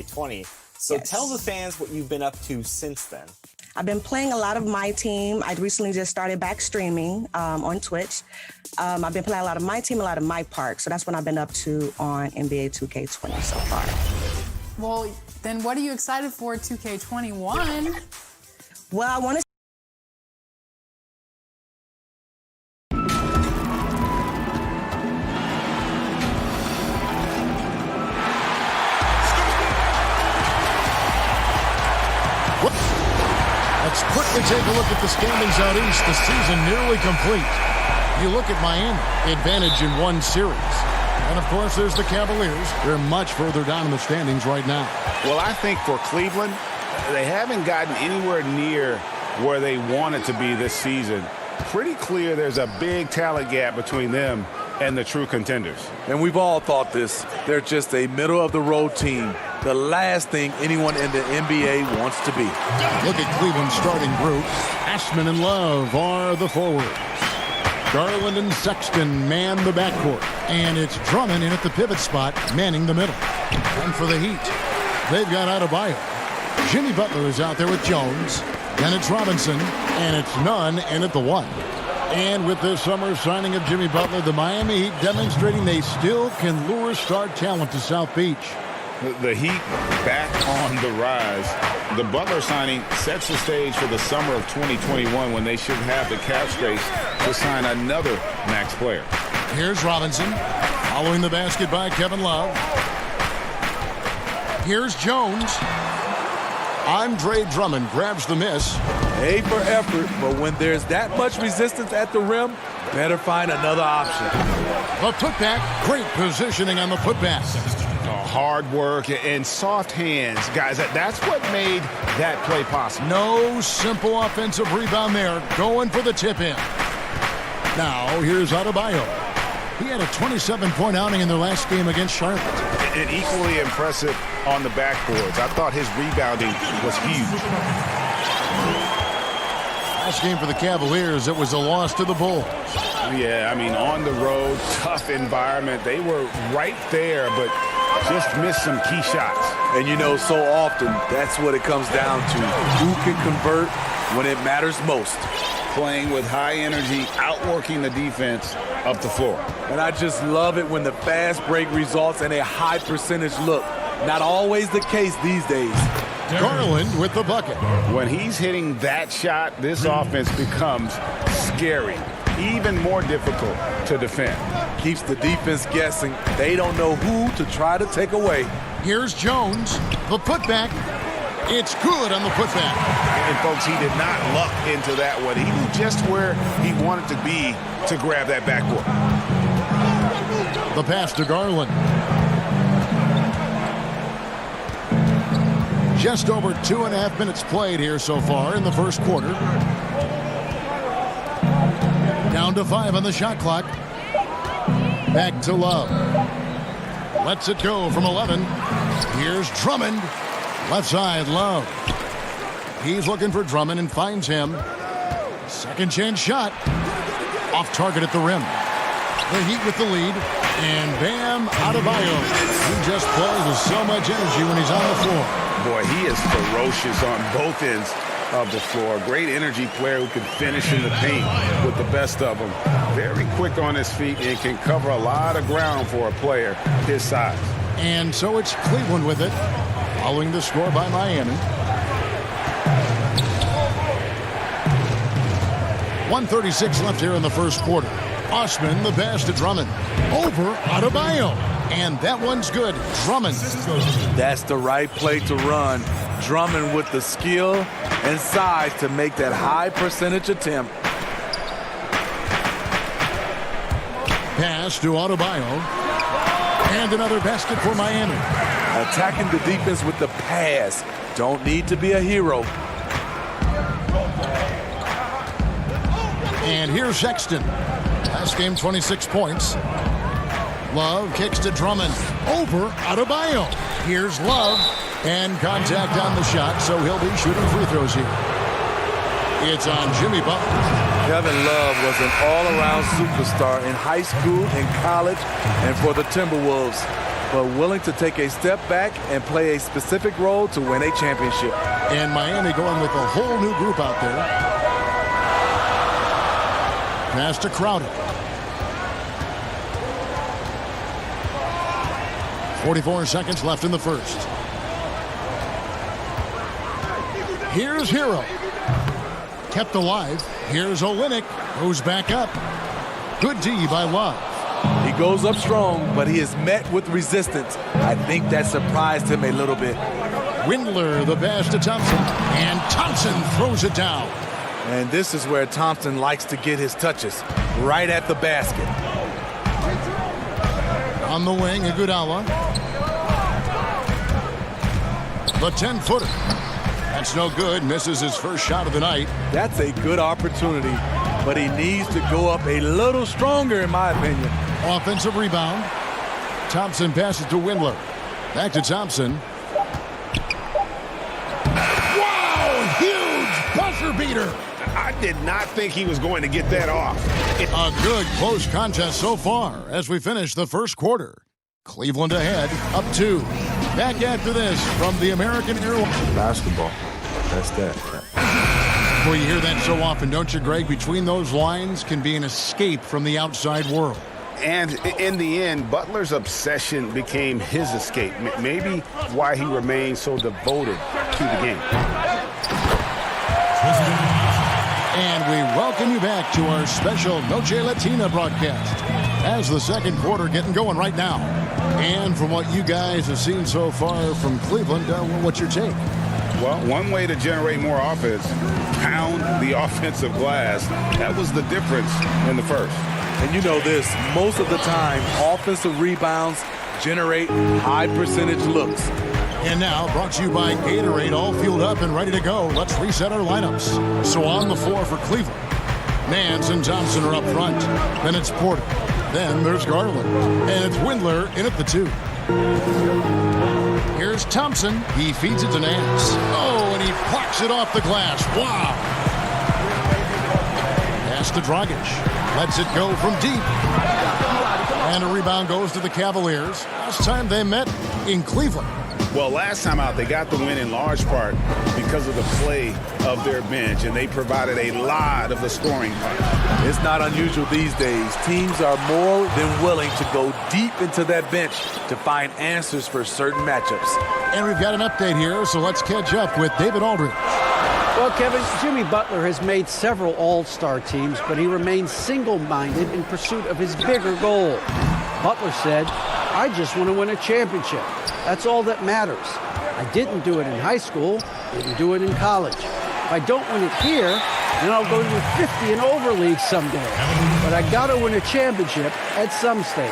2K20. So tell the fans what you've been up to since then. I've been playing a lot of My Team. I recently just started back streaming on Twitch. I've been playing a lot of My Team, a lot of My Park. So that's what I've been up to on NBA 2K20 so far. Well, then what are you excited for 2K21? Well, I want to Let's quickly take a look at the standings out east. The season nearly complete. You look at Miami, advantage in one series. And, of course, there's the Cavaliers. They're much further down in the standings right now. Well, I think for Cleveland, they haven't gotten anywhere near where they wanted to be this season. Pretty clear there's a big talent gap between them and the true contenders. And we've all thought this. They're just a middle-of-the-road team. The last thing anyone in the NBA wants to be. Look at Cleveland's starting group. Ashman and Love are the forwards. Garland and Sexton man the backcourt. And it's Drummond in at the pivot spot, manning the middle. And for the Heat, they've got Adebayo. Jimmy Butler is out there with Jones. Then it's Robinson. And it's Nunn in at the 1. And with this summer signing of Jimmy Butler, the Miami Heat demonstrating they still can lure star talent to South Beach. The Heat back on the rise. The Butler signing sets the stage for the summer of 2021 when they should have the cap space to sign another max player. Here's Robinson, following the basket by Kevin Love. Here's Jones. Andre Drummond grabs the miss. A for effort, but when there's that much resistance at the rim, better find another option. The putback, great positioning on the putback. Hard work and soft hands, guys. That's what made that play possible. No simple offensive rebound there. Going for the tip-in. Now, here's Adebayo. He had a 27-point outing in their last game against Charlotte. And equally impressive on the backboards. I thought his rebounding was huge. Last game for the Cavaliers, it was a loss to the Bulls. Yeah, I mean, on the road, tough environment. They were right there, but just missed some key shots. And you know, so often, that's what it comes down to. Who can convert when it matters most? Playing with high energy, outworking the defense up the floor. And I just love it when the fast break results in a high percentage look. Not always the case these days. Garland with the bucket. When he's hitting that shot, this offense becomes scary. Even more difficult to defend. Keeps the defense guessing. They don't know who to try to take away. Here's Jones. The putback. It's good on the putback. And folks, he did not luck into that one. He knew just where he wanted to be to grab that backboard. The pass to Garland. Just over 2.5 minutes played here so far in the first quarter. Down to 5 on the shot clock. Back to Love. Lets it go from 11. Here's Drummond. Left side, Love. He's looking for Drummond and finds him. Second chance shot. Off target at the rim. The Heat with the lead. And Bam Adebayo. He just plays with so much energy when he's on the floor. Boy, he is ferocious on both ends of the floor. Great energy player who can finish in the paint with the best of them. Very quick on his feet and can cover a lot of ground for a player his size. And so it's Cleveland with it, following the score by Miami. 1:36 left here in the first quarter. Osman, the pass to Drummond. Over Adebayo. And that one's good. Drummond. That's the right play to run. Drummond with the skill and size to make that high percentage attempt. Pass to Adebayo. And another basket for Miami. Attacking the defense with the pass. Don't need to be a hero. And here's Sexton. Last game, 26 points. Love kicks to Drummond. Over Adebayo. Here's Love. And contact on the shot, so he'll be shooting free throws here. It's on Jimmy Butler. Kevin Love was an all-around superstar in high school, in college, and for the Timberwolves. but willing to take a step back and play a specific role to win a championship. And Miami going with a whole new group out there. Pass to Crowder. 44 seconds left in the first. Here's Hero. Kept alive. Here's Olynyk. Goes back up. Good D by Love. He goes up strong, but he is met with resistance. I think that surprised him a little bit. Windler, the pass to Thompson. And Thompson throws it down. And this is where Thompson likes to get his touches, right at the basket. On the wing, Iguodala. The 10-footer. That's no good. Misses his first shot of the night. That's a good opportunity, but he needs to go up a little stronger, in my opinion. Offensive rebound. Thompson passes to Windler. Back to Thompson. Wow! Huge buzzer beater. I did not think he was going to get that off. A good close contest so far as we finish the first quarter. Cleveland ahead, up 2. Back after this from the American Airlines. Basketball. That's that. Well, you hear that so often, don't you, Greg? Between those lines can be an escape from the outside world. And in the end, Butler's obsession became his escape. Maybe why he remained so devoted to the game. And we welcome you back to our special Noche Latina broadcast as the second quarter getting going right now. And from what you guys have seen so far from Cleveland, what's your take? Well, one way to generate more offense, pound the offensive glass. That was the difference in the first. And you know this, most of the time, offensive rebounds generate high percentage looks. And now, brought to you by Gatorade, all fueled up and ready to go. Let's reset our lineups. So on the floor for Cleveland, Nance and Thompson are up front. Then it's Porter. Then there's Garland. And it's Windler in at the 2. Here's Thompson. He feeds it to Nance. Oh, and he plucks it off the glass. Wow. Pass to Dragic. Lets it go from deep. And a rebound goes to the Cavaliers. Last time they met in Cleveland. Well, last time out, they got the win in large part because of the play of their bench, and they provided a lot of the scoring part. It's not unusual these days. Teams are more than willing to go deep into that bench to find answers for certain matchups. And we've got an update here, so let's catch up with David Aldridge. Well, Kevin, Jimmy Butler has made several all-star teams, but he remains single-minded in pursuit of his bigger goal. Butler said, "I just want to win a championship. That's all that matters. I didn't do it in high school, didn't do it in college. If I don't win it here, then I'll go to the 50 and over league someday. But I got to win a championship at some stage."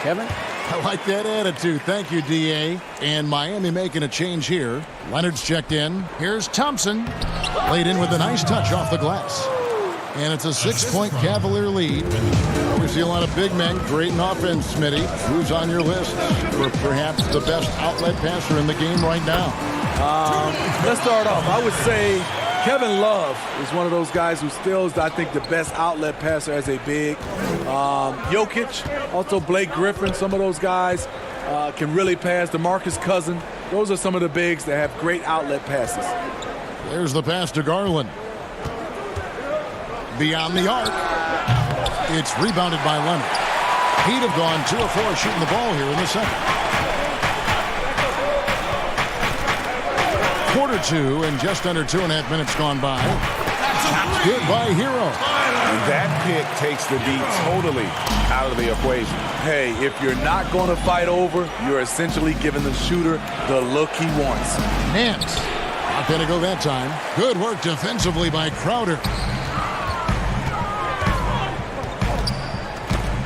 Kevin? I like that attitude. Thank you, D.A. And Miami making a change here. Leonard's checked in. Here's Thompson. Laid in with a nice touch off the glass. And it's a 6-point Cavalier lead. We see a lot of big men. Great in offense, Smitty. Who's on your list for perhaps the best outlet passer in the game right now? Let's start off. I would say Kevin Love is one of those guys who still is, I think, the best outlet passer as a big. Jokic, also Blake Griffin, some of those guys can really pass. DeMarcus Cousins, those are some of the bigs that have great outlet passes. There's the pass to Garland. Beyond the arc. It's rebounded by Leonard. He'd have gone 2 of 4 shooting the ball here in the second. Quarter 2 and just under 2.5 minutes gone by. Good by Hero. And that pick takes the D totally out of the equation. Hey, if you're not going to fight over, you're essentially giving the shooter the look he wants. Nance. Not going to go that time. Good work defensively by Crowder.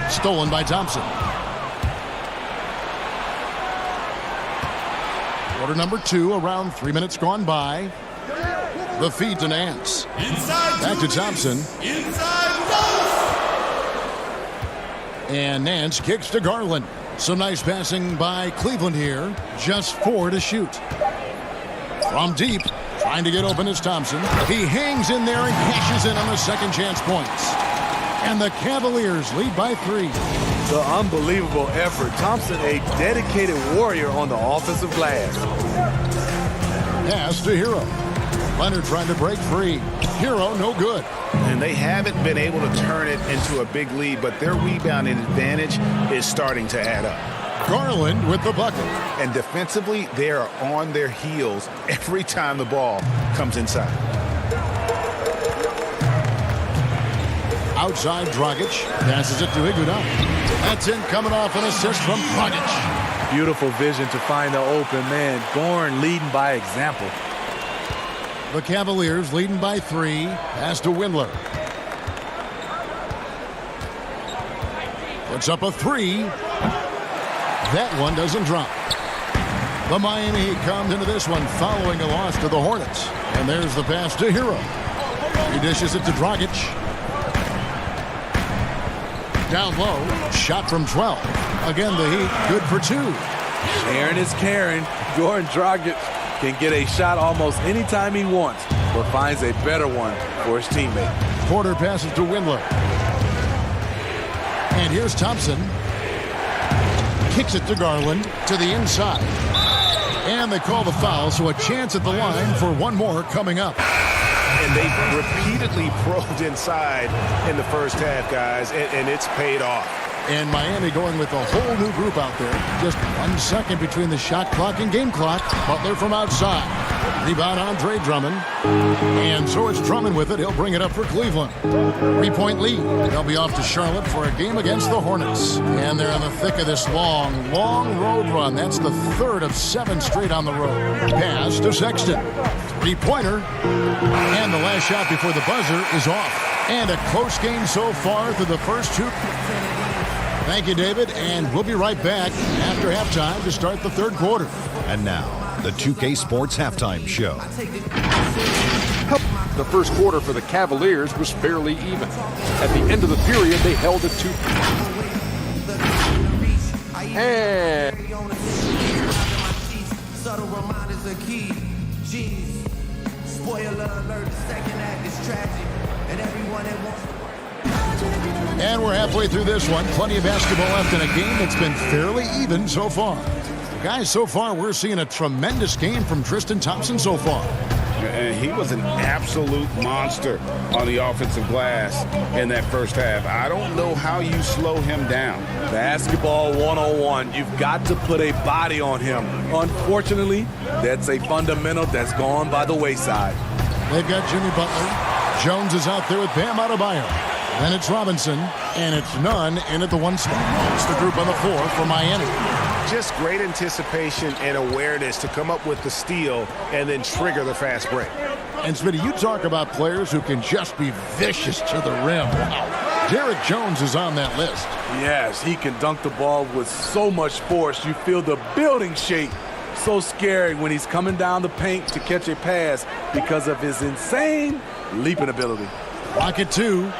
Stolen by Thompson. Quarter number 2, around 3 minutes gone by. The feed to Nance. Back to Thompson. And Nance kicks to Garland. Some nice passing by Cleveland here. Just 4 to shoot. From deep, trying to get open is Thompson. He hangs in there and cashes in on the second chance points. And the Cavaliers lead by 3. The unbelievable effort. Thompson, a dedicated warrior on the offensive glass. Pass to Hero. Leonard trying to break free. Hero, no good. And they haven't been able to turn it into a big lead, but their rebounding advantage is starting to add up. Garland with the bucket. And defensively, they are on their heels every time the ball comes inside. Outside, Dragic passes it to Iguodala. That's in, coming off an assist from Dragic. Beautiful vision to find the open man. Gorn leading by example. The Cavaliers leading by 3. Pass to Windler. Puts up a 3. That one doesn't drop. The Miami Heat comes into this one following a loss to the Hornets. And there's the pass to Hero. He dishes it to Dragic. Down low, shot from 12. Again, the Heat good for 2. Sharing is caring. Goran Dragic can get a shot almost anytime he wants, but finds a better one for his teammate. Porter passes to Windler. And here's Thompson. Kicks it to Garland to the inside. And they call the foul, so a chance at the line for one more coming up. And they repeatedly probed inside in the first half, guys, and it's paid off. And Miami going with a whole new group out there. Just 1 second between the shot clock and game clock. Butler from outside. Rebound Andre Drummond. And so it's Drummond with it. He'll bring it up for Cleveland. 3-point lead. They'll be off to Charlotte for a game against the Hornets. And they're in the thick of this long road run. That's the 3rd of 7 straight on the road. Pass to Sexton. 3-pointer. And the last shot before the buzzer is off. And a close game so far through the first 2. Thank you, David, and we'll be right back after halftime to start the 3rd quarter. And now, the 2K Sports Halftime Show. The first quarter for the Cavaliers was fairly even. At the end of the period, they held it 2. And subtle reminders are key. Jeez. Spoiler alert, the second act is tragic. And everyone that wants to. And we're halfway through this one. Plenty of basketball left in a game that's been fairly even so far. Guys, so far we're seeing a tremendous game from Tristan Thompson so far. And he was an absolute monster on the offensive glass in that first half. I don't know how you slow him down. Basketball 101. You've got to put a body on him. Unfortunately, that's a fundamental that's gone by the wayside. They've got Jimmy Butler. Jones is out there with Bam Adebayo. Then it's Robinson, and it's Nunn in at the 1 spot. It's the group on the floor for Miami. Just great anticipation and awareness to come up with the steal and then trigger the fast break. And Smitty, you talk about players who can just be vicious to the rim. Wow. Derek Jones is on that list. Yes, he can dunk the ball with so much force. You feel the building shake. So scary when he's coming down the paint to catch a pass because of his insane leaping ability. Clock at 2. Ball's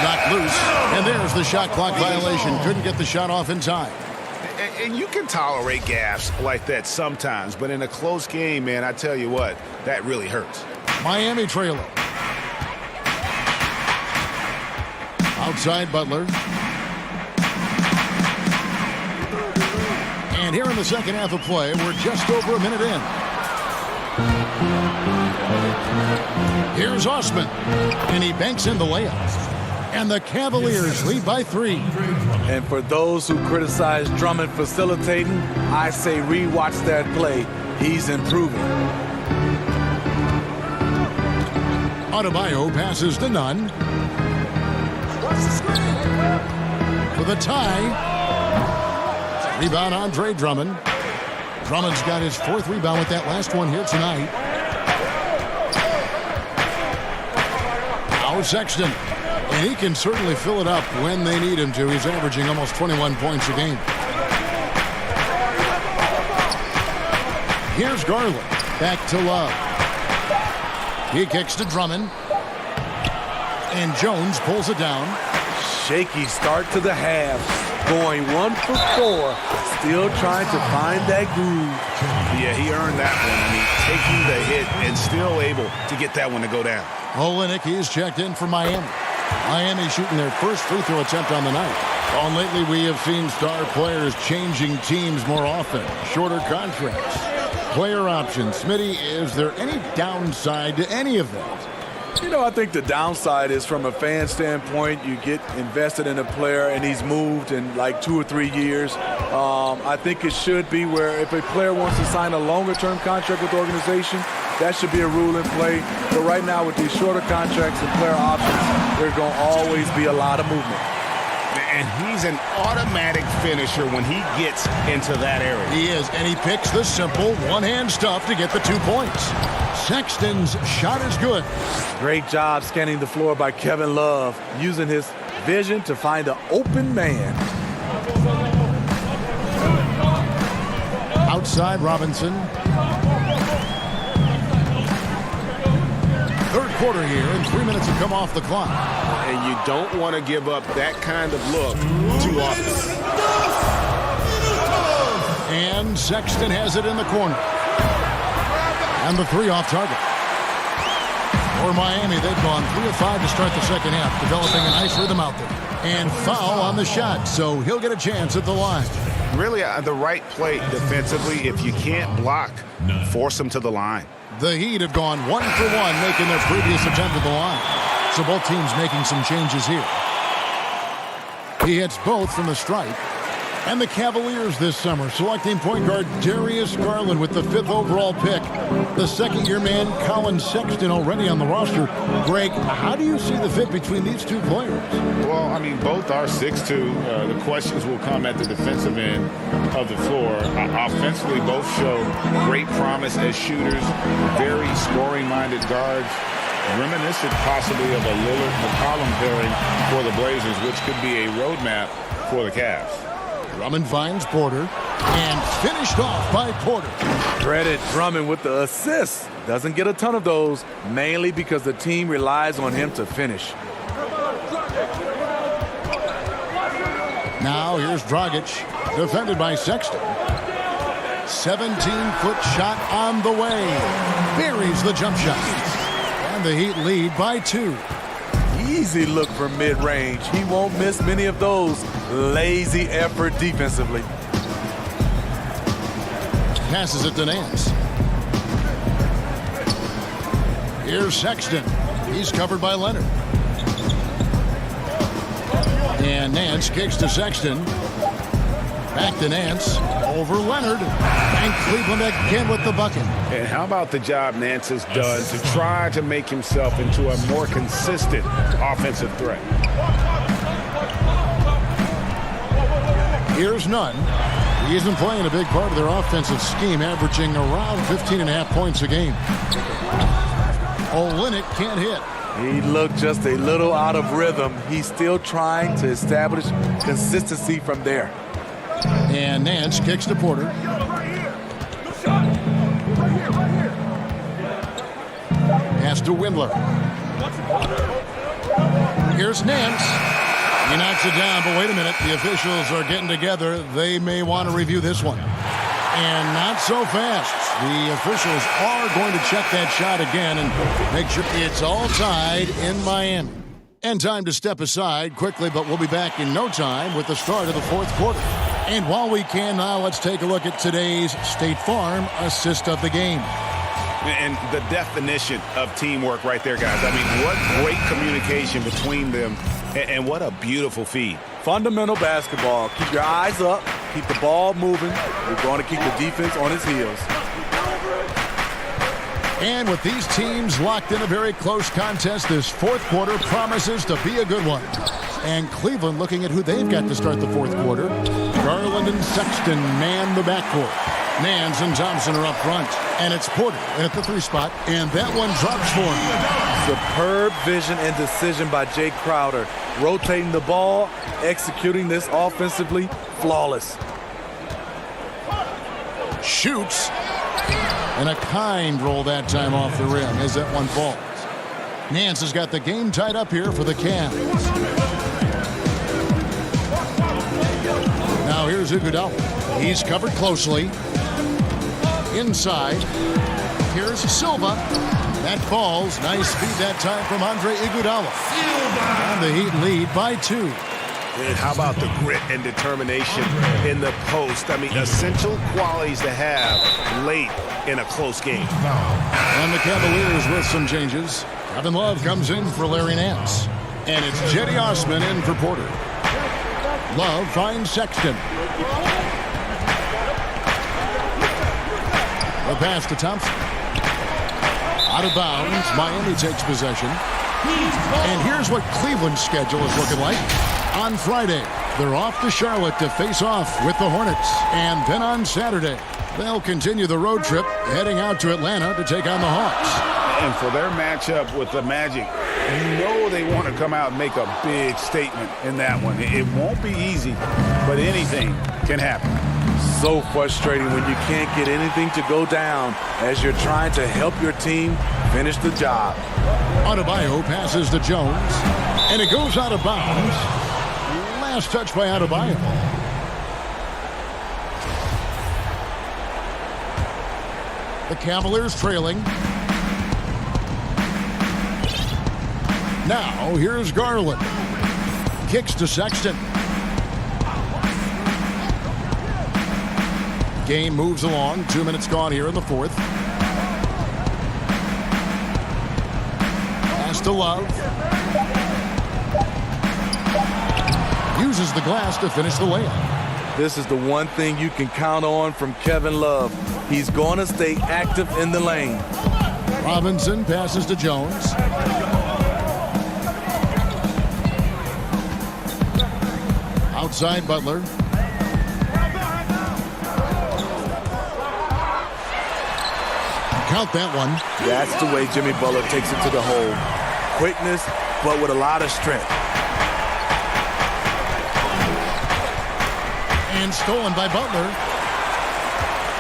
knocked loose. And there's the shot clock violation. Couldn't get the shot off in time. And you can tolerate gaffes like that sometimes, but in a close game, man, I tell you what, that really hurts. Miami trailer. Outside Butler. And here in the second half of play, we're just over a minute in. Here's Osman, and he banks in the layup. And the Cavaliers lead by 3. And for those who criticize Drummond facilitating, I say rewatch that play. He's improving. Adebayo passes to Nunn. For the tie. Rebound Andre Drummond. Drummond's got his 4th rebound with that last one here tonight. Now Sexton. And he can certainly fill it up when they need him to. He's averaging almost 21 points a game. Here's Garland. Back to Love. He kicks to Drummond. And Jones pulls it down. Shaky start to the half. Going 1 for 4. Still trying to find that groove. Yeah, he earned that one. I mean, taking the hit and still able to get that one to go down. Olenek, he's checked in for Miami. Miami shooting their first free throw attempt on the night. And lately we have seen star players changing teams more often. Shorter contracts, player options. Smitty, is there any downside to any of that? You know, I think the downside is from a fan standpoint, you get invested in a player and he's moved in like 2 or 3 years. I think it should be where if a player wants to sign a longer-term contract with the organization, that should be a rule in play. But right now with these shorter contracts and player options, there's going to always be a lot of movement. And he's an automatic finisher when he gets into that area. He is, and he picks the simple one-hand stuff to get the 2 points. Sexton's shot is good. Great job scanning the floor by Kevin Love, using his vision to find an open man. Outside Robinson. Third quarter here, and 3 minutes have come off the clock. And you don't want to give up that kind of look too often. And Sexton has it in the corner. And the 3 off target. For Miami, they've gone 3 of 5 to start the second half, developing a nice rhythm out there. And foul on the shot, so he'll get a chance at the line. Really the right play defensively. If you can't block, force him to the line. The Heat have gone 1 for 1, making their previous attempt at the line. So both teams making some changes here. He hits both from the stripe. And the Cavaliers this summer selecting point guard Darius Garland with the 5th overall pick. The second-year man, Colin Sexton, already on the roster. Greg, how do you see the fit between these 2 players? Well, I mean, both are 6'2". The questions will come at the defensive end of the floor. Offensively, both show great promise as shooters, very scoring-minded guards, reminiscent possibly of a Lillard-McCollum pairing for the Blazers, which could be a roadmap for the Cavs. Drummond finds Porter, and finished off by Porter. Credit Drummond with the assist. Doesn't get a ton of those, mainly because the team relies on him to finish. Now here's Dragic, defended by Sexton. 17-foot shot on the way. Buries the jump shot. And the Heat lead by 2. Easy look from mid-range. He won't miss many of those. Lazy effort defensively. Passes it to Nance. Here's Sexton. He's covered by Leonard. And Nance kicks to Sexton. Back to Nance. Over Leonard. And Cleveland again with the bucket. And how about the job Nance has done to try to make himself into a more consistent offensive threat? Here's Nunn. He isn't playing a big part of their offensive scheme, averaging around 15.5 points a game. Olynyk can't hit. He looked just a little out of rhythm. He's still trying to establish consistency from there. And Nance kicks to Porter. Pass to Windler. Here's Nance. He knocks it down, but wait a minute. The officials are getting together. They may want to review this one. And not so fast. The officials are going to check that shot again and make sure it's all tied in Miami. And time to step aside quickly, but we'll be back in no time with the start of the 4th quarter. And while we can now, let's take a look at today's State Farm assist of the game. And the definition of teamwork right there, guys. I mean, what great communication between them, and what a beautiful feed. Fundamental basketball. Keep your eyes up. Keep the ball moving. We're going to keep the defense on its heels. And with these teams locked in a very close contest, this 4th quarter promises to be a good one. And Cleveland looking at who they've got to start the 4th quarter. Garland and Sexton man the backcourt. Nance and Thompson are up front. And it's Porter at the 3 spot. And that one drops for him. Superb vision and decision by Jay Crowder. Rotating the ball, executing this offensively, flawless. Shoots. And a kind roll that time off the rim as that one falls. Nance has got the game tied up here for the Cavs. Now here's Iguodala. He's covered closely. Inside. Here's Silva. That falls. Nice speed that time from Andre Iguodala. And the Heat lead by 2. And how about the grit and determination in the post? I mean, essential qualities to have late in a close game. And the Cavaliers with some changes. Kevin Love comes in for Larry Nance. And it's Jetty Osman in for Porter. Love finds Sexton. The pass to Thompson. Out of bounds. Miami takes possession. And here's what Cleveland's schedule is looking like. On Friday, they're off to Charlotte to face off with the Hornets. And then on Saturday, they'll continue the road trip, heading out to Atlanta to take on the Hawks. And for their matchup with the Magic, you know they want to come out and make a big statement in that one. It won't be easy, but anything can happen. So frustrating when you can't get anything to go down as you're trying to help your team finish the job. Adebayo passes to Jones, and it goes out of bounds. Last touch by Adebayo. The Cavaliers trailing. Now, here's Garland. Kicks to Sexton. Game moves along. 2 minutes gone here in the fourth. Pass to Love. Uses the glass to finish the layup. This is the one thing you can count on from Kevin Love. He's going to stay active in the lane. Robinson passes to Jones. Outside Butler. Count that one. That's the way Jimmy Butler takes it to the hole. Quickness, but with a lot of strength. And stolen by Butler.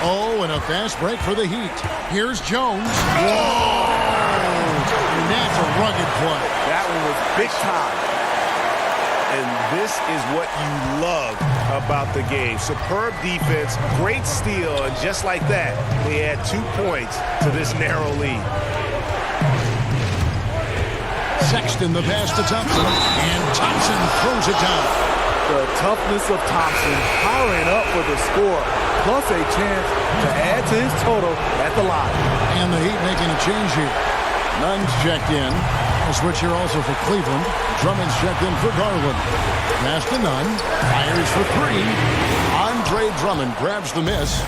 Oh, and a fast break for the Heat. Here's Jones. Whoa! And that's a rugged play. That one was big time. And this is what you love about the game. Superb defense, great steal, and just like that, they add 2 points to this narrow lead. Sexton, the pass to Thompson, and Thompson throws it down. The toughness of Thompson powering up for the score, plus a chance to add to his total at the line. And the Heat making a change here. Nunn's checked in. A switch here also for Cleveland. Drummond's checked in for Garland. Pass to Nunn. Fires for 3. Andre Drummond grabs the miss.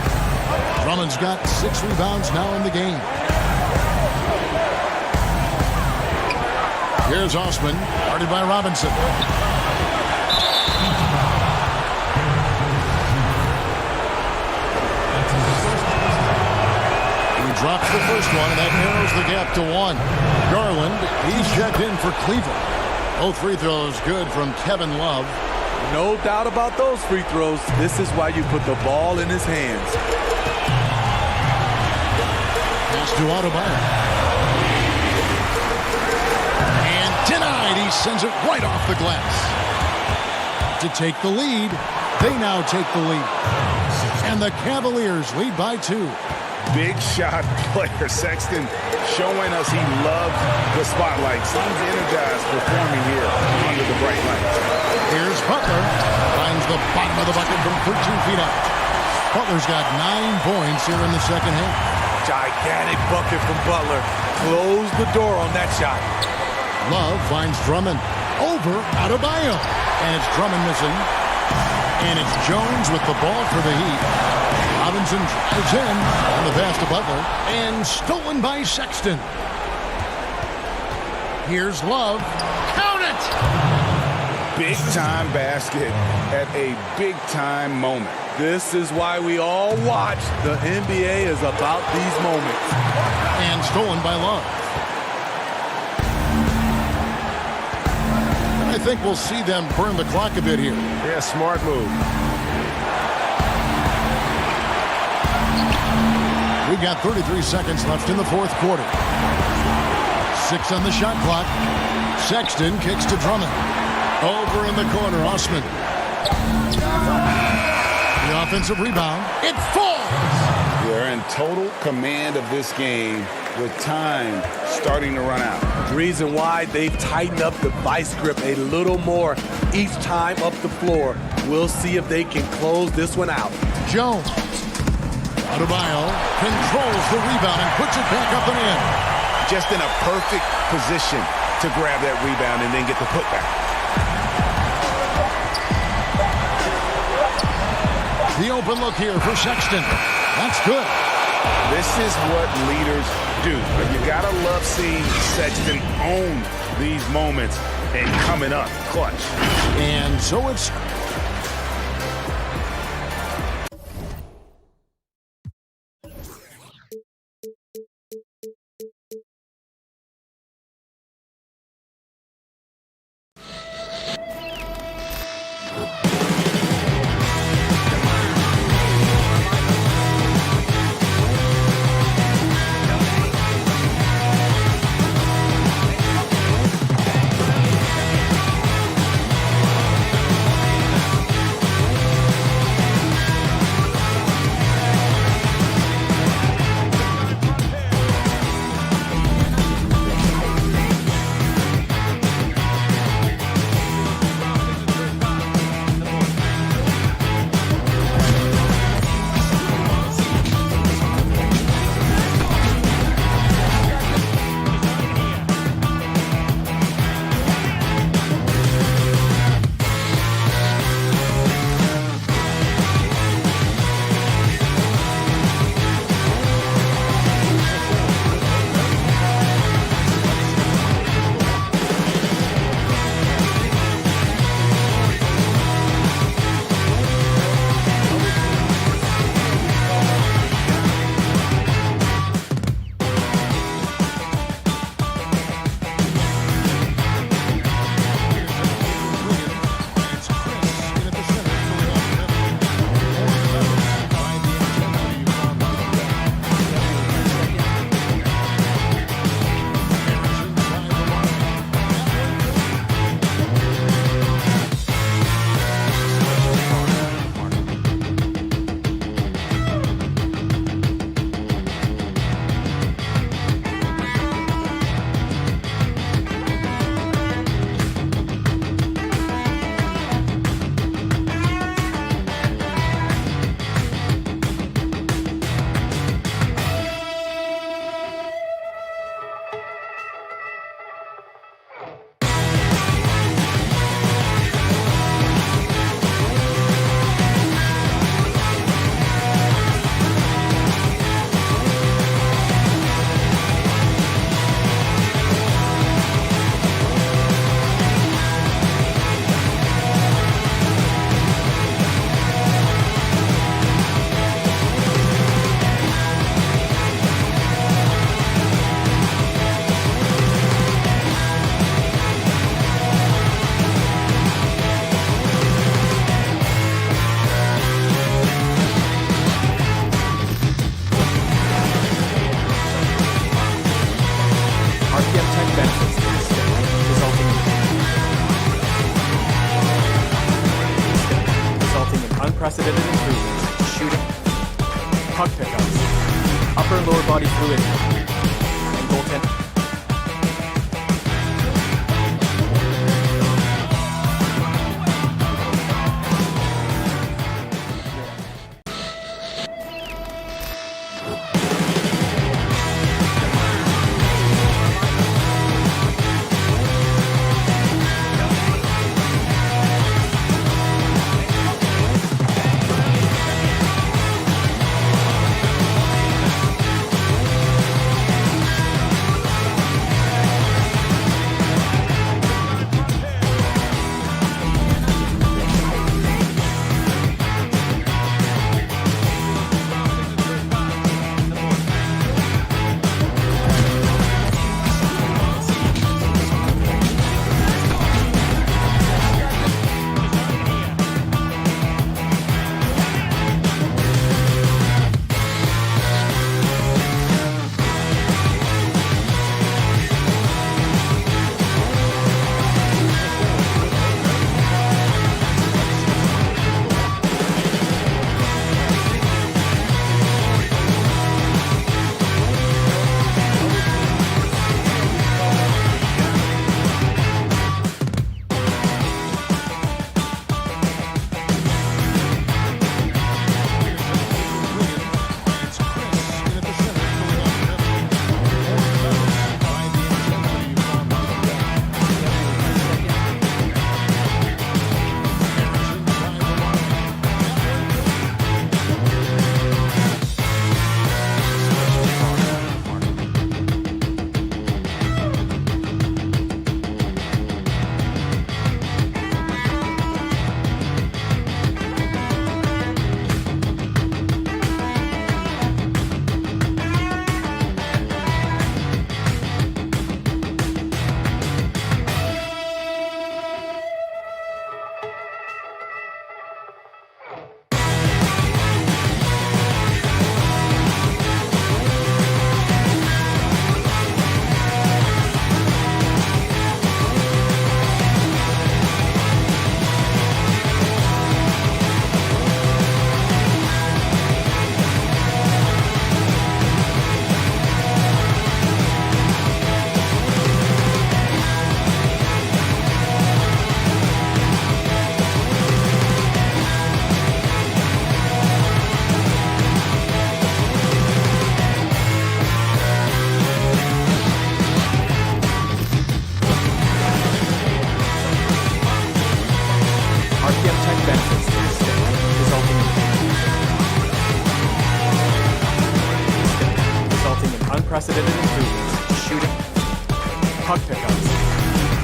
Drummond's got 6 rebounds now in the game. Here's Osman, guarded by Robinson. Drops the first one, and that narrows the gap to 1. Garland, he's checked in for Cleveland. Both free throws good from Kevin Love. No doubt about those free throws. This is why you put the ball in his hands. Pass to Adebayo. And denied. He sends it right off the glass. To take the lead. They now take the lead. And the Cavaliers lead by 2. Big shot player. Sexton showing us he loves the spotlight. Seems energized performing here under the bright lights. Here's Butler. Finds the bottom of the bucket from 13 feet out. Butler's got 9 points here in the second half. Gigantic bucket from Butler. Close the door on that shot. Love finds Drummond. Over Adebayo. And it's Drummond missing. And it's Jones with the ball for the Heat. Robinson drives in on the pass to Butler, and stolen by Sexton. Here's Love. Count it! Big time basket at a big time moment. This is why we all watch. The NBA is about these moments. And stolen by Love. And I think we'll see them burn the clock a bit here. Yeah, smart move. We've got 33 seconds left in the fourth quarter. 6 on the shot clock. Sexton kicks to Drummond. Over in the corner, Osman. The offensive rebound. It falls! They're in total command of this game with time starting to run out. Reason why they've tightened up the vice grip a little more each time up the floor. We'll see if they can close this one out. Jones. Adebayo controls the rebound and puts it back up and in. Just in a perfect position to grab that rebound and then get the putback. The open look here for Sexton. That's good. This is what leaders do. But you gotta love seeing Sexton own these moments and coming up clutch. And so it's unprecedented improvements in shooting, puck pickups, upper and lower body fluidity, and goaltending. unprecedented improvements to shooting, puck pickups,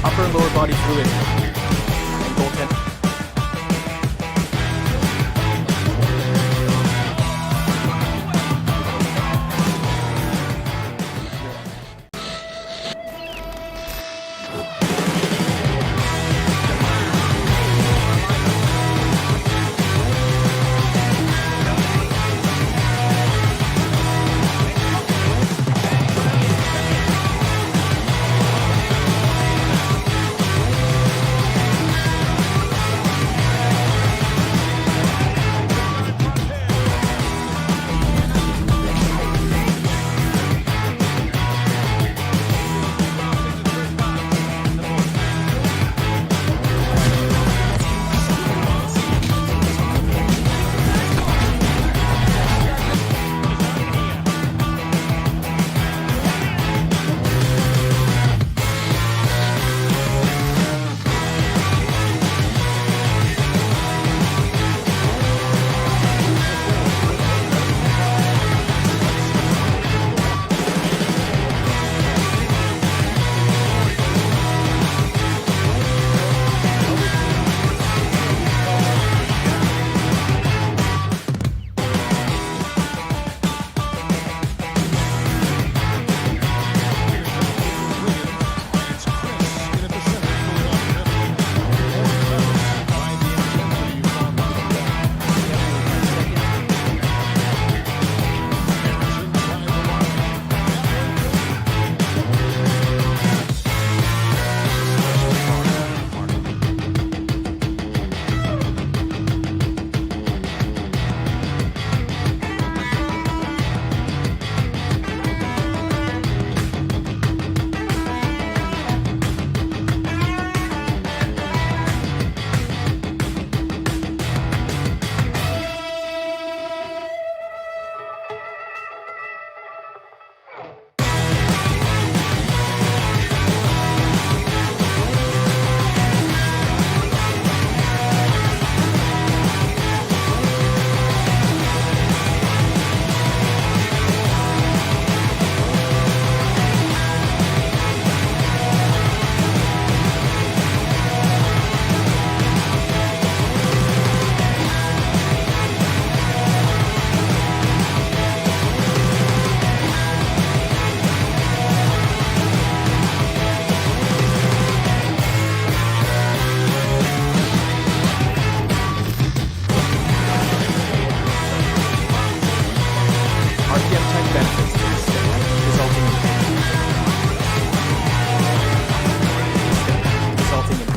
upper and lower body fluidity, and goaltending.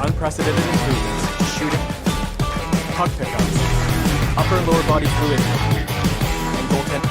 Unprecedented improvements to shooting, puck pickups, upper and lower body fluidity, and goaltending.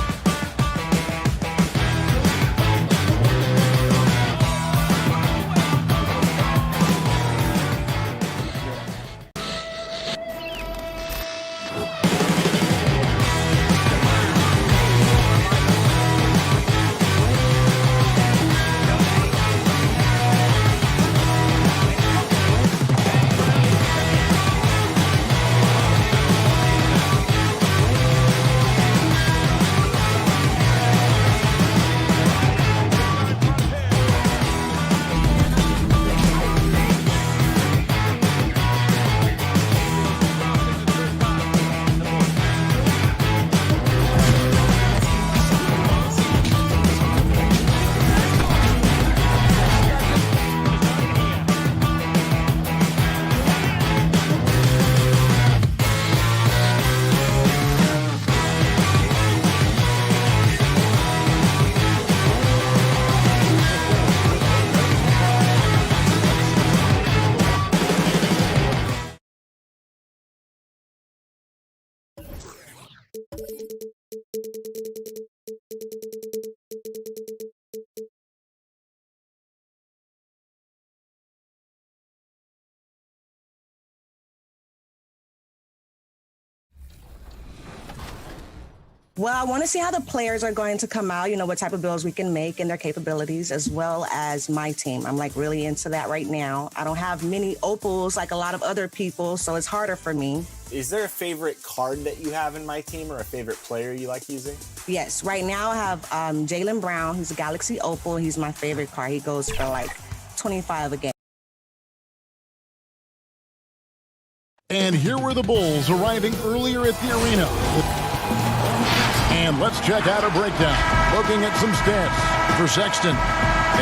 Well, I want to see how the players are going to come out, what type of builds we can make and their capabilities, as well as my team. I'm like really into that right now. I don't have many opals like a lot of other people, so it's harder for me. Is there a favorite card that you have in my team or a favorite player you like using? Yes, right now I have Jaylen Brown. He's a Galaxy Opal. He's my favorite card. He goes for like 25 a game. And here were the Bulls arriving earlier at the arena. And let's check out a breakdown. Looking at some stats for Sexton.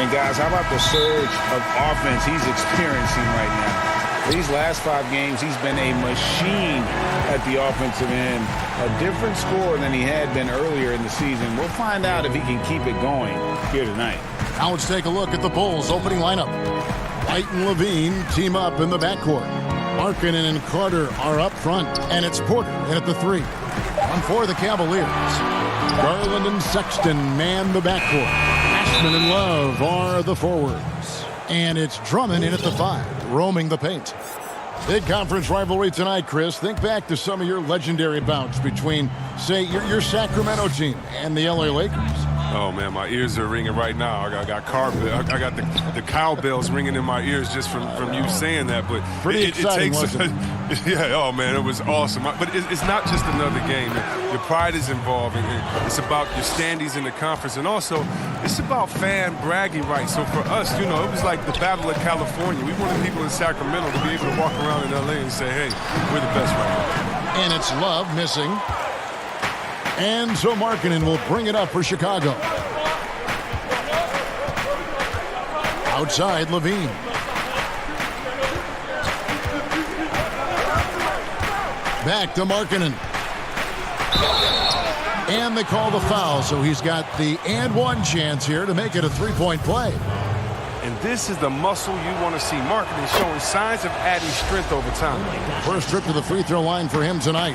And guys, how about the surge of offense he's experiencing right now? These last 5 games, he's been a machine at the offensive end. A different score than he had been earlier in the season. We'll find out if he can keep it going here tonight. Now let's take a look at the Bulls' opening lineup. White and Levine team up in the backcourt. Markkanen and Carter are up front, and it's Porter in at the 3. On for the Cavaliers, Garland and Sexton man the backcourt. Ashman and Love are the forwards. And it's Drummond in at the 5, roaming the paint. Big conference rivalry tonight, Chris. Think back to some of your legendary bouts between, say, your Sacramento team and the LA Lakers. Oh, man, my ears are ringing right now. I got the cowbells ringing in my ears just from you saying that. But pretty exciting, wasn't it? Yeah, oh, man, it was awesome. But it's not just another game. Your pride is involved. It's about your standings in the conference. And also, it's about fan bragging rights. So for us, it was like the Battle of California. We wanted people in Sacramento to be able to walk around in L.A. and say, hey, we're the best right now. And it's Love missing. And so Markkanen will bring it up for Chicago. Outside, Levine. Back to Markkanen. And they call the foul, so he's got the and one chance here to make it a three-point play. And this is the muscle you want to see. Markkanen showing signs of adding strength over time. First trip to the free throw line for him tonight.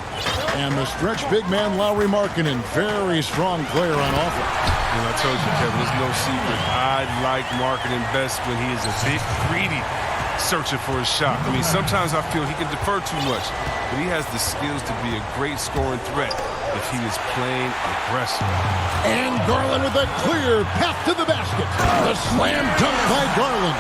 And the stretch big man, Lauri Markkanen, very strong player on offense. And I told you, Kevin, there's no secret. I like Markkanen best when he is a bit greedy, searching for his shot. I mean, sometimes I feel he can defer too much, but he has the skills to be a great scoring threat if he is playing aggressive. And Garland with a clear path to the basket. The slam dunk by Garland.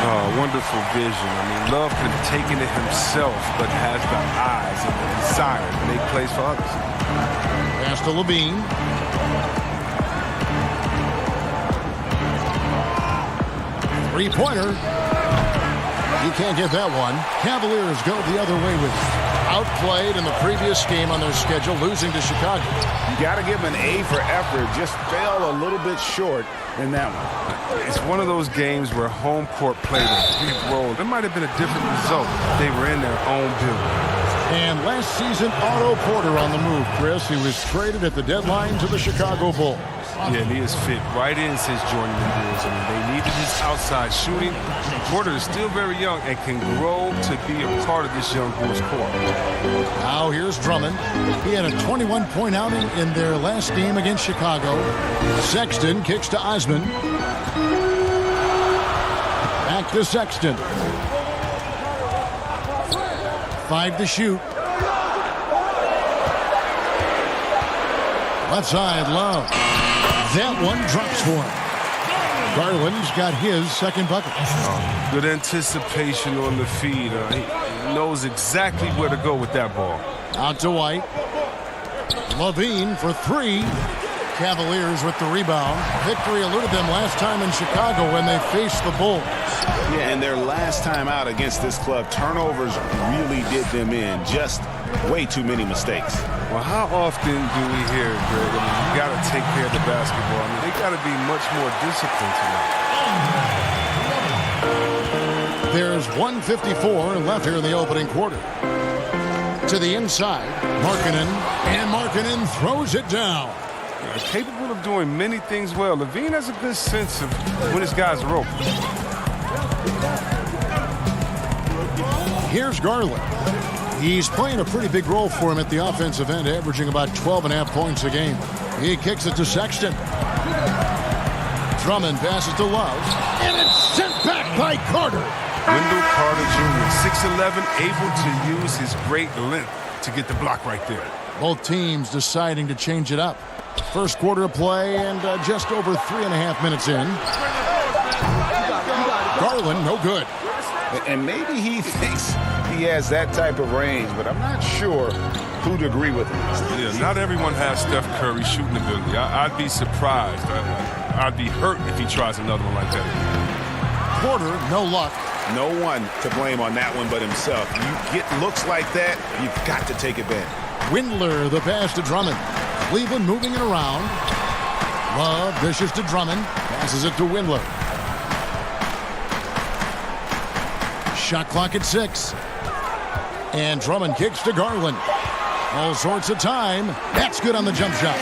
Oh, wonderful vision. I mean, Love could have taken it himself, but has the eyes and the desire to make plays for others. Pass to Levine. Three-pointer. He can't get that one. Cavaliers go the other way with it. Outplayed in the previous game on their schedule, losing to Chicago. You got to give him an A for effort. Just fell a little bit short in that one. It's one of those games where home court played a big role. There might have been a different result if they were in their own building. And last season, Otto Porter on the move, Chris. He was traded at the deadline to the Chicago Bulls. Yeah, and he has fit right in since joining the Bulls. I mean, they needed his outside shooting. Porter is still very young and can grow to be a part of this young Bulls core. Now here's Drummond. He had a 21-point outing in their last game against Chicago. Sexton kicks to Osman. Back to Sexton. 5 to shoot. Left side, Love. That one drops for him. Garland's got his second bucket. Good anticipation on the feed. He knows exactly where to go with that ball. Out to White. Levine for 3. Cavaliers with the rebound. Victory eluded them last time in Chicago when they faced the Bulls. Yeah, and their last time out against this club, turnovers really did them in. Just way too many mistakes. Well, how often do we hear, Greg, you got to take care of the basketball? I mean, they got to be much more disciplined tonight. There's 1:54 left here in the opening quarter. To the inside, Markkanen, and Markkanen throws it down. Capable of doing many things well. Levine has a good sense of when his guys are open. Here's Garland. He's playing a pretty big role for him at the offensive end, averaging about 12.5 points a game. He kicks it to Sexton. Drummond passes to Love, and it's sent back by Carter. Wendell Carter Jr., 6'11", able to use his great length to get the block right there. Both teams deciding to change it up. First quarter of play and just over 3.5 minutes in. Garland, no good. And maybe he thinks he has that type of range, but I'm not sure who'd agree with him. Yeah, not everyone has Steph Curry's shooting ability. I'd be surprised. I'd be hurt if he tries another one like that. Porter, no luck. No one to blame on that one but himself. You get looks like that, you've got to take advantage. Windler, the pass to Drummond. Cleveland moving it around. Love dishes to Drummond. Passes it to Windler. Shot clock at 6. And Drummond kicks to Garland. All sorts of time. That's good on the jump shot.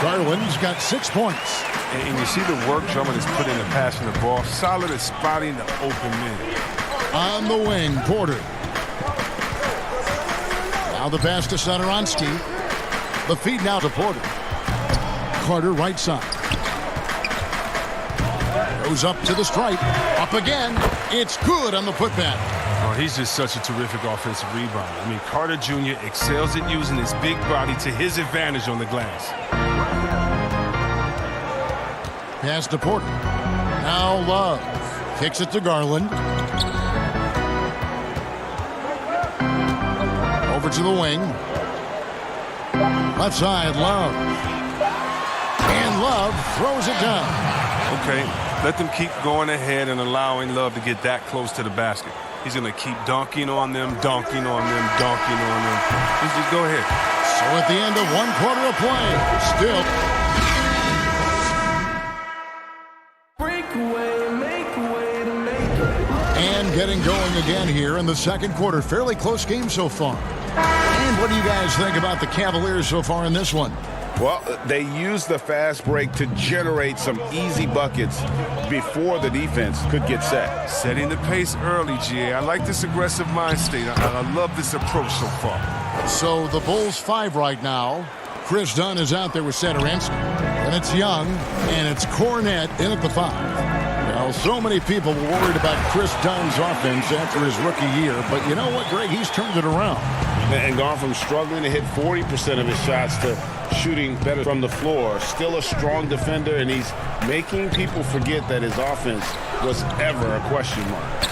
Garland's got 6 points. And you see the work Drummond has put into passing the ball. Solid at spotting the open man. On the wing, Porter. Now the pass to Satoransky. The feed now to Porter. Carter right side. Goes up to the stripe. Up again. It's good on the putback. Oh, he's just such a terrific offensive rebounder. I mean, Carter Jr. excels at using his big body to his advantage on the glass. Pass to Porter. Now Love. Kicks it to Garland. Over to the wing. Left side, Love. And Love throws it down. Okay, let them keep going ahead and allowing Love to get that close to the basket. He's going to keep dunking on them, dunking on them, dunking on them. Just go ahead. So at the end of 1 quarter of play, still... And getting going again here in the second quarter. Fairly close game so far. And what do you guys think about the Cavaliers so far in this one? Well, they used the fast break to generate some easy buckets before the defense could get set. Setting the pace early, GA. I like this aggressive mind state. I love this approach so far. So the Bulls 5 right now. Chris Dunn is out there with Satoransky. And it's Young, and it's Cornette in at the 5. Well, so many people were worried about Chris Dunn's offense after his rookie year. But you know what, Greg? He's turned it around. And gone from struggling to hit 40% of his shots to shooting better from the floor. Still a strong defender, and he's making people forget that his offense was ever a question mark.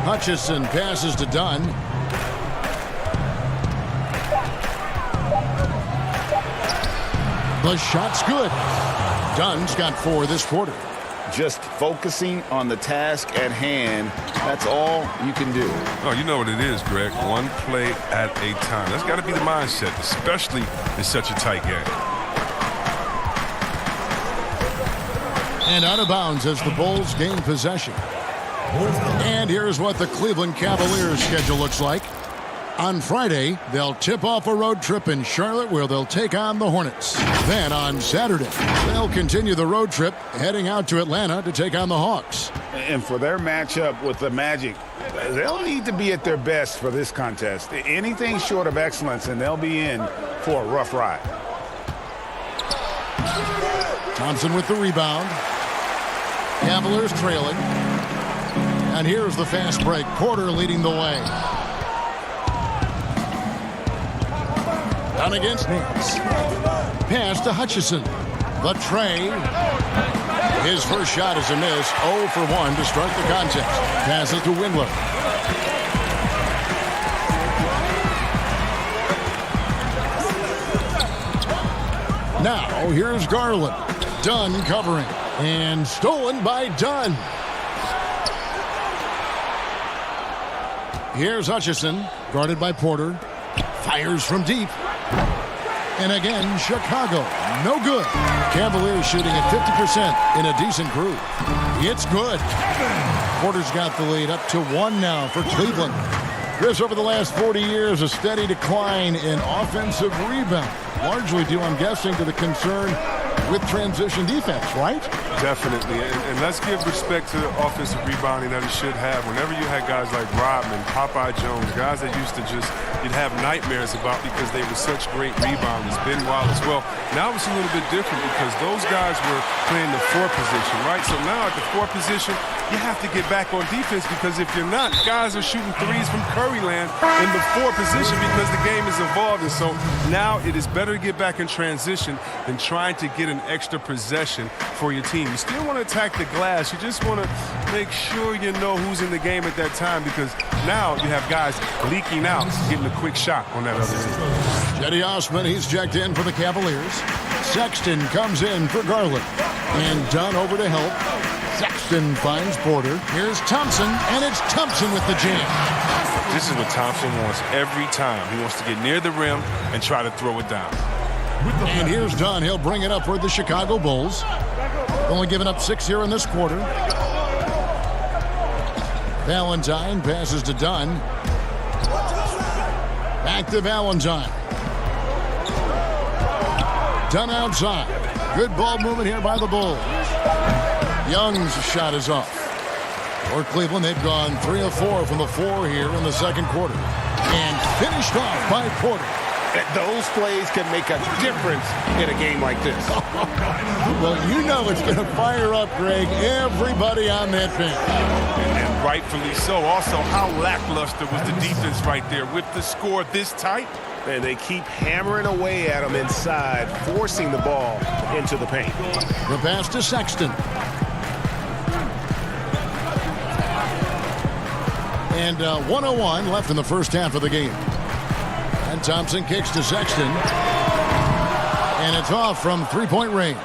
Hutchison passes to Dunn. The shot's good. Dunn's got 4 this quarter. Just focusing on the task at hand, that's all you can do. Oh, you know what it is, Greg. One play at a time. That's got to be the mindset, especially in such a tight game. And out of bounds as the Bulls gain possession. And here's what the Cleveland Cavaliers schedule looks like. On Friday, they'll tip off a road trip in Charlotte where they'll take on the Hornets. Then on Saturday, they'll continue the road trip heading out to Atlanta to take on the Hawks. And for their matchup with the Magic, they'll need to be at their best for this contest. Anything short of excellence, and they'll be in for a rough ride. Thompson with the rebound. Cavaliers trailing. And here's the fast break. Porter leading the way. Down against Nance. Pass to Hutchison. The tray. His first shot is a miss. 0 for 1 to start the contest. Pass it to Windler. Now here's Garland. Dunn covering. And stolen by Dunn. Here's Hutchison. Guarded by Porter. Fires from deep. And again, Chicago. No good. Cavaliers shooting at 50% in a decent groove. It's good. Porter's got the lead up to 1 now for Cleveland. Chris, over the last 40 years, a steady decline in offensive rebound. Largely due, I'm guessing, to the concern with transition defense, right? Definitely, and let's give respect to the offensive rebounding that he should have. Whenever you had guys like Rodman, Popeye Jones, guys that used to you'd have nightmares about because they were such great rebounders, Ben Wallace. Well, now it's a little bit different because those guys were playing the 4 position, right? So now at the 4 position, you have to get back on defense because if you're not, guys are shooting threes from Curryland in the 4 position because the game is evolving. So now it is better to get back in transition than trying to get an extra possession for your team. You still want to attack the glass. You just want to make sure you know who's in the game at that time because now you have guys leaking out, getting a quick shot on that other end. Jetty Osman, he's checked in for the Cavaliers. Sexton comes in for Garland. And Dunn over to help. Sexton finds Porter. Here's Thompson, and it's Thompson with the jam. This is what Thompson wants every time. He wants to get near the rim and try to throw it down. And here's Dunn. He'll bring it up for the Chicago Bulls. Only giving up 6 here in this quarter. Valentine passes to Dunn. Back to Valentine. Dunn outside. Good ball movement here by the Bulls. Young's shot is off. For Cleveland, they've gone 3 of 4 from the 4 here in the second quarter. And finished off by Porter. Those plays can make a difference in a game like this. Well, you know it's going to fire up, Greg, everybody on that bench. And rightfully so. Also, how lackluster was the defense right there with the score this tight? And they keep hammering away at them inside, forcing the ball into the paint. The pass to Sexton. And 1:01 left in the first half of the game. And Thompson kicks to Sexton. And it's off from three-point range.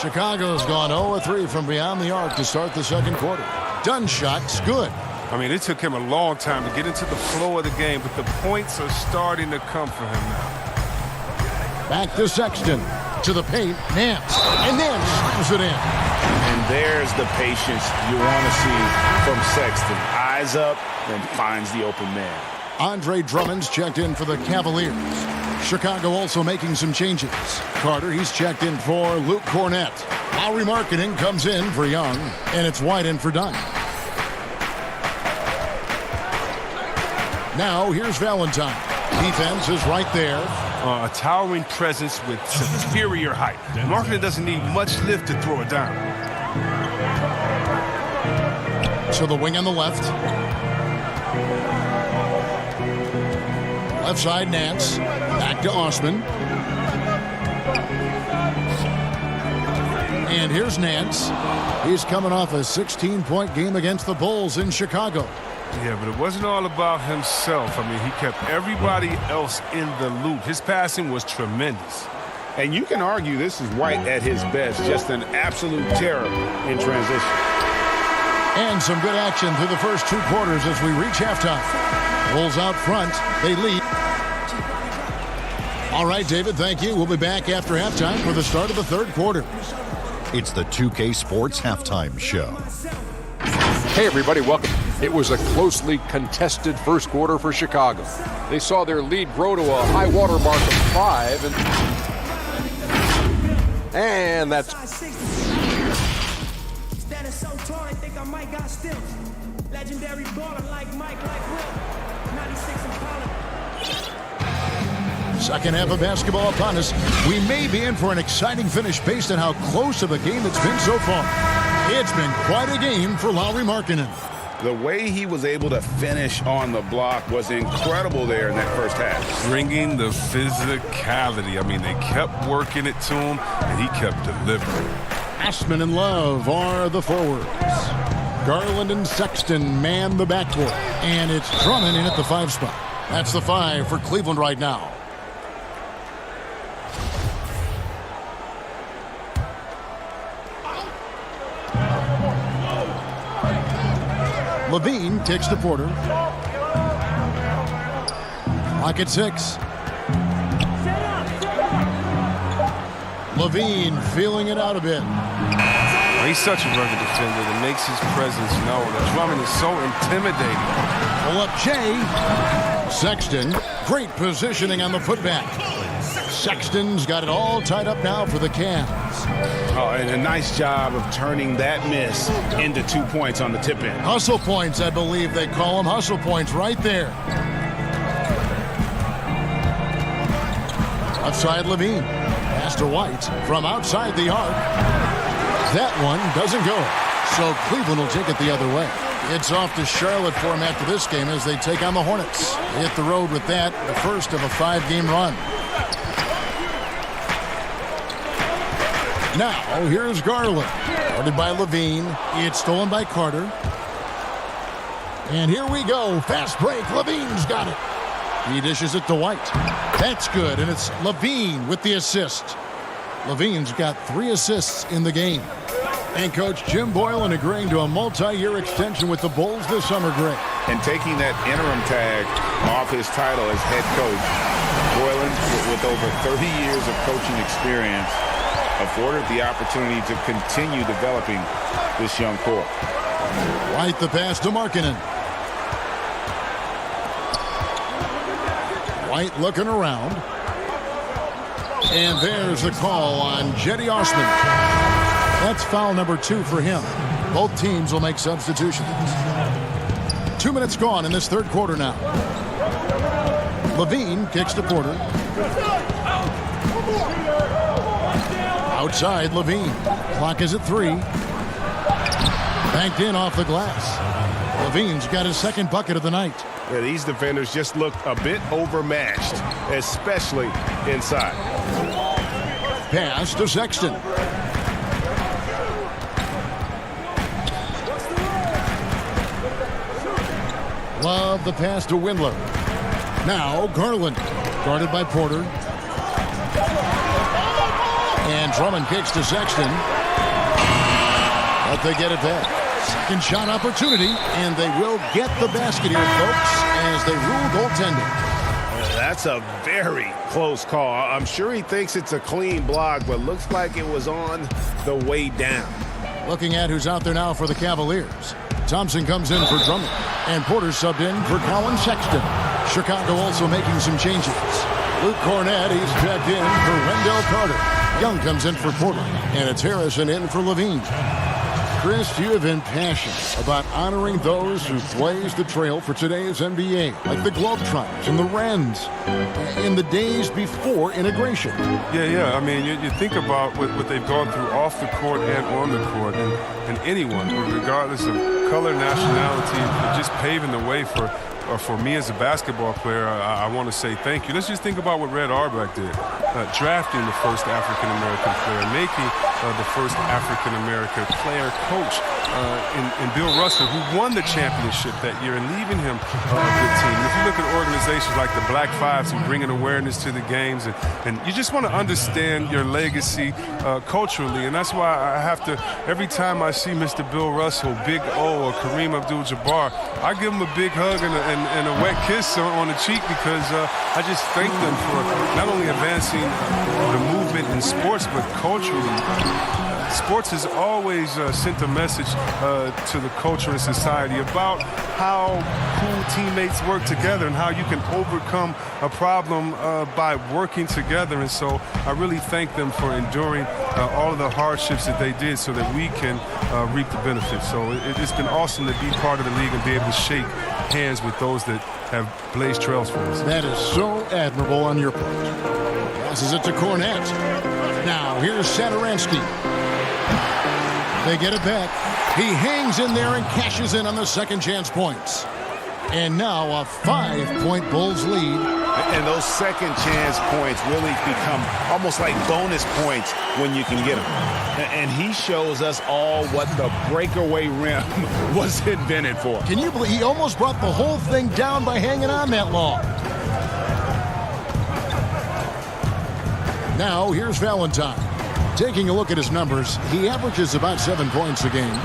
Chicago's gone 0-3 from beyond the arc to start the second quarter. Dunn's shot's good. I mean, it took him a long time to get into the flow of the game, but the points are starting to come for him now. Back to Sexton. To the paint. Nance. And Nance slams it in. And there's the patience you want to see from Sexton. Eyes up and finds the open man. Andre Drummond's checked in for the Cavaliers. Chicago also making some changes. Carter, he's checked in for Luke Cornett. Lowry Marketing comes in for Young, and it's White in for Dunn. Now, here's Valentine. Defense is right there. A towering presence with superior height. Marketing doesn't need much lift to throw it down. So the wing on the left. Left side, Nance. Back to Osman. And here's Nance. He's coming off a 16-point game against the Bulls in Chicago. Yeah, but it wasn't all about himself. I mean, he kept everybody else in the loop. His passing was tremendous. And you can argue this is White at his best. Just an absolute terror in transition. And some good action through the first 2 quarters as we reach halftime. Bulls out front. They lead. All right, David, thank you. We'll be back after halftime for the start of the third quarter. It's the 2K Sports Halftime Show. Hey, everybody, welcome. It was a closely contested first quarter for Chicago. They saw their lead grow to a high water mark of 5. And that's... Legendary baller like Mike, like Will. 96 Impala. Second half of basketball upon us. We may be in for an exciting finish based on how close of a game it's been so far. It's been quite a game for Lowry Markkanen. The way he was able to finish on the block was incredible there in that first half. Bringing the physicality. I mean, they kept working it to him, and he kept delivering. Asman and Love are the forwards. Garland and Sexton man the backcourt. And it's Drummond in at the 5 spot. That's the 5 for Cleveland right now. Levine takes to Porter. Clock at 6. Levine feeling it out a bit. He's such a rugged defender that makes his presence known. Drummond is so intimidating. Pull up Jay. Sexton, great positioning on the putback. Sexton's got it all tied up now for the Cavs. Oh, and a nice job of turning that miss into 2 points on the tip in. Hustle points, I believe they call them. Hustle points right there. Outside Levine. Pass to White from outside the arc. That one doesn't go. So Cleveland will take it the other way. It's off to Charlotte for them after this game as they take on the Hornets. They hit the road with that, the first of a 5-game run. Now, here's Garland. Guarded by Levine. It's stolen by Carter. And here we go. Fast break. Levine's got it. He dishes it to White. That's good, and it's Levine with the assist. Levine's got 3 assists in the game. And Coach Jim Boylan agreeing to a multi-year extension with the Bulls this summer, Greg. And taking that interim tag off his title as head coach, Boylan, with over 30 years of coaching experience, afforded the opportunity to continue developing this young core. White the pass to Markkanen. White looking around. And there's the call on Jetty Osman. That's foul number 2 for him. Both teams will make substitutions. 2 minutes gone in this third quarter now. Levine kicks to Porter. Outside Levine. Clock is at 3. Banked in off the glass. Levine's got his second bucket of the night. Yeah, these defenders just look a bit overmatched, especially inside. Pass to Sexton. Love the pass to Windler. Now Garland, guarded by Porter. And Drummond kicks to Sexton. But they get it back. Second shot opportunity, and they will get the basket here, folks, as they rule goaltending. That's a very close call. I'm sure he thinks it's a clean block, but looks like it was on the way down. Looking at who's out there now for the Cavaliers. Thompson comes in for Drummond, and Porter subbed in for Colin Sexton. Chicago also making some changes. Luke Cornett, he's checked in for Wendell Carter. Young comes in for Porter, and it's Harrison in for Levine. Chris, you have been passionate about honoring those who blazed the trail for today's NBA, like the Globetrotters and the Wrens, in the days before integration. Yeah. I mean, you think about what they've gone through off the court and on the court, and anyone, regardless of color, nationality, just paving the way for me as a basketball player. I want to say thank you. Let's just think about what Red Auerbach did. Drafting the first African-American player, making the first African-American player coach in Bill Russell, who won the championship that year, and leaving him a good team. And if you look at organizations like the Black Fives who bringing awareness to the games, and you just want to understand your legacy culturally, and that's why I have to, every time I see Mr. Bill Russell, Big O, or Kareem Abdul-Jabbar, I give him a big hug and a wet kiss on the cheek, because I just thank them for not only advancing the movement in sports, but culturally. Sports has always sent a message to the culture and society about how cool teammates work together and how you can overcome a problem by working together. And so I really thank them for enduring all of the hardships that they did so that we can reap the benefits. So it's been awesome to be part of the league and be able to shake hands with those that have blazed trails for us. That is so admirable on your part. Passes it to Cornett. Now here's Satoransky. They get it back. He hangs in there and cashes in on the second chance points. And now a 5-point Bulls lead. And those second chance points really become almost like bonus points when you can get them. And he shows us all what the breakaway rim was invented for. Can you believe he almost brought the whole thing down by hanging on that long? Now here's Valentine. Taking a look at his numbers, he averages about 7 points a game.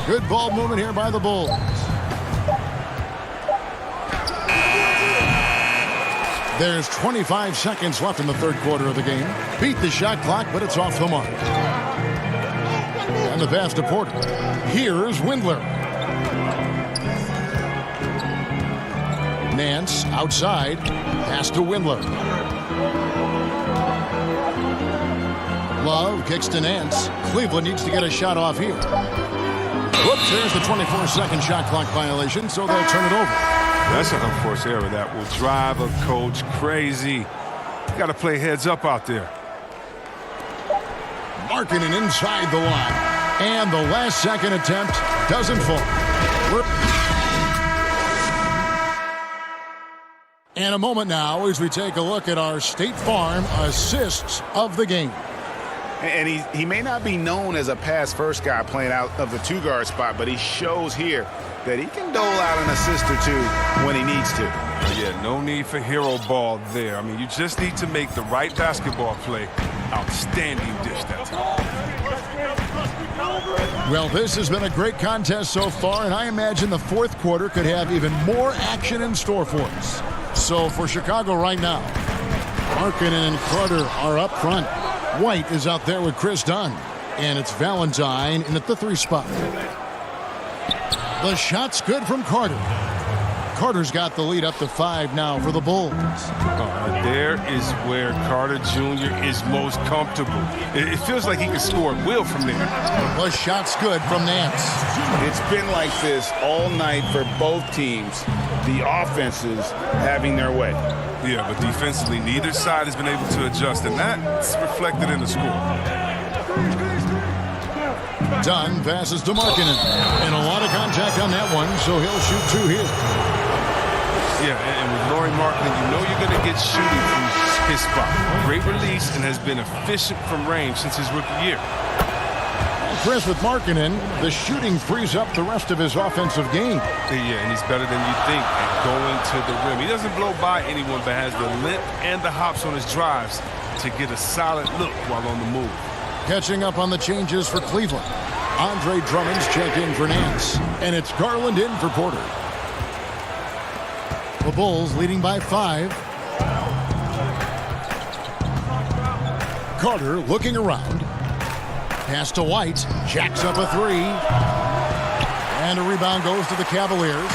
Good ball movement here by the Bulls. There's 25 seconds left in the third quarter of the game. Beat the shot clock, but it's off the mark. And the pass to Porter. Here's Windler. Nance outside. Pass to Windler. Love kicks to Nance. Cleveland needs to get a shot off here. Whoops, there's the 24-second shot clock violation, so they'll turn it over. That's an unforced error that will drive a coach crazy. You got to play heads up out there. Markkanen inside the line. And the last second attempt doesn't fall. And a moment now as we take a look at our State Farm assists of the game. And he may not be known as a pass-first guy playing out of the two-guard spot, but he shows here that he can dole out an assist or two when he needs to. Yeah, no need for hero ball there. I mean, you just need to make the right basketball play. Outstanding dish that time. Well, this has been a great contest so far, and I imagine the fourth quarter could have even more action in store for us. So for Chicago right now, Markkanen and Carter are up front. White is out there with Chris Dunn, and it's Valentine in at the 3 spot. The shot's good from Carter. Carter's got the lead up to 5 now for the Bulls. There is where Carter Jr. is most comfortable. It feels like he can score at will from there. The shot's good from Nance. It's been like this all night for both teams. The offenses having their way. Yeah, but defensively, neither side has been able to adjust, and that's reflected in the score. Dunn passes to Markkanen. And a lot of contact on that one, so he'll shoot 2 here. Yeah, and with Lauri Markkanen, you know you're going to get shooting from his spot. Great release and has been efficient from range since his rookie year. Chris, with Markkanen, the shooting frees up the rest of his offensive game. Yeah, and he's better than you think at going to the rim. He doesn't blow by anyone, but has the length and the hops on his drives to get a solid look while on the move. Catching up on the changes for Cleveland. Andre Drummond's checked in for Nance, and it's Garland in for Porter. The Bulls leading by 5. Carter looking around. Pass to White. Jacks up a 3. And a rebound goes to the Cavaliers.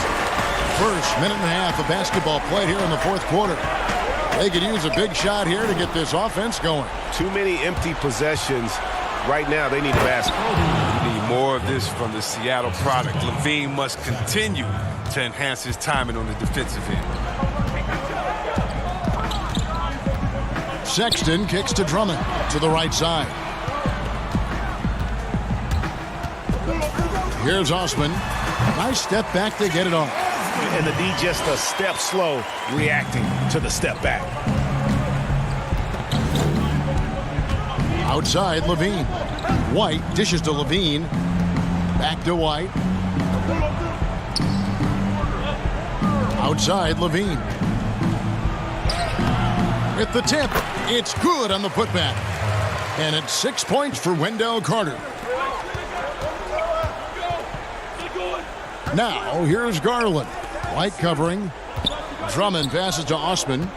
First minute and a half of basketball played here in the fourth quarter. They could use a big shot here to get this offense going. Too many empty possessions. Right now, they need a basket. We need more of this from the Seattle product. LaVine must continue to enhance his timing on the defensive end. Sexton kicks to Drummond to the right side. Here's Osman. Nice step back to get it off. And the D just a step slow reacting to the step back. Outside, Levine. White dishes to Levine. Back to White. Outside, Levine. With the tip, it's good on the putback. And it's 6 points for Wendell Carter. Now, here's Garland. White covering. Drummond passes to Osman.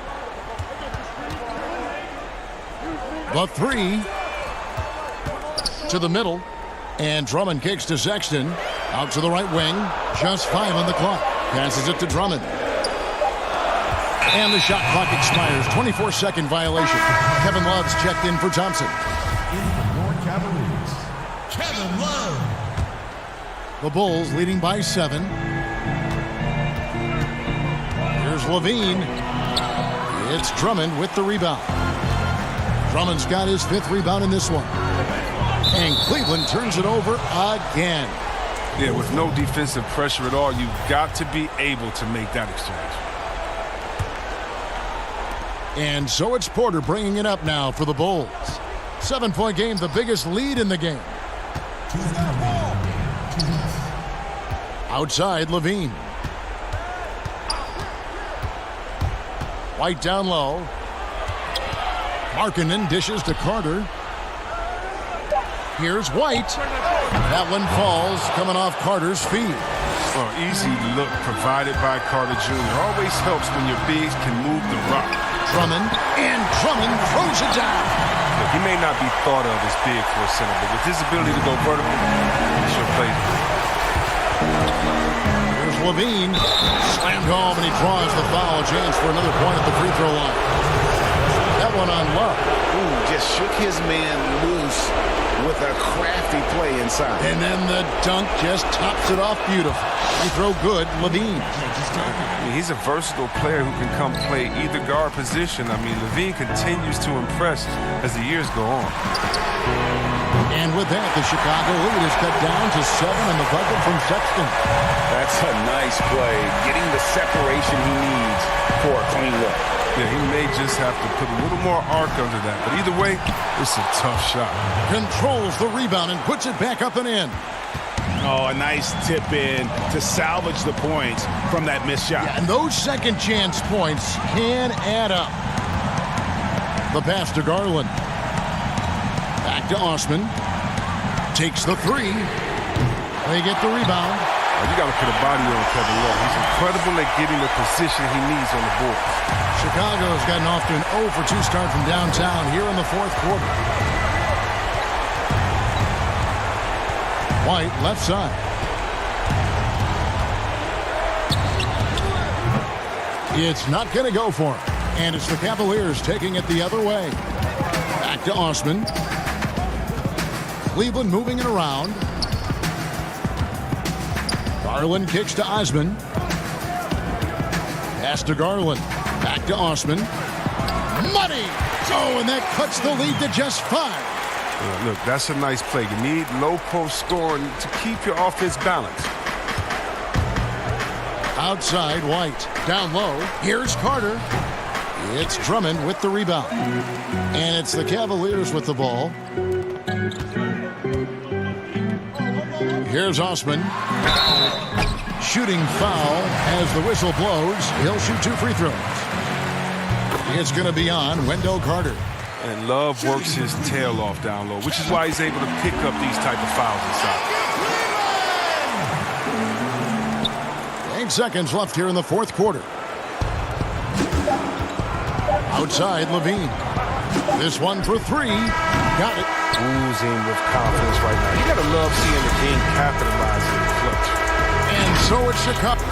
The 3 to the middle. And Drummond kicks to Sexton. Out to the right wing. Just 5 on the clock. Passes it to Drummond. And the shot clock expires. 24-second violation. Kevin Love's checked in for Thompson. Cavaliers, Kevin Love. The Bulls leading by 7. Here's Levine. It's Drummond with the rebound. Drummond's got his 5th rebound in this one. And Cleveland turns it over again. Yeah, with no defensive pressure at all, you've got to be able to make that exchange. And so it's Porter bringing it up now for the Bulls. 7-point game, the biggest lead in the game. Outside, Levine. White down low. Markkanen dishes to Carter. Here's White. That one falls, coming off Carter's feet. Oh, easy look provided by Carter Jr. Always helps when your bigs can move the rock. Drummond, and Drummond throws it down. Look, he may not be thought of as big for a center, but with his ability to go vertical, he sure plays it. Here's Levine. Slammed home, and he draws the foul. Chance for another point at the free throw line. That one on Love. Ooh, just shook his man loose with a crafty play inside. And then the dunk just tops it off beautiful. Free throw good, Levine. He's a versatile player who can come play either guard position. I mean, Levine continues to impress as the years go on. And with that, the Chicago lead is cut down to 7 in the bucket from Sexton. That's a nice play, getting the separation he needs for a clean look. Yeah, he may just have to put a little more arc under that. But either way, it's a tough shot. Controls the rebound and puts it back up and in. Oh, a nice tip in to salvage the points from that missed shot. Yeah, and those second chance points can add up. The pass to Garland. Back to Osman. Takes the three. They get the rebound. You got to put a body on Kevin Love. He's incredible at getting the position he needs on the board. Chicago has gotten off to an 0 for 2 start from downtown here in the fourth quarter. White, left side. It's not going to go for him. And it's the Cavaliers taking it the other way. Back to Osman. Cleveland moving it around. Garland kicks to Osman. Pass to Garland. Back to Osman. Money! Oh, and that cuts the lead to just 5. Look, that's a nice play. You need low post scoring to keep your offense balanced. Outside, White. Down low. Here's Carter. It's Drummond with the rebound. And it's the Cavaliers with the ball. Here's Osman. Shooting foul as the whistle blows. He'll shoot 2 free throws. It's going to be on Wendell Carter. And Love works his tail off down low, which is why he's able to pick up these type of fouls inside. 8 seconds left here in the fourth quarter. Outside, Levine. This one for 3. Got it. Oozing with confidence right now. You got to love seeing the team capitalize in the clutch. And so it's Chicago.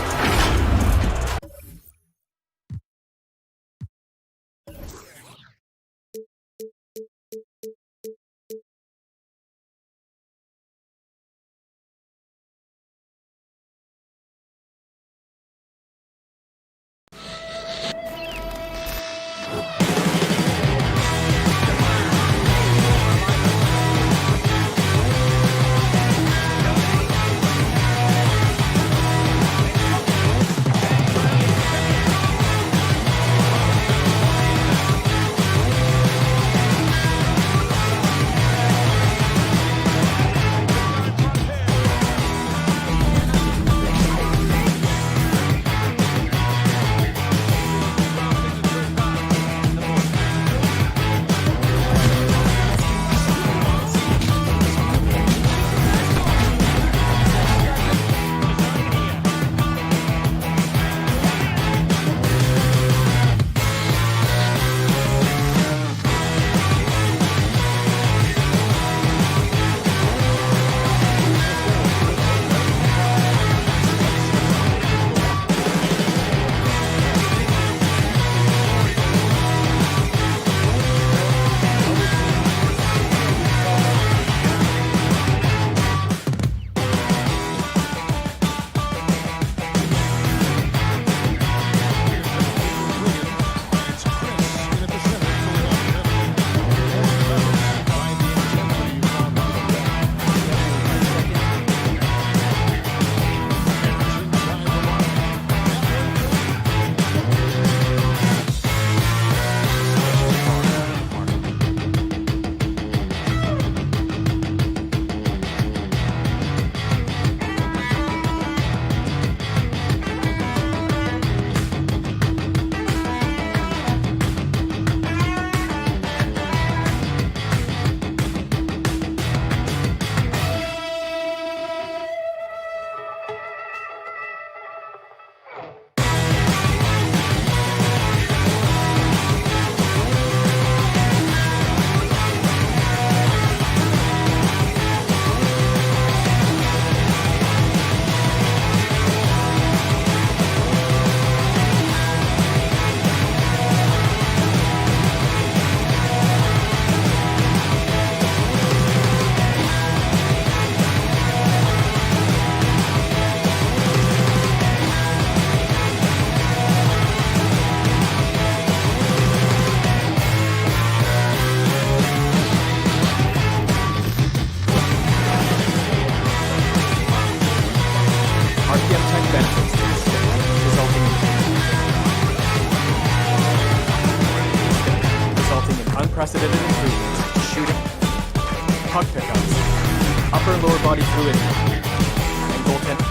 unprecedented improvements. Shooting, puck pickups, upper and lower body fluidity, and goaltending.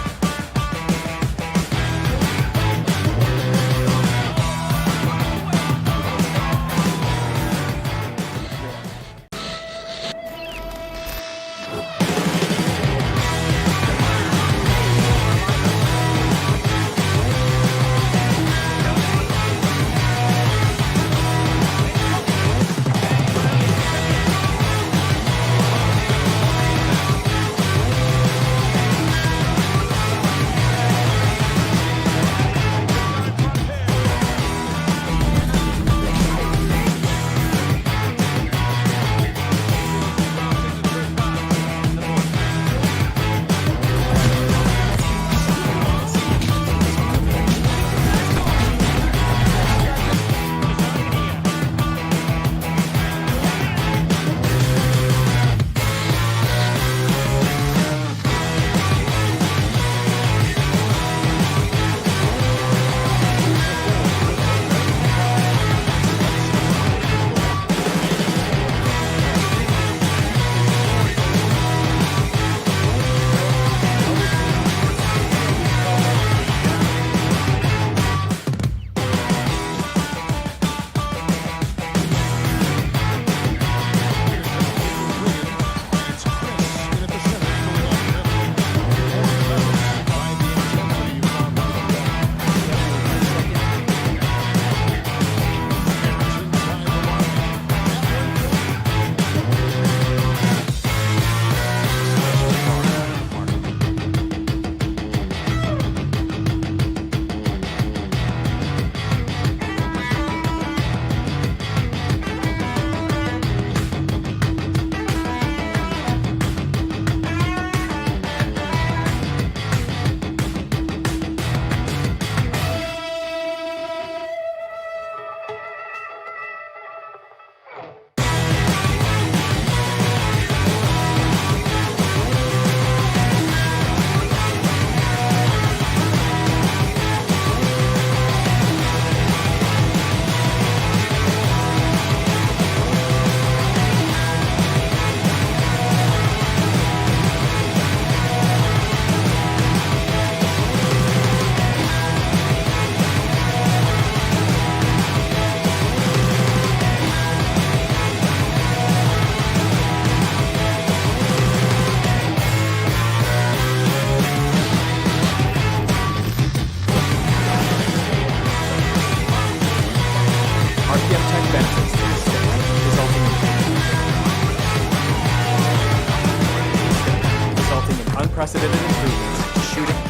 Unprecedented improvements. Shooting,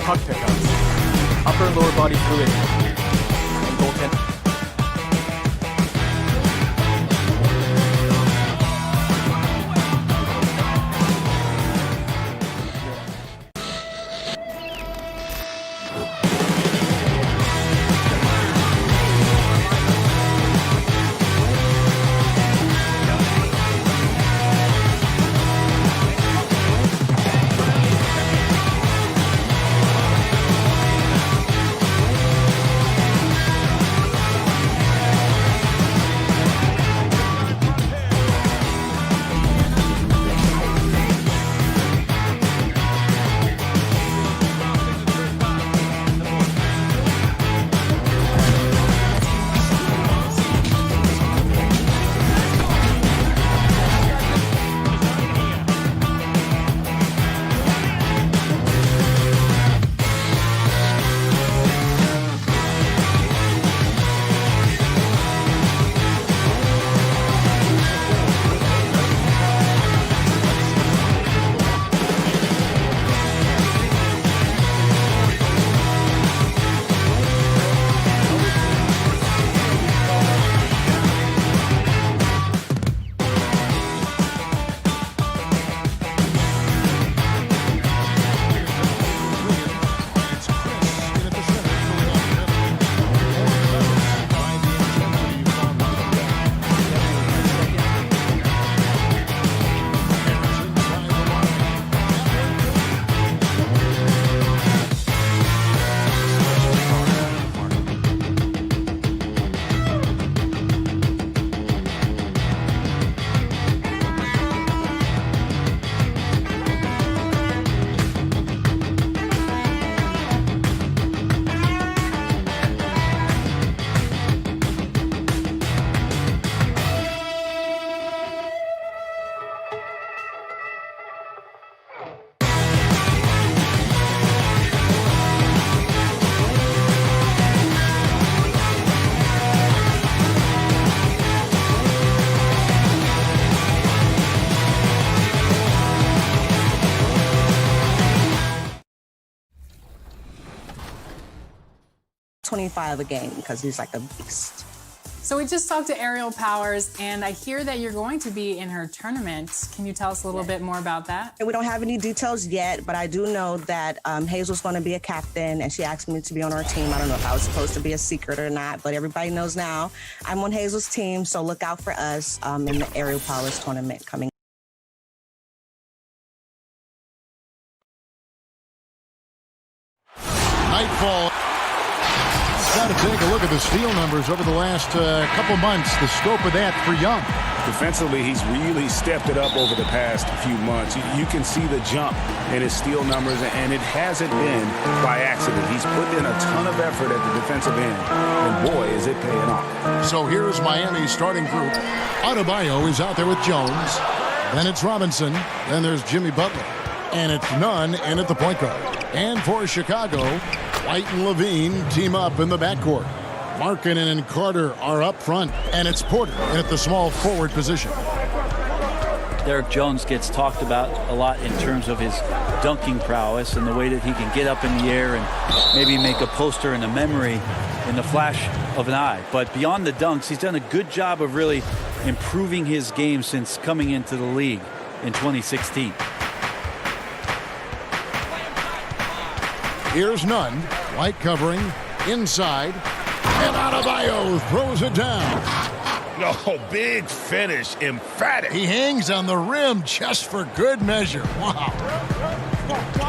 puck pickups, upper and lower body fluidity, and goaltending. 25 a game because he's like a beast. So we just talked to Aerial Powers, and I hear that you're going to be in her tournament. Can you tell us a little bit more about that? We don't have any details yet, but I do know that Hazel's going to be a captain, and she asked me to be on her team. I don't know if I was supposed to be a secret or not, but everybody knows now I'm on Hazel's team, so look out for us in the Aerial Powers tournament coming. Nightfall. Got to take a look at the steal numbers over the last couple months. The scope of that for Young. Defensively, he's really stepped it up over the past few months. You can see the jump in his steal numbers, and it hasn't been by accident. He's put in a ton of effort at the defensive end, and boy, is it paying off. So here's Miami's starting group. Adebayo is out there with Jones. Then it's Robinson. Then there's Jimmy Butler. And it's Nunn in at the point guard. And for Chicago, White and Levine team up in the backcourt. Markkanen and Carter are up front, and it's Porter in at the small forward position. Derek Jones gets talked about a lot in terms of his dunking prowess and the way that he can get up in the air and maybe make a poster and a memory in the flash of an eye. But beyond the dunks, he's done a good job of really improving his game since coming into the league in 2016. Here's Nunn. White covering. Inside. And Adebayo throws it down. Oh, big finish. Emphatic. He hangs on the rim just for good measure. Wow.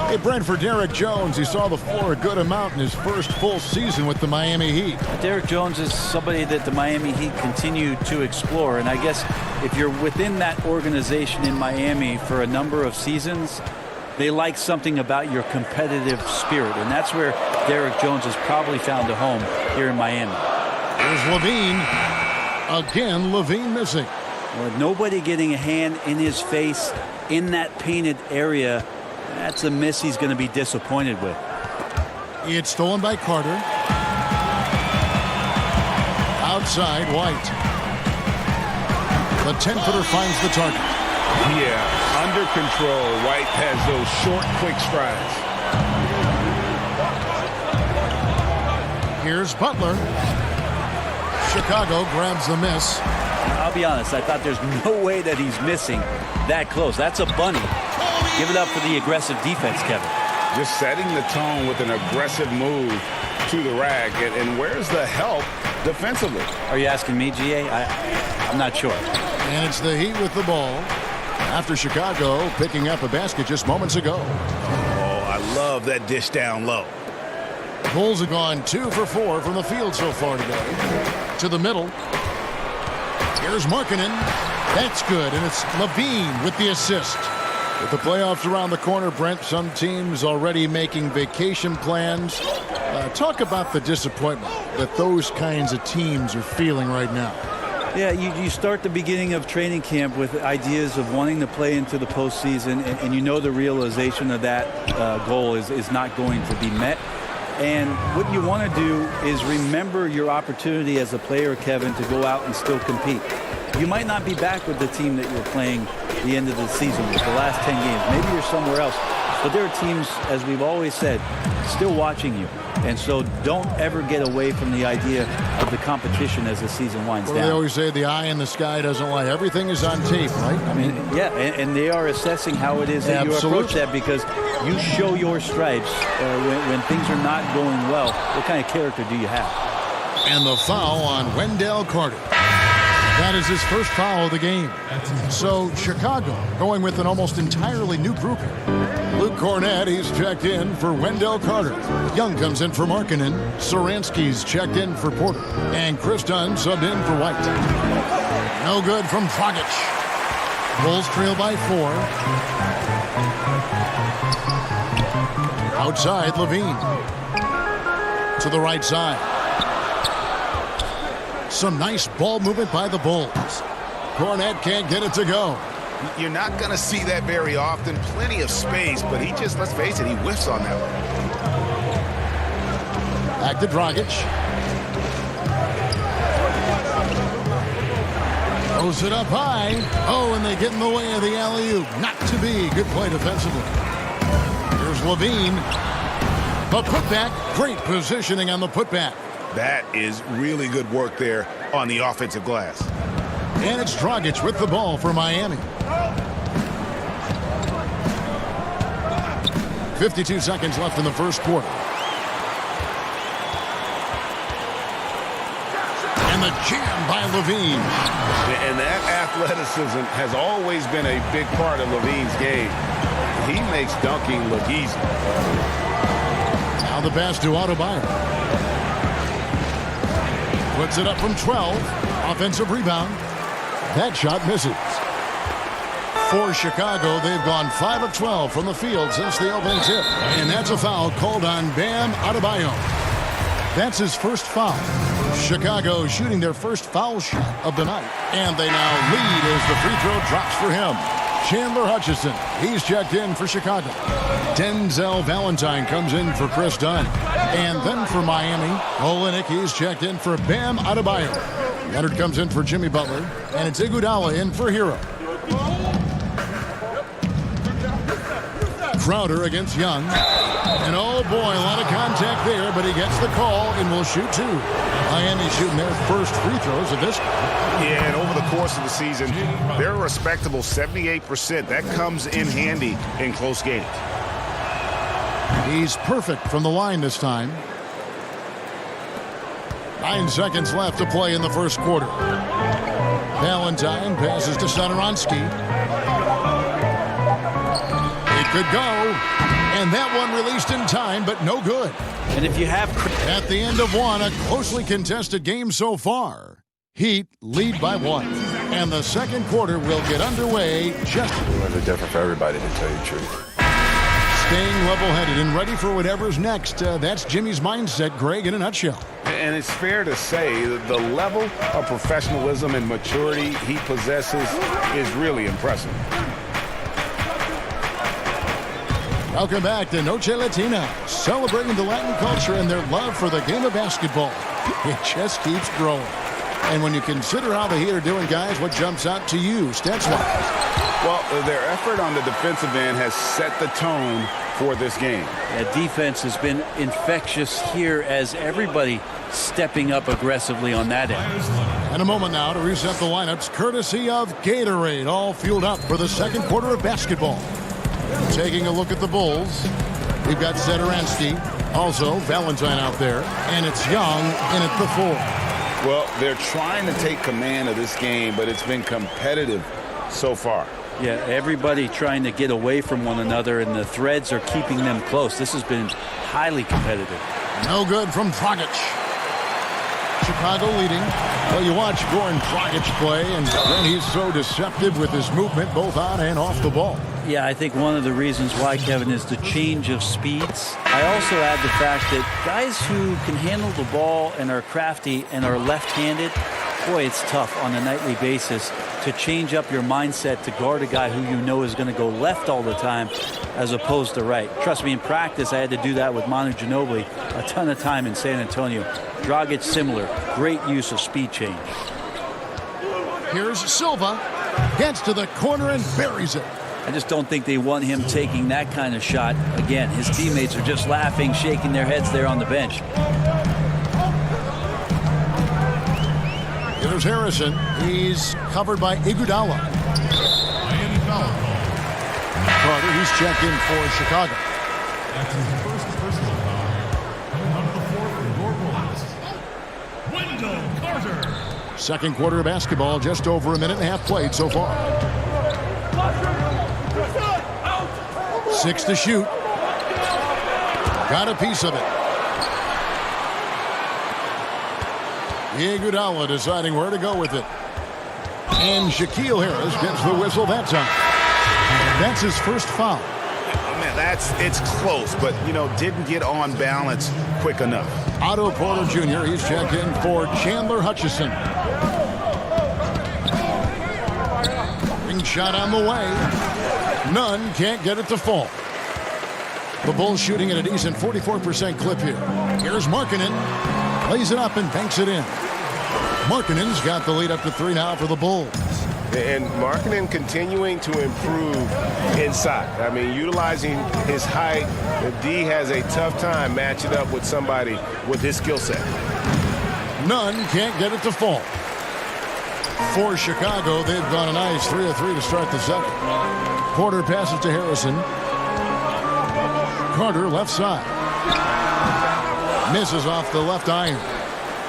Hey, Brent, for Derek Jones, he saw the floor a good amount in his first full season with the Miami Heat. Derek Jones is somebody that the Miami Heat continue to explore. And I guess if you're within that organization in Miami for a number of seasons, they like something about your competitive spirit, and that's where Derek Jones has probably found a home here in Miami. Here's Levine. Again, Levine missing. With nobody getting a hand in his face in that painted area, that's a miss he's going to be disappointed with. It's stolen by Carter. Outside, White. The 10-footer finds the target. Yeah, under control. White has those short, quick strides. Here's Butler. Chicago grabs the miss. I'll be honest, I thought there's no way that he's missing that close. That's a bunny. Give it up for the aggressive defense, Kevin. Just setting the tone with an aggressive move to the rack. And where's the help defensively? Are you asking me, GA? I'm not sure. And it's the Heat with the ball. After Chicago picking up a basket just moments ago. Oh, I love that dish down low. Bulls have gone 2 for 4 from the field so far today. To the middle. Here's Markkanen. That's good, and it's Levine with the assist. With the playoffs around the corner, Brent, some teams already making vacation plans. Talk about the disappointment that those kinds of teams are feeling right now. Yeah, you start the beginning of training camp with ideas of wanting to play into the postseason, and you know the realization of that goal is not going to be met. And what you want to do is remember your opportunity as a player, Kevin, to go out and still compete. You might not be back with the team that you're playing the end of the season with, the last 10 games. Maybe you're somewhere else. But there are teams, as we've always said, still watching you. And so don't ever get away from the idea of the competition as the season winds down. They always say the eye in the sky doesn't lie. Everything is on tape, right? I mean, yeah, and they are assessing how it is that you approach that, because you show your stripes when things are not going well. What kind of character do you have? And the foul on Wendell Carter. That is his first foul of the game. So Chicago going with an almost entirely new group here. Luke Cornett, he's checked in for Wendell Carter. Young comes in for Markkanen. Saransky's checked in for Porter. And Chris Dunn subbed in for White. No good from Dragic. Bulls trail by 4. Outside, Levine. To the right side. Some nice ball movement by the Bulls. Cornett can't get it to go. You're not going to see that very often. Plenty of space, but he just, let's face it, he whiffs on that one. Back to Dragic. Throws it up high. Oh, and they get in the way of the alley-oop. Not to be. Good play defensively. Here's Levine. The putback. Great positioning on the putback. That is really good work there on the offensive glass. And it's Dragic with the ball for Miami. 52 seconds left in the first quarter. And the jam by Levine. And that athleticism has always been a big part of Levine's game. He makes dunking look easy. Now the pass to Adebayo. Puts it up from 12. Offensive rebound. That shot misses. For Chicago, they've gone 5 of 12 from the field since the opening tip. And that's a foul called on Bam Adebayo. That's his first foul. Chicago shooting their first foul shot of the night. And they now lead as the free throw drops for him. Chandler Hutchison, he's checked in for Chicago. Denzel Valentine comes in for Chris Dunn. And then for Miami, Olynyk, he's checked in for Bam Adebayo. Leonard comes in for Jimmy Butler. And it's Iguodala in for Hero. Crowder against Young. And oh boy, a lot of contact there, but he gets the call and will shoot two. Miami shooting their first free throws of this. Yeah, and over the course of the season, they're a respectable 78%. That comes in handy in close games. He's perfect from the line this time. 9 seconds left to play in the first quarter. Valentine passes to Satoransky. It could go. And that one released in time, but no good. And if you have... At the end of one, a closely contested game so far. Heat lead by 1. And the second quarter will get underway just... It's different for everybody, to tell you the truth. Staying level-headed and ready for whatever's next. That's Jimmy's mindset, Greg, in a nutshell. And it's fair to say that the level of professionalism and maturity he possesses is really impressive. Welcome back to Noche Latina, celebrating the Latin culture and their love for the game of basketball. It just keeps growing. And when you consider how the Heat are doing, guys, what jumps out to you, stats-wise? Well, their effort on the defensive end has set the tone for this game. Yeah, defense has been infectious here as everybody stepping up aggressively on that end. And a moment now to reset the lineups, courtesy of Gatorade, all fueled up for the second quarter of basketball. Taking a look at the Bulls, we've got Satoransky, also Valentine out there, and it's Young in at the 4. Well, they're trying to take command of this game, but it's been competitive so far. Yeah, everybody trying to get away from one another, and the threads are keeping them close. This has been highly competitive. No good from Dragic. Chicago leading. Well, you watch Goran Dragic play, and then he's so deceptive with his movement both on and off the ball. Yeah, I think one of the reasons why, Kevin, is the change of speeds. I also add the fact that guys who can handle the ball and are crafty and are left-handed, boy, it's tough on a nightly basis to change up your mindset to guard a guy who you know is going to go left all the time as opposed to right. Trust me, in practice, I had to do that with Manu Ginobili a ton of time in San Antonio. Dragic, similar. Great use of speed change. Here's Silva. Gets to the corner and buries it. I just don't think they want him taking that kind of shot. Again, his teammates are just laughing, shaking their heads there on the bench. Here's Harrison. He's covered by Iguodala. Carter, he's checked in for Chicago. That's his first personal foul. Coming onto the floor for your Bulls, Wendell Carter. Second quarter of basketball, just over a minute and a half played so far. 6 to shoot. Got a piece of it. Iguodala deciding where to go with it. And Shaquille Harris gets the whistle that time. That's his first foul. Man, it's close, but, didn't get on balance quick enough. Otto Porter Jr., he's checked in for Chandler Hutchison. Ring shot on the way. None, can't get it to fall. The Bulls shooting at a decent 44% clip here. Here's Markkanen. Lays it up and banks it in. Markkanen's got the lead up to 3 now for the Bulls. And Markkanen continuing to improve inside. I mean, utilizing his height. D has a tough time matching up with somebody with his skill set. Nunn can't get it to fall. For Chicago, they've gone a nice 3 of 3 to start the second. Porter passes to Harrison. Carter left side. Misses off the left iron.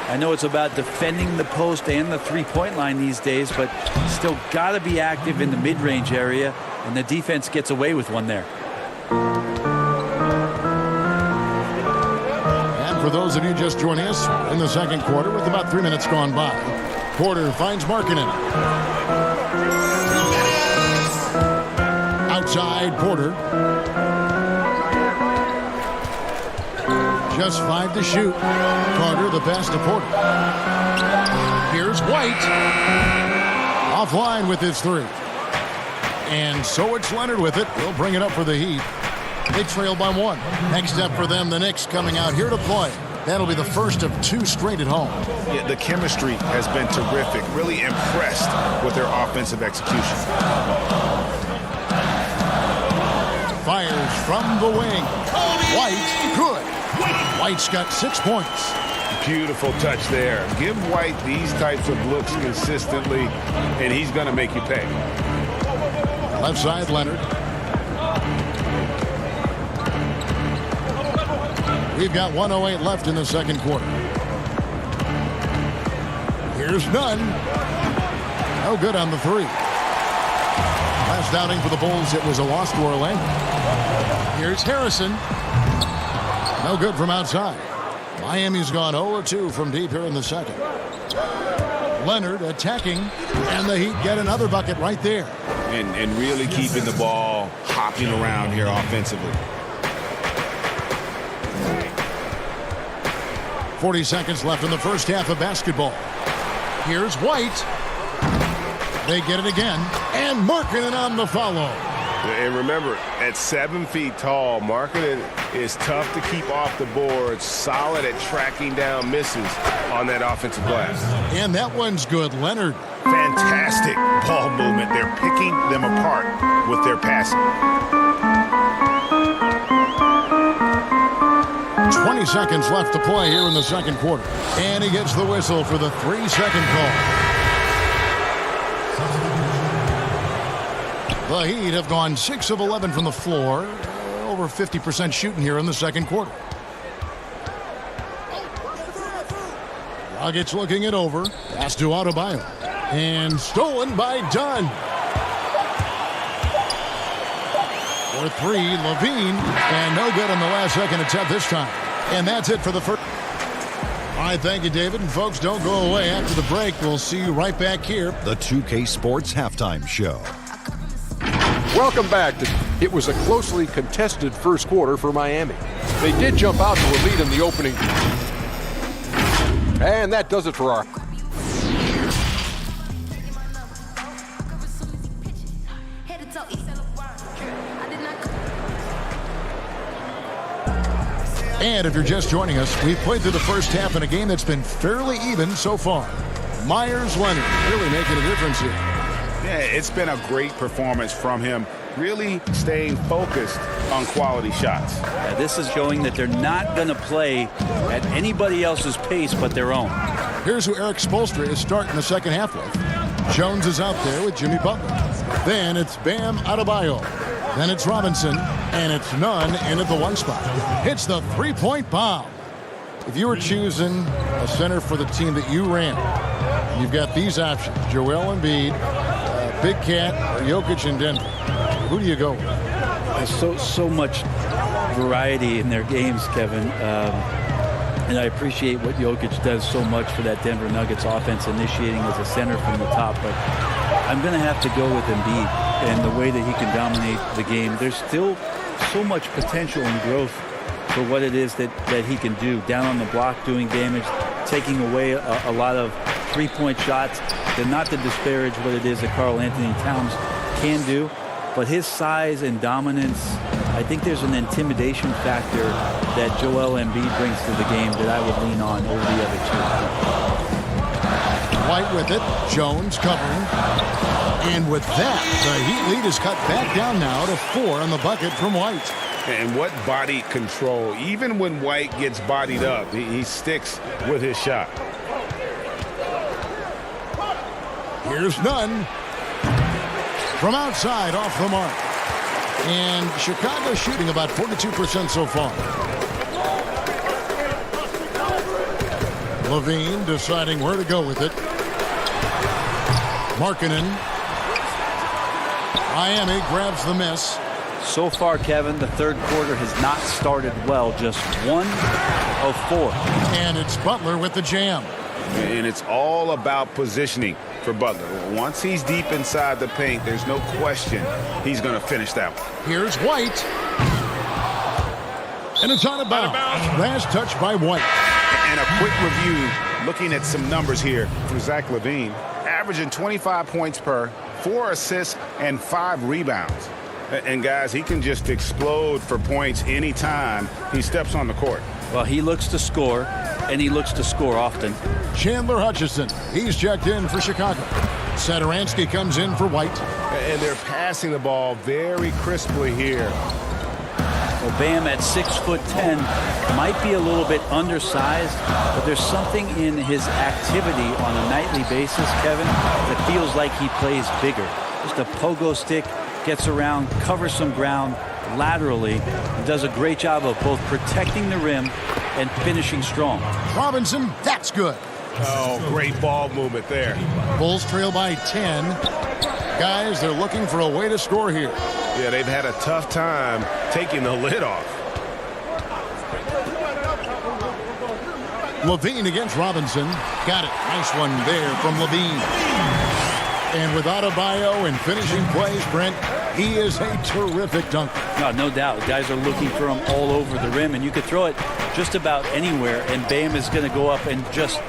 I know it's about defending the post and the three-point line these days, but still got to be active in the mid-range area, and the defense gets away with one there. And for those of you just joining us in the second quarter, with about 3 minutes gone by, Porter finds Markkanen. Outside Porter. Just 5 to shoot. Carter the pass to Porter. Here's White. Offline with his 3. And so it's Leonard with it. He'll bring it up for the Heat. They trail by 1. Next step for them, the Knicks coming out here to play. That'll be the first of 2 straight at home. Yeah, the chemistry has been terrific. Really impressed with their offensive execution. Fires from the wing. White, good. White's got 6 points. Beautiful touch there. Give White these types of looks consistently, and he's going to make you pay. Left side, Leonard. We've got 1:08 left in the second quarter. Here's Nunn. No good on the 3. Last outing for the Bulls, it was a loss to Orlando. Here's Harrison. No good from outside. Miami's gone 0-2 from deep here in the second. Leonard attacking, and the Heat get another bucket right there. And really keeping the ball hopping around here offensively. 40 seconds left in the first half of basketball. Here's White. They get it again, and Markkanen on the follow. And remember, at 7 feet tall, Markkanen is tough to keep off the board, solid at tracking down misses on that offensive glass. And that one's good, Leonard. Fantastic ball movement. They're picking them apart with their passing. 20 seconds left to play here in the second quarter. And he gets the whistle for the 3-second call. The Heat have gone 6 of 11 from the floor. Over 50% shooting here in the second quarter. Dragic looking it over. Pass to Adebayo. And stolen by Dunn. For 3, Levine. And no good on the last second attempt this time. And that's it for the first. All right, thank you, David. And folks, don't go away. After the break, we'll see you right back here. The 2K Sports Halftime Show. Welcome back. It was a closely contested first quarter for Miami. They did jump out to a lead in the opening. And that does it for our... And if you're just joining us, we've played through the first half in a game that's been fairly even so far. Myers Leonard really making a difference here. Yeah, it's been a great performance from him, really staying focused on quality shots. Yeah, this is showing that they're not going to play at anybody else's pace but their own. Here's who Eric Spoelstra is starting the second half with. Jones is out there with Jimmy Butler. Then it's Bam Adebayo. Then it's Robinson, and it's Nunn in at the 1 spot. Hits the 3-point bomb. If you were choosing a center for the team that you ran, you've got these options: Joel Embiid, Big Cat, or Jokic in Denver. Who do you go with? There's so much variety in their games, Kevin. And I appreciate what Jokic does so much for that Denver Nuggets offense, initiating as a center from the top. But I'm going to have to go with Embiid and the way that he can dominate the game. There's still so much potential and growth for what it is that he can do. Down on the block, doing damage, taking away a lot of three-point shots. They're not to disparage what it is that Karl Anthony Towns can do, but his size and dominance, I think there's an intimidation factor that Joel Embiid brings to the game that I would lean on over the other two. White with it. Jones covering. And with that, the Heat lead is cut back down now to 4 on the bucket from White. And what body control. Even when White gets bodied up, he sticks with his shot. Here's none. From outside, off the mark. And Chicago shooting about 42% so far. Levine deciding where to go with it. Markkanen. Miami grabs the miss. So far, Kevin, the third quarter has not started well. Just 1 of 4. And it's Butler with the jam. And it's all about positioning for Butler. Once he's deep inside the paint, there's no question he's going to finish that one. Here's White. And it's out of bounds. Last touch by White. And a quick review, looking at some numbers here for Zach LaVine. Averaging 25 points per, 4 assists, and 5 rebounds. And guys, he can just explode for points anytime he steps on the court. Well, he looks to score, and he looks to score often. Chandler Hutchison, he's checked in for Chicago. Satoransky comes in for White. And they're passing the ball very crisply here. Well, Bam at 6'10" might be a little bit undersized, but there's something in his activity on a nightly basis, Kevin, that feels like he plays bigger. Just a pogo stick, gets around, covers some ground laterally, and does a great job of both protecting the rim and finishing strong. Robinson, that's good. Oh, great ball movement there. Bulls trail by 10. Guys, they're looking for a way to score here. Yeah, they've had a tough time taking the lid off. Levine against Robinson. Got it. Nice one there from Levine. And with Adebayo and finishing plays, Brent, he is a terrific dunker. No doubt. Guys are looking for him all over the rim, and you could throw it just about anywhere, and Bam is going to go up and just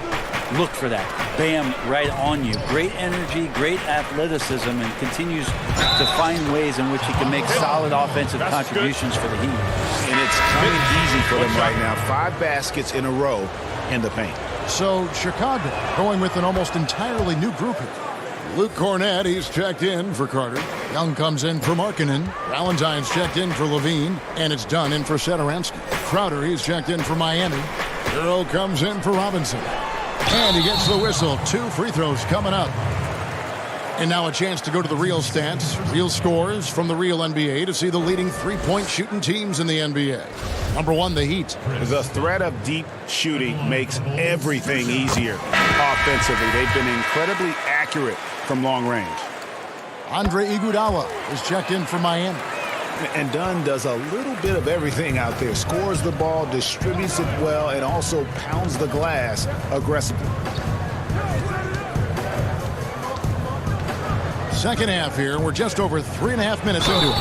look for that. Bam right on you. Great energy, great athleticism, and continues to find ways in which he can make solid offensive contributions for the Heat. And it's coming easy for them right now. 5 baskets in a row in the paint. So Chicago going with an almost entirely new group here. Luke Cornett, he's checked in for Carter. Young comes in for Markkanen. Valentine's checked in for Levine. And it's done in for Satoransky. Crowder, he's checked in for Miami. Hero comes in for Robinson. And he gets the whistle. 2 free throws coming up. And now a chance to go to the real stats, real scores from the real NBA to see the leading three-point shooting teams in the NBA. Number 1, the Heat. The threat of deep shooting makes everything easier offensively. They've been incredibly accurate from long range. Andre Iguodala is checked in for Miami. And Dunn does a little bit of everything out there. Scores the ball, distributes it well, and also pounds the glass aggressively. Second half here. We're just over 3.5 minutes into it.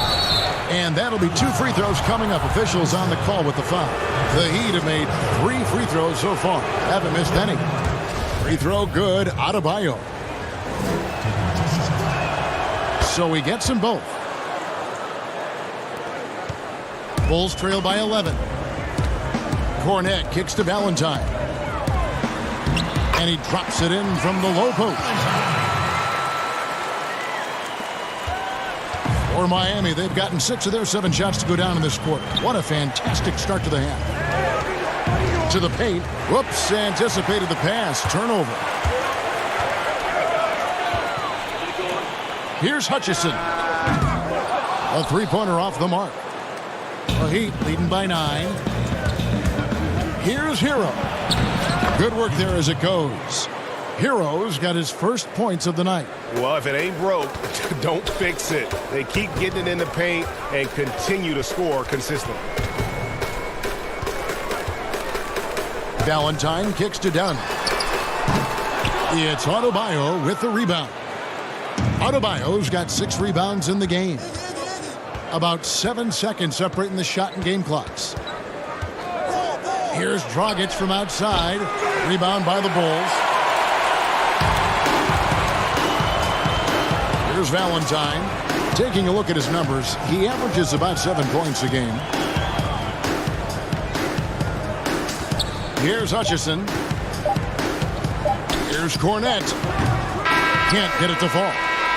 And that'll be 2 free throws coming up. Officials on the call with the foul. The Heat have made 3 free throws so far. Haven't missed any. Free throw good. Adebayo. So he gets them both. Bulls trail by 11. Cornett kicks to Valentine. And he drops it in from the low post. For Miami, they've gotten 6 of their 7 shots to go down in this quarter. What a fantastic start to the half. To the paint. Whoops, anticipated the pass. Turnover. Here's Hutchison. A 3-pointer off the mark. The Heat leading by 9. Here's Hero. Good work there as it goes. Hero's got his first points of the night. Well, if it ain't broke, don't fix it. They keep getting it in the paint and continue to score consistently. Valentine kicks to Dunn. It's Adebayo with the rebound. Adebayo's got 6 rebounds in the game. About 7 seconds separating the shot and game clocks. Here's Dragic from outside. Rebound by the Bulls. Here's Valentine. Taking a look at his numbers, he averages about 7 points a game. Here's Hutchison. Here's Cornett. Can't get it to fall.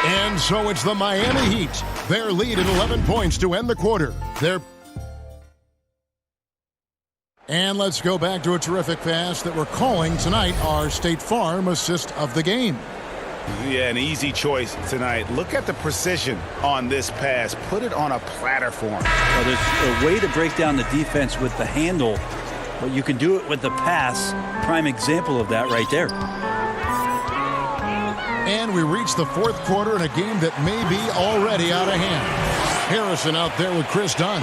And so it's the Miami Heat. Their lead at 11 points to end the quarter. And let's go back to a terrific pass that we're calling tonight our State Farm assist of the game. Yeah, an easy choice tonight. Look at the precision on this pass. Put it on a platter for him. Well, there's a way to break down the defense with the handle, but you can do it with the pass. Prime example of that right there. And we reach the fourth quarter in a game that may be already out of hand. Harrison out there with Chris Dunn.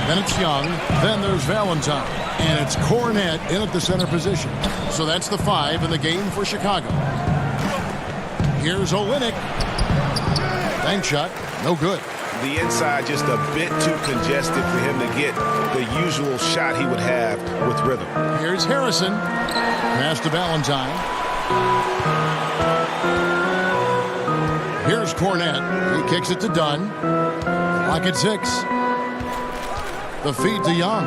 Then it's Young. Then there's Valentine. And it's Cornette in at the center position. So that's the 5 in the game for Chicago. Here's Olynyk. Bank shot. No good. The inside just a bit too congested for him to get the usual shot he would have with rhythm. Here's Harrison. Pass to Valentine. Here's Cornette. He kicks it to Dunn. Clock at 6. The feed to Young.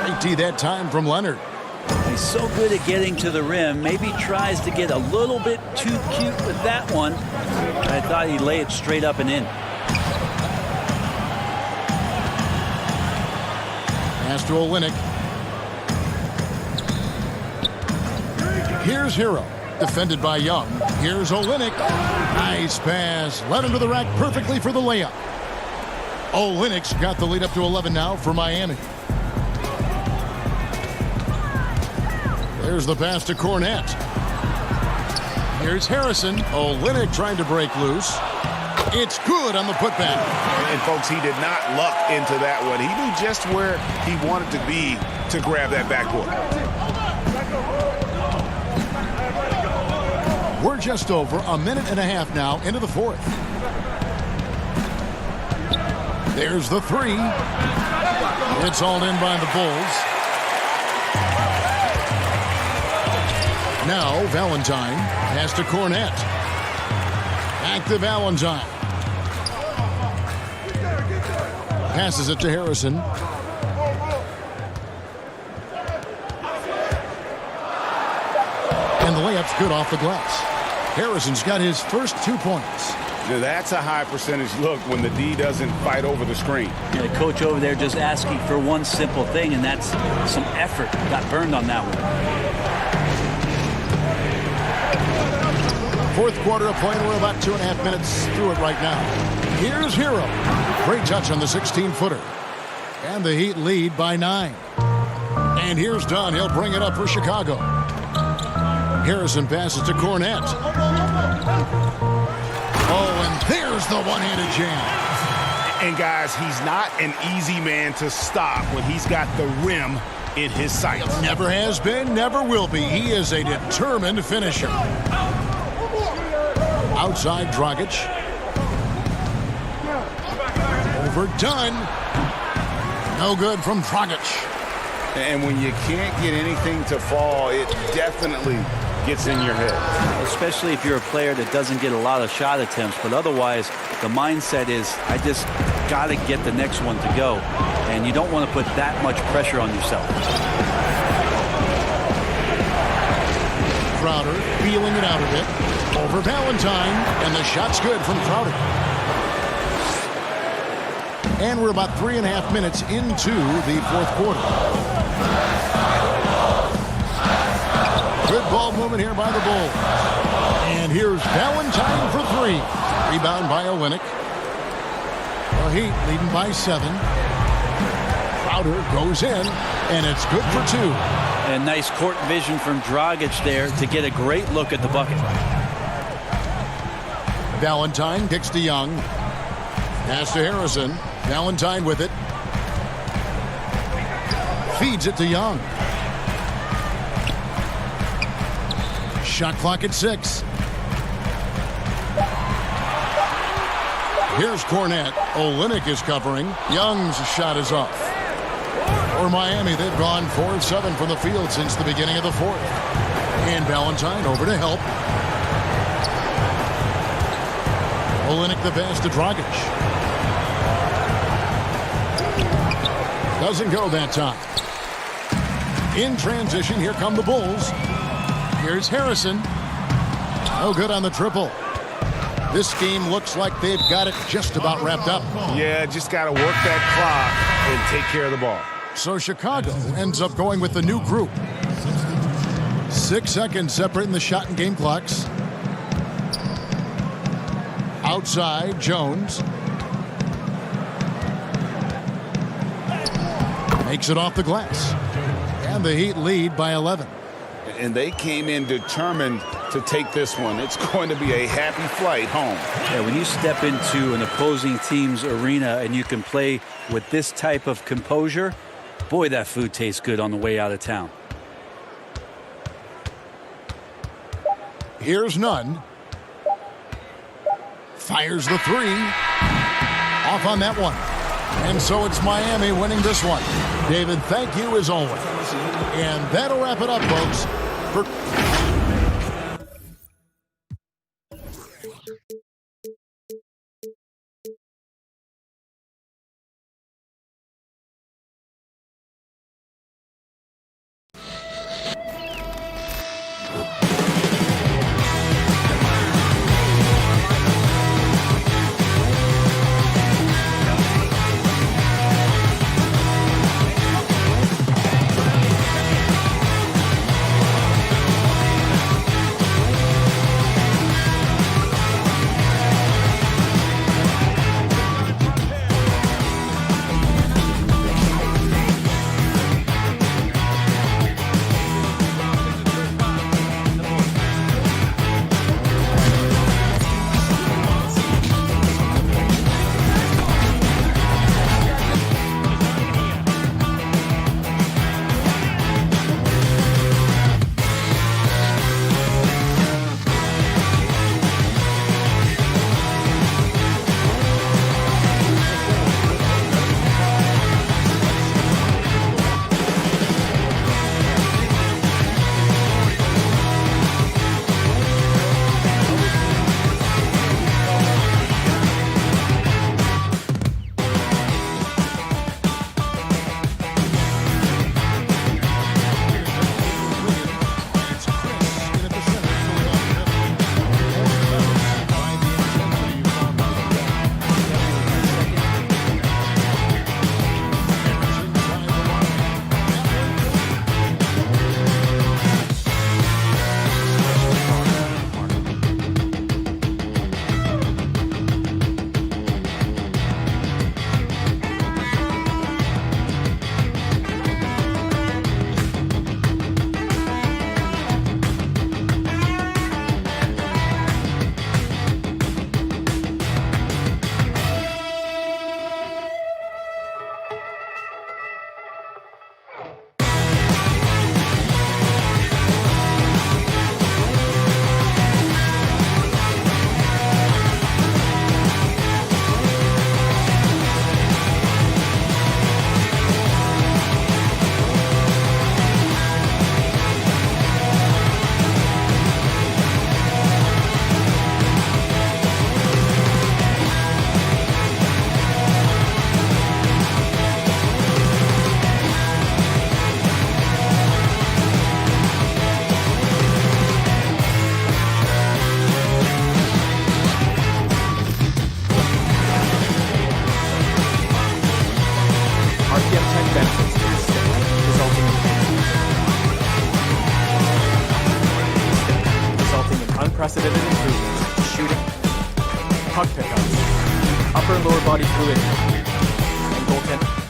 Great D that time from Leonard. He's so good at getting to the rim. Maybe tries to get a little bit too cute with that one. I thought he'd lay it straight up and in. Pass to Olynyk. Here's Hero. Defended by Young. Here's Olynyk. Nice pass. Led into the rack perfectly for the layup. Olynyk's got the lead up to 11 now for Miami. There's the pass to Cornette. Here's Harrison. Olynyk trying to break loose. It's good on the putback. And folks, he did not luck into that one. He knew just where he wanted to be to grab that backboard. We're just over a minute and a half now into the fourth. There's the 3. It's all in by the Bulls. Now Valentine pass to Cornette. Back to Valentine. Passes it to Harrison. And the layup's good off the glass. Harrison's got his first 2 points. Now that's a high percentage look when the D doesn't fight over the screen. The coach over there just asking for one simple thing, and that's some effort. Got burned on that one. Fourth quarter of play, and we're about 2.5 minutes through it right now. Here's Hero. Great touch on the 16-footer. And the Heat lead by 9. And here's Dunn. He'll bring it up for Chicago. Harrison passes to Cornette. Oh, and there's the one-handed jam. And guys, he's not an easy man to stop when he's got the rim in his sights. Never has been, never will be. He is a determined finisher. Outside Dragic. Over Dunn. No good from Dragic. And when you can't get anything to fall, it definitely gets in your head. Especially if you're a player that doesn't get a lot of shot attempts, but otherwise the mindset is, I just got to get the next one to go. And you don't want to put that much pressure on yourself. Crowder feeling it out a bit. Over Valentine, and the shot's good from Crowder. And we're about 3.5 minutes into the fourth quarter. Good ball movement here by the Bulls. And here's Valentine for 3. Rebound by Olynyk. The Heat leading by 7. Crowder goes in, and it's good for 2. And nice court vision from Dragic there to get a great look at the bucket. Valentine kicks to Young. Pass to Harrison. Valentine with it. Feeds it to Young. Shot clock at 6. Here's Cornette. Olynyk is covering. Young's shot is off. For Miami, they've gone 4 of 7 from the field since the beginning of the fourth. And Valentine over to help. Olynyk the pass to Dragic. Doesn't go that time. In transition, here come the Bulls. Here's Harrison. No good on the triple. This game looks like they've got it just about wrapped up. Yeah, just got to work that clock and take care of the ball. So Chicago ends up going with the new group. 6 seconds separating the shot and game clocks. Outside, Jones. Makes it off the glass. And the Heat lead by 11. And they came in determined to take this one. It's going to be a happy flight home. Yeah, when you step into an opposing team's arena and you can play with this type of composure, boy, that food tastes good on the way out of town. Here's Nunn. Fires the three. Off on that one. And so it's Miami winning this one. David, thank you as always. And that'll wrap it up, folks. unprecedented improvements to shooting, puck pickups, upper and lower body fluidity, and goaltending.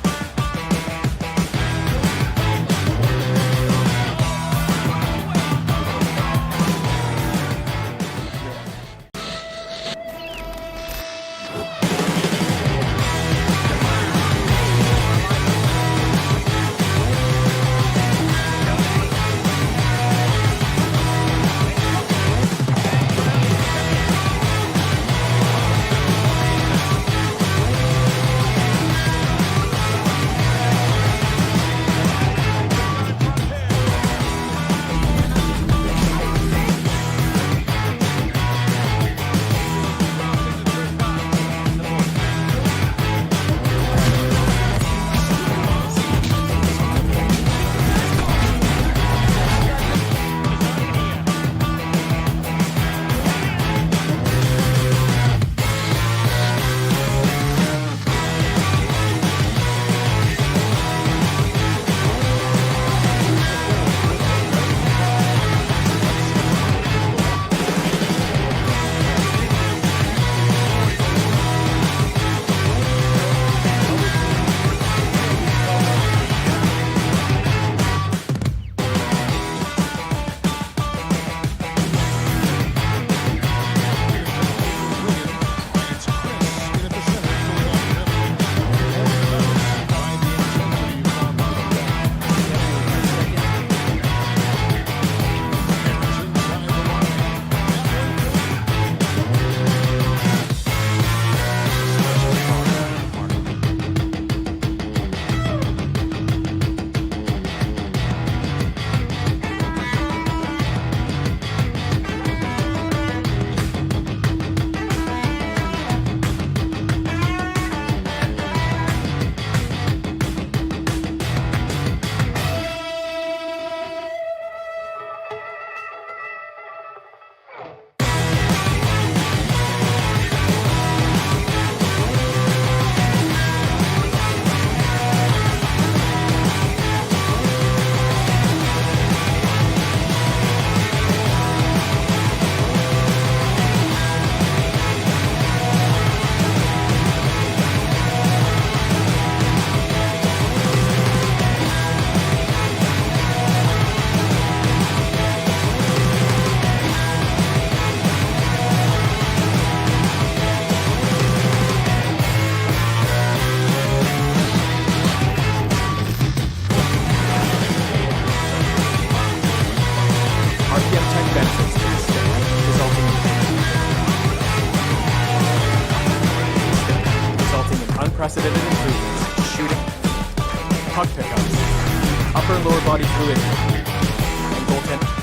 unprecedented improvements. Shooting, puck pickups, upper and lower body fluidity, and goaltending.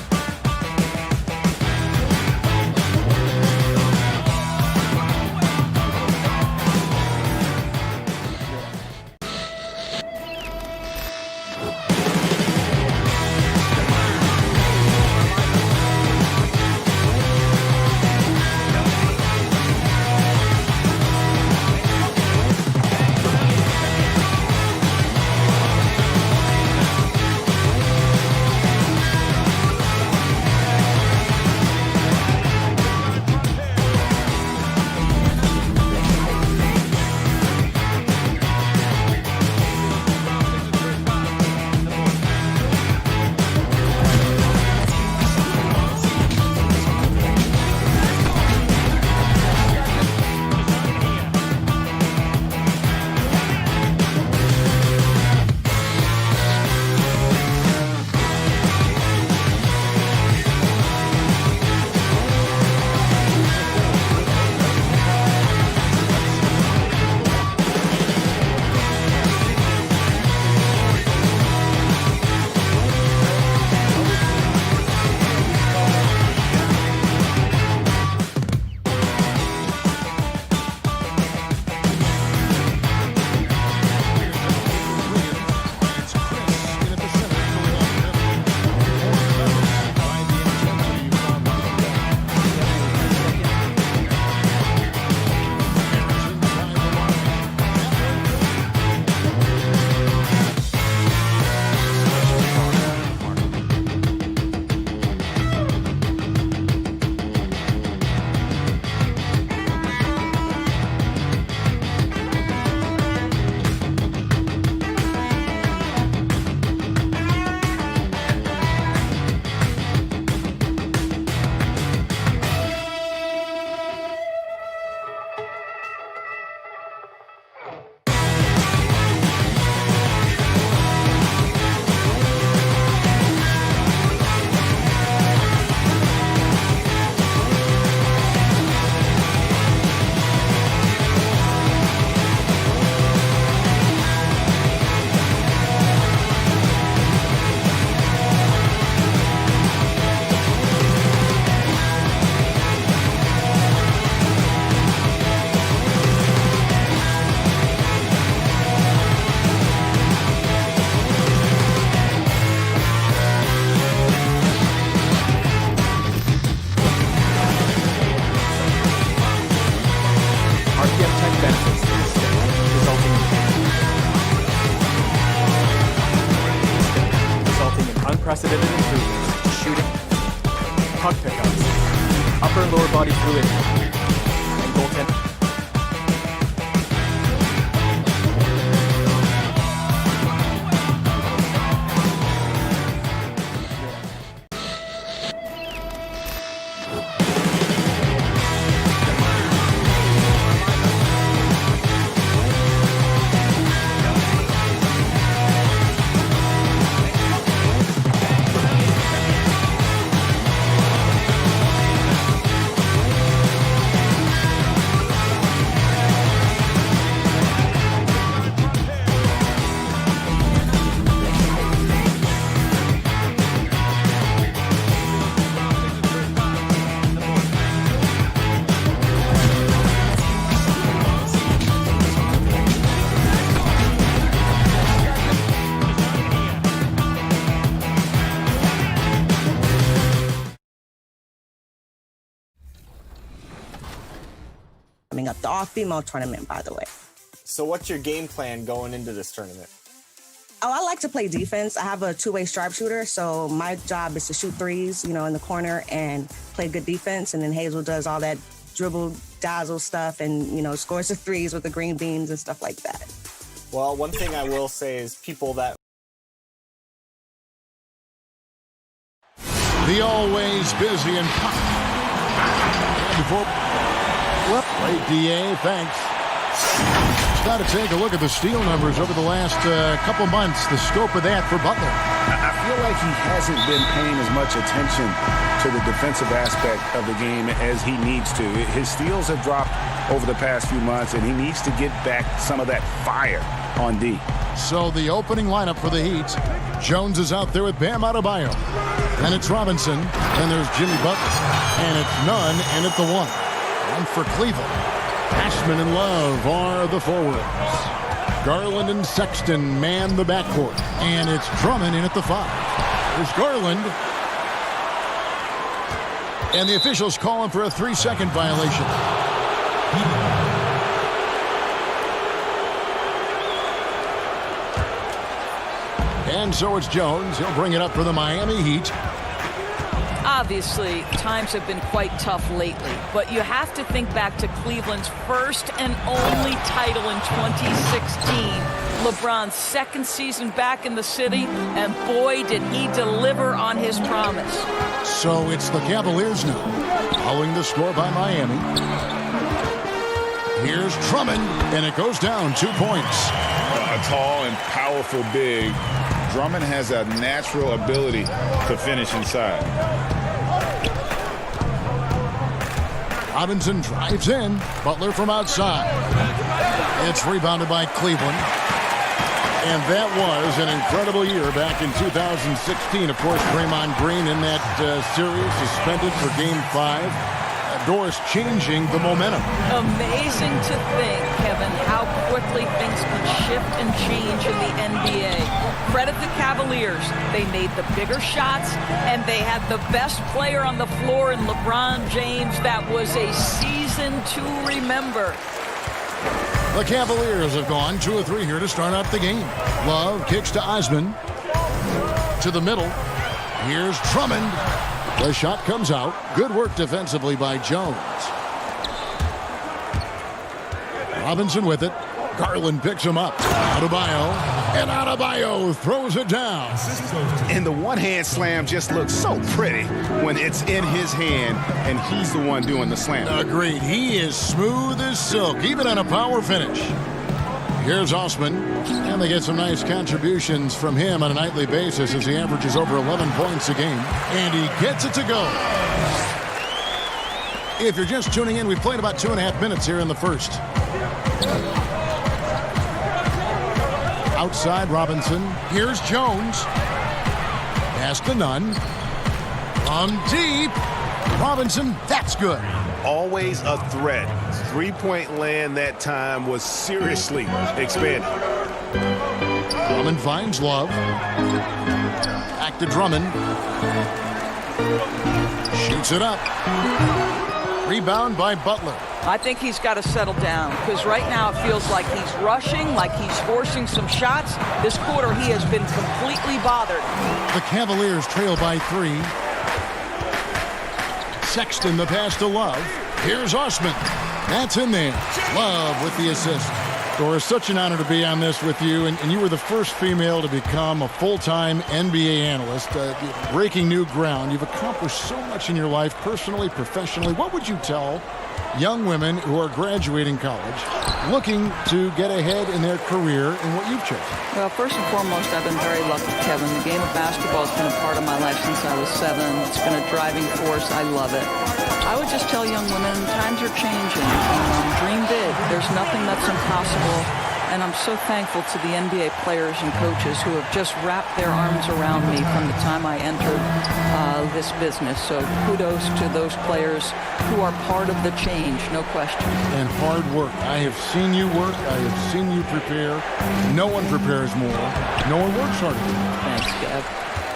Unprecedented improvements. Shooting, puck pickups, upper and lower body fluidity, and goaltending. Coming up, the all-female tournament, by the way. So what's your game plan going into this tournament? Oh, I like to play defense. I have a two-way stripe shooter, so my job is to shoot threes, in the corner and play good defense. And then Hazel does all that dribble, dazzle stuff and, scores the threes with the green beans and stuff like that. Well, one thing I will say is people that... The always busy and before great DA, thanks. Got to take a look at the steal numbers over the last couple months. The scope of that for Butler. I feel like he hasn't been paying as much attention to the defensive aspect of the game as he needs to. His steals have dropped over the past few months, and he needs to get back some of that fire on D. So the opening lineup for the Heat. Jones is out there with Bam Adebayo. And it's Robinson. And there's Jimmy Butler. And it's Nunn in at the 1. And for Cleveland, Ashman and Love are the forwards. Garland and Sexton man the backcourt. And it's Drummond in at the 5. There's Garland. And the officials call him for a 3-second violation. And so it's Jones. He'll bring it up for the Miami Heat. Obviously, times have been quite tough lately, but you have to think back to Cleveland's first and only title in 2016. LeBron's second season back in the city, and boy, did he deliver on his promise. So it's the Cavaliers now, following the score by Miami. Here's Drummond, and it goes down 2 points. A tall and powerful big. Drummond has a natural ability to finish inside. Robinson drives in. Butler from outside. It's rebounded by Cleveland. And that was an incredible year back in 2016. Of course, Draymond Green in that series suspended for Game 5. Doris changing the momentum. Amazing to think, Kevin, how quickly things can shift and change in the NBA. Credit the Cavaliers. They made the bigger shots, and they had the best player on the floor in LeBron James. That was a season to remember. The Cavaliers have gone 2 of 3 here to start out the game. Love kicks to Osman. To the middle. Here's Drummond. The shot comes out. Good work defensively by Jones. Robinson with it. Garland picks him up. Adebayo. And Adebayo throws it down. And the one-hand slam just looks so pretty when it's in his hand and he's the one doing the slam. Agreed. He is smooth as silk, even on a power finish. Here's Osman, and they get some nice contributions from him on a nightly basis as he averages over 11 points a game. And he gets it to go. If you're just tuning in, we've played about 2.5 minutes here in the first. Outside Robinson. Here's Jones. Pass to Nunn. From deep. Robinson, that's good. Always a threat. Three-point land that time was seriously expanded. Drummond finds Love. Back to Drummond. Shoots it up. Rebound by Butler. I think he's got to settle down because right now it feels like he's rushing, like he's forcing some shots. This quarter he has been completely bothered. The Cavaliers trail by 3. Sexton the pass to Love. Here's Osman. That's in there. Love with the assist. Doris, such an honor to be on this with you. And you were the first female to become a full-time NBA analyst, breaking new ground. You've accomplished so much in your life, personally, professionally. What would you tell young women who are graduating college, looking to get ahead in their career in what you've chosen? Well, first and foremost, I've been very lucky, Kevin. The game of basketball has been a part of my life since I was 7. It's been a driving force. I love it. I would just tell young women, times are changing. Dream big. There's nothing that's impossible. And I'm so thankful to the NBA players and coaches who have just wrapped their arms around me from the time I entered this business. So kudos to those players who are part of the change, no question. And hard work. I have seen you work. I have seen you prepare. No one prepares more. No one works harder. Thanks, Kev.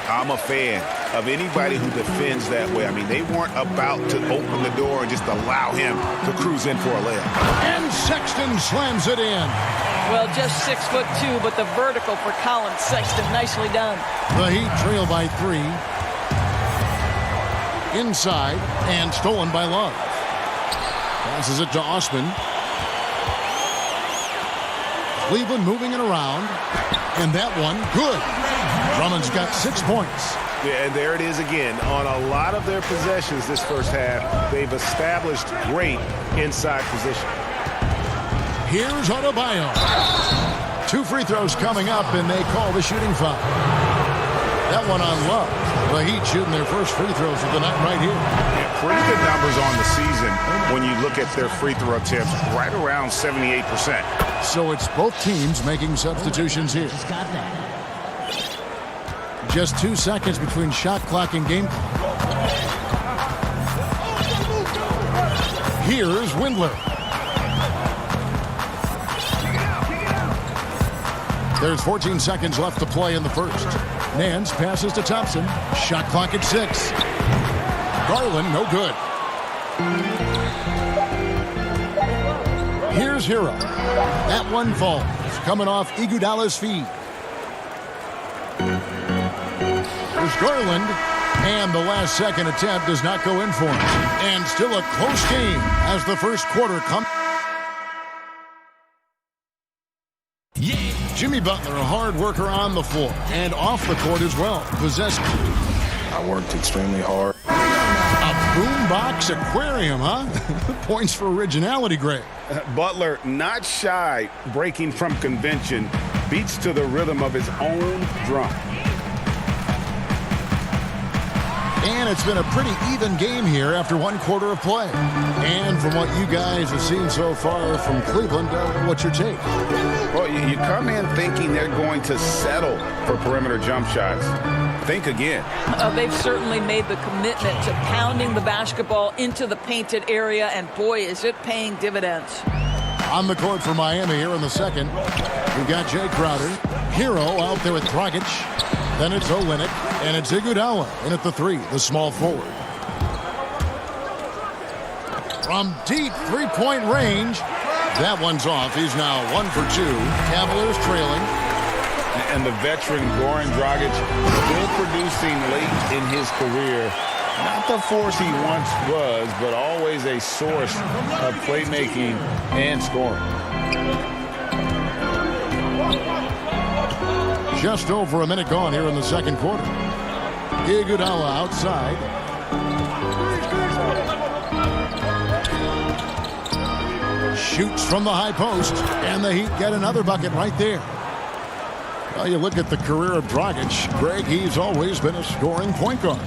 I'm a fan of anybody who defends that way. I mean, they weren't about to open the door and just allow him to cruise in for a layup. And Sexton slams it in. Well, just 6'2", but the vertical for Colin Sexton, nicely done. The Heat trail by 3. Inside and stolen by Love. Passes it to Osman. Cleveland moving it around. And that one, good. Drummond's got 6 points. Yeah, and there it is again. On a lot of their possessions this first half, they've established great inside position. Here's Adebayo. 2 free throws coming up, and they call the shooting foul. That one on Love. The Heat shooting their first free throws of the night right here. Yeah, pretty good numbers on the season when you look at their free throw attempts, right around 78%. So it's both teams making substitutions here. Just 2 seconds between shot clock and game clock. Here's Windler. There's 14 seconds left to play in the first. Nance passes to Thompson. Shot clock at 6. Garland, no good. Here's Hero. That one falls, coming off Iguodala's feed. There's Garland, and the last second attempt does not go in for him. And still a close game as the first quarter comes. Jimmy Butler, a hard worker on the floor and off the court as well. I worked extremely hard. A boombox aquarium, huh? Points for originality, Greg. Butler, not shy, breaking from convention, beats to the rhythm of his own drum. And it's been a pretty even game here after one quarter of play. And from what you guys have seen so far from Cleveland, what's your take? Well, you come in thinking they're going to settle for perimeter jump shots. Think again. They've certainly made the commitment to pounding the basketball into the painted area, and boy, is it paying dividends. On the court for Miami here in the second, we've got Jay Crowder. Hero out there with Dragic. Then it's Olynyk, and it's Iguodala in at the 3, the small forward. From deep three-point range, that one's off. He's now 1 for 2. Cavaliers trailing. And the veteran Goran Dragic still producing late in his career. Not the force he once was, but always a source of playmaking and scoring. Just over a minute gone here in the second quarter. Iguodala outside. Shoots from the high post, and the Heat get another bucket right there. Well, you look at the career of Dragic, Greg, he's always been a scoring point guard.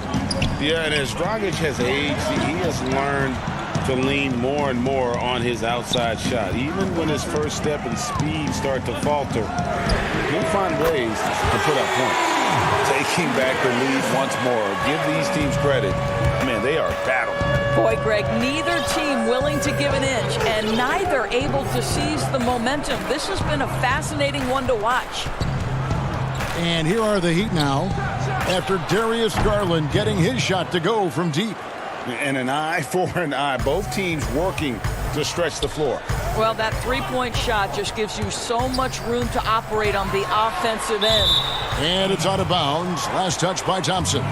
Yeah, and as Dragic has aged, he has learned to lean more and more on his outside shot. Even when his first step and speed start to falter, he'll find ways to put up points. Taking back the lead once more. Give these teams credit. Man, they are battling. Boy, Greg, neither team willing to give an inch and neither able to seize the momentum. This has been a fascinating one to watch. And here are the Heat now after Darius Garland getting his shot to go from deep. And an eye for an eye. Both teams working to stretch the floor. Well, that three-point shot just gives you so much room to operate on the offensive end. And it's out of bounds. Last touch by Thompson.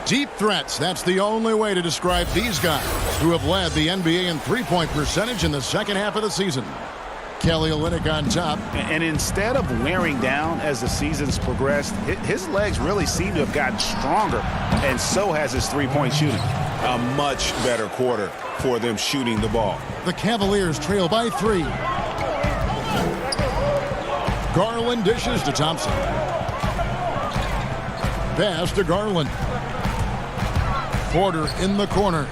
Deep threats. That's the only way to describe these guys who have led the NBA in three-point percentage in the second half of the season. Kelly Olynyk on top. And instead of wearing down as the season's progressed, his legs really seem to have gotten stronger, and so has his three-point shooting. A much better quarter for them shooting the ball. The Cavaliers trail by 3. Garland dishes to Thompson. Pass to Garland. Porter in the corner.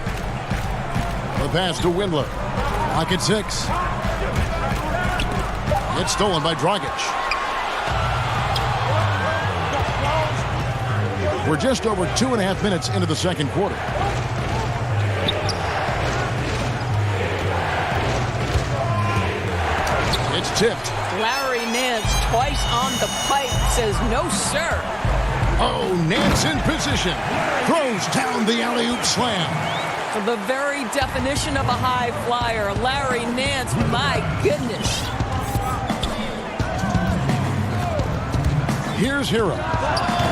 The pass to Windler. Clock at 6. It's stolen by Dragic. We're just over 2.5 minutes into the second quarter. It's tipped. Larry Nance twice on the pipe says no, sir. Oh, Nance in position. Throws down the alley-oop slam. For the very definition of a high flyer, Larry Nance, my goodness. Here's Hero.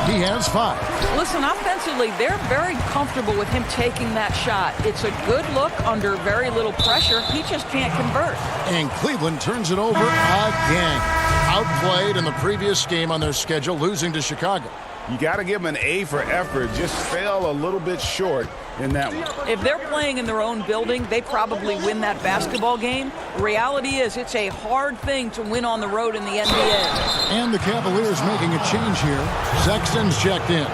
He has 5. Listen, offensively, they're very comfortable with him taking that shot. It's a good look under very little pressure. He just can't convert. And Cleveland turns it over again. Outplayed in the previous game on their schedule, losing to Chicago. You got to give them an A for effort. Just fell a little bit short in that one. If they're playing in their own building, they probably win that basketball game. The reality is it's a hard thing to win on the road in the NBA. And the Cavaliers making a change here. Sexton's checked in.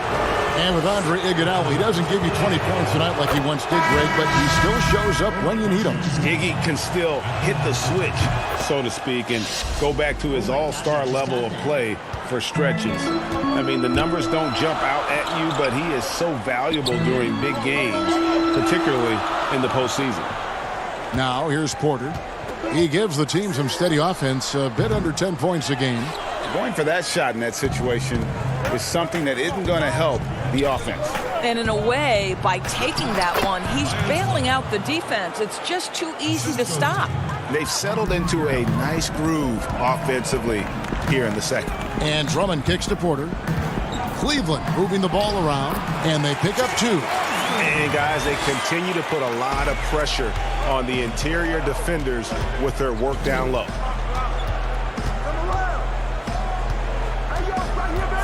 And with Andre Iguodala, he doesn't give you 20 points tonight like he once did, Greg, but he still shows up when you need him. Iggy can still hit the switch, so to speak, and go back to his all-star level of play for stretches. I mean, the numbers don't jump out at you, but he is so valuable during big games, particularly in the postseason. Now, here's Porter. He gives the team some steady offense, a bit under 10 points a game. Going for that shot in that situation is something that isn't going to help the offense. And in a way, by taking that one, he's bailing out the defense. It's just too easy to stop. They've settled into a nice groove offensively here in the second. And Drummond kicks to Porter. Cleveland moving the ball around, and they pick up 2. And guys, they continue to put a lot of pressure on the interior defenders with their work down low.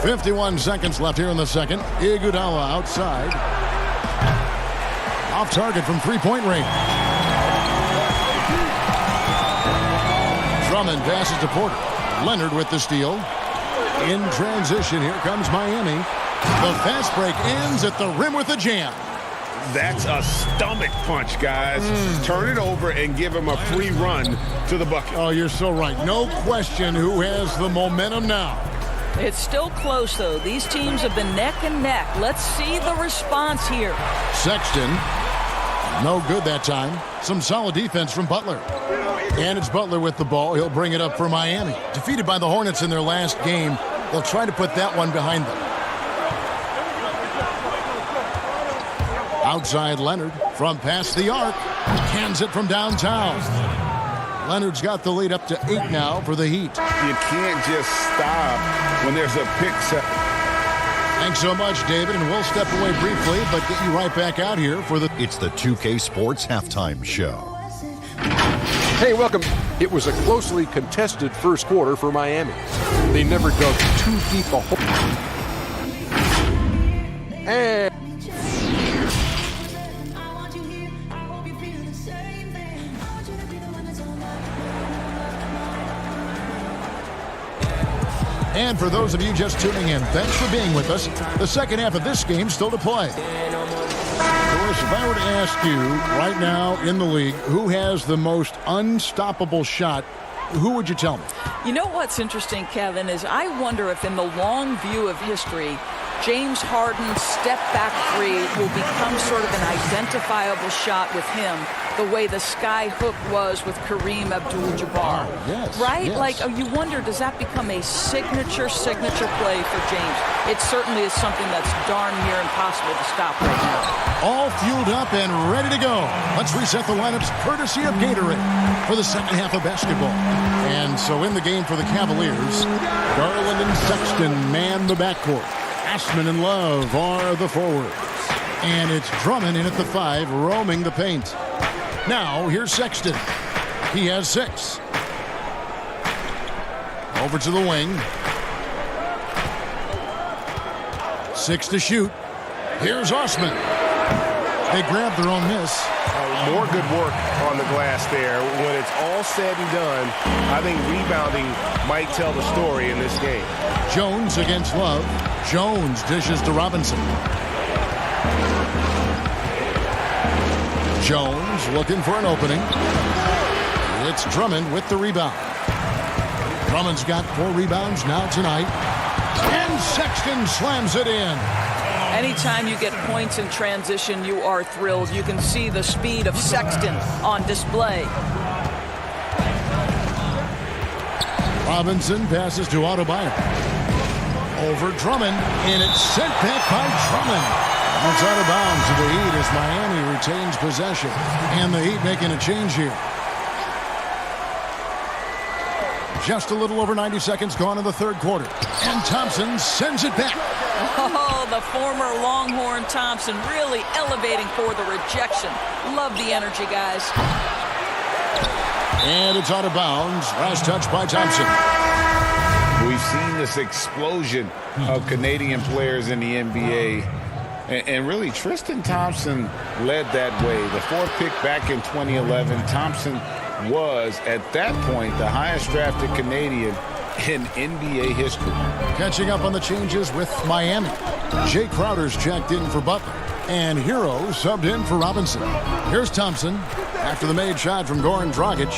51 seconds left here in the second. Iguodala outside. Off target from three-point range. Drummond passes to Porter. Leonard with the steal. In transition, here comes Miami. The fast break ends at the rim with a jam. That's a stomach punch, guys. Turn it over and give him a free run to the bucket. Oh, you're so right. No question who has the momentum now. It's still close, though. These teams have been neck and neck. Let's see the response here. Sexton, no good that time. Some solid defense from Butler. And it's Butler with the ball. He'll bring it up for Miami. Defeated by the Hornets in their last game. They'll try to put that one behind them. Outside Leonard from past the arc. Hands it from downtown. Leonard's got the lead up to 8 now for the Heat. You can't just stop when there's a pick set. Thanks so much, David, and we'll step away briefly, but get you right back out here for the... It's the 2K Sports Halftime Show. Hey, welcome. It was a closely contested first quarter for Miami. They never dug too deep a hole. And for those of you just tuning in, thanks for being with us. The second half of this game still to play. Of course, if I were to ask you right now in the league who has the most unstoppable shot, who would you tell me? You know what's interesting, Kevin, is I wonder if in the long view of history, James Harden's step-back three will become sort of an identifiable shot with him, the way the sky hook was with Kareem Abdul-Jabbar. Oh, yes, right? yes. Like, you wonder, does that become a signature play for James? It certainly is something that's darn near impossible to stop right now. All fueled up and ready to go. Let's reset the lineups courtesy of Gatorade for the second half of basketball. And so in the game for the Cavaliers, Garland and Sexton man the backcourt. Ashman and Love are the forwards. And it's Drummond in at the 5, roaming the paint. Now, here's Sexton. He has 6. Over to the wing. 6 to shoot. Here's Osman. They grab their own miss. More good work on the glass there. When it's all said and done, I think rebounding might tell the story in this game. Jones against Love. Jones dishes to Robinson. Jones looking for an opening. It's Drummond with the rebound. Drummond's got 4 rebounds now tonight. And Sexton slams it in. Anytime you get points in transition, you are thrilled. You can see the speed of Sexton on display. Robinson passes to Adebayo. Over Drummond, and it's sent back by Drummond. It's out of bounds to the Heat as Miami retains possession. And the Heat making a change here. Just a little over 90 seconds gone in the third quarter. And Thompson sends it back. Oh, the former Longhorn Thompson really elevating for the rejection. Love the energy, guys. And it's out of bounds. Last touch by Thompson. We've seen this explosion of Canadian players in the NBA. And really, Tristan Thompson led that way. The 4th pick back in 2011, Thompson was, at that point, the highest drafted Canadian in NBA history. Catching up on the changes with Miami. Jay Crowder's checked in for Butler. And Hero subbed in for Robinson. Here's Thompson after the made shot from Goran Dragic.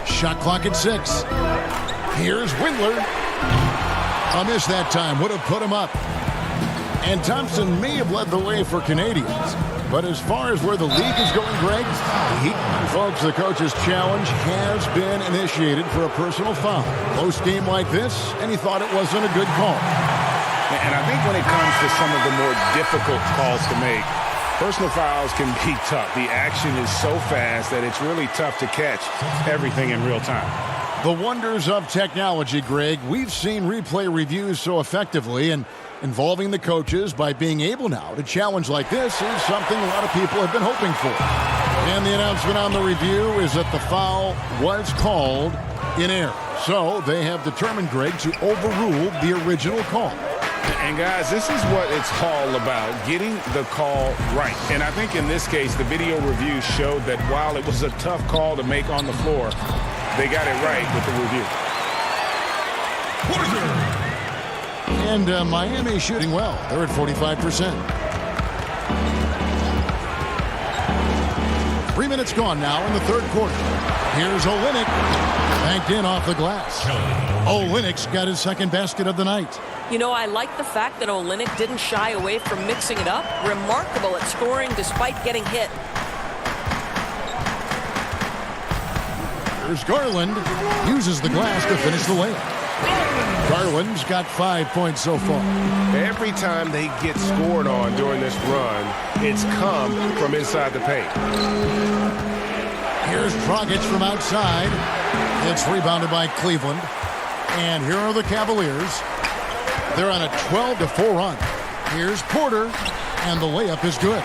Shot clock at 6. Here's Windler. A miss that time would have put him up. And Thompson may have led the way for Canadians. But as far as where the league is going, Greg, folks, the coach's challenge has been initiated for a personal foul. Close game like this, and he thought it wasn't a good call. And I think when it comes to some of the more difficult calls to make, personal fouls can be tough. The action is so fast that it's really tough to catch everything in real time. The wonders of technology, Greg. We've seen replay reviews so effectively, and involving the coaches by being able now to challenge like this is something a lot of people have been hoping for. And the announcement on the review is that the foul was called in error. So they have determined, Greg, to overrule the original call. And guys, this is what it's all about, getting the call right. And I think in this case, the video review showed that while it was a tough call to make on the floor, they got it right with the review. And Miami shooting well. They're at 45%. 3 minutes gone now in the third quarter. Here's Olynyk. Banked in off the glass. Olynyk's got his second basket of the night. You know, I like the fact that Olynyk didn't shy away from mixing it up. Remarkable at scoring despite getting hit. Here's Garland. Uses the glass to finish the layup. Garland's got 5 points so far. Every time they get scored on during this run, it's come from inside the paint. Here's Dragic from outside. It's rebounded by Cleveland. And here are the Cavaliers. They're on a 12-4 run. Here's Porter, and the layup is good.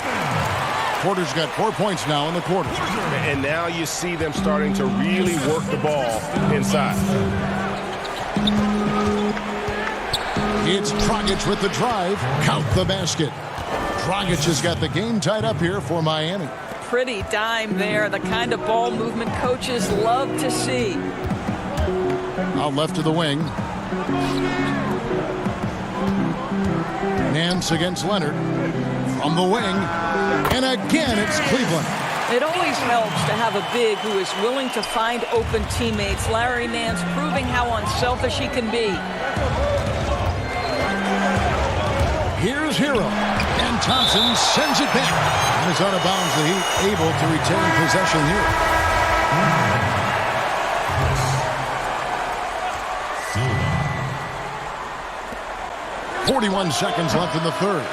Porter's got 4 points now in the quarter. And now you see them starting to really work the ball inside. It's Dragic with the drive. Count the basket. Dragic has got the game tied up here for Miami. Pretty dime there, the kind of ball movement coaches love to see. Out left to the wing. Nance against Leonard. From the wing. And again, it's Cleveland. It always helps to have a big who is willing to find open teammates. Larry Nance proving how unselfish he can be. Here's Hero. And Thompson sends it back. And is out of bounds. The Heat able to retain possession here. 41 seconds left in the third.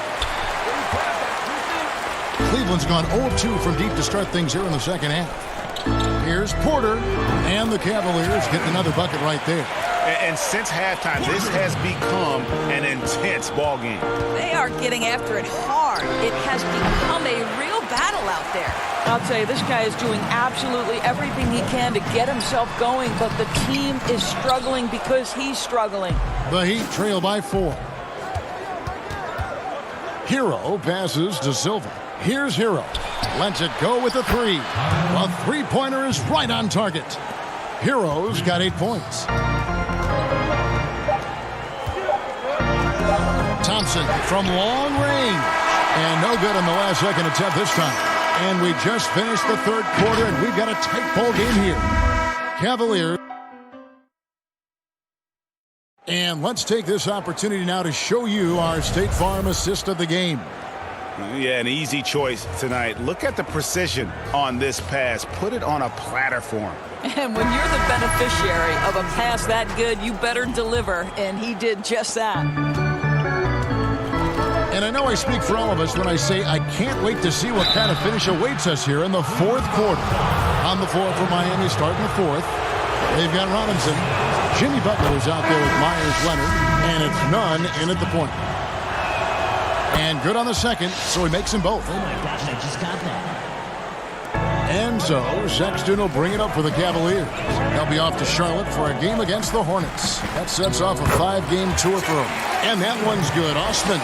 Cleveland's gone 0-2 from deep to start things here in the second half. Here's Porter, and the Cavaliers get another bucket right there. And since halftime, this has become an intense ball game. They are getting after it hard. It has become a real battle out there. I'll tell you, this guy is doing absolutely everything he can to get himself going, but the team is struggling because he's struggling. The Heat trail by 4. Hero passes to Silva. Here's Hero. Lets it go with a 3. A three-pointer is right on target. Hero's got 8 points. Thompson from long range. And no good on the last second attempt this time. And we just finished the third quarter, and we've got a tight ball game here. Cavaliers. And let's take this opportunity now to show you our State Farm assist of the game. Yeah, an easy choice tonight. Look at the precision on this pass. Put it on a platter for him. And when you're the beneficiary of a pass that good, you better deliver, and he did just that. And I know I speak for all of us when I say I can't wait to see what kind of finish awaits us here in the fourth quarter. On the floor for Miami starting the fourth. They've got Robinson. Jimmy Butler is out there with Myers Leonard, and it's none in at the point. And good on the second, so he makes them both. Oh my gosh, I just got that. And so Sexton will bring it up for the Cavaliers. They'll be off to Charlotte for a game against the Hornets. That sets off a 5-game tour for them. And that one's good. Osman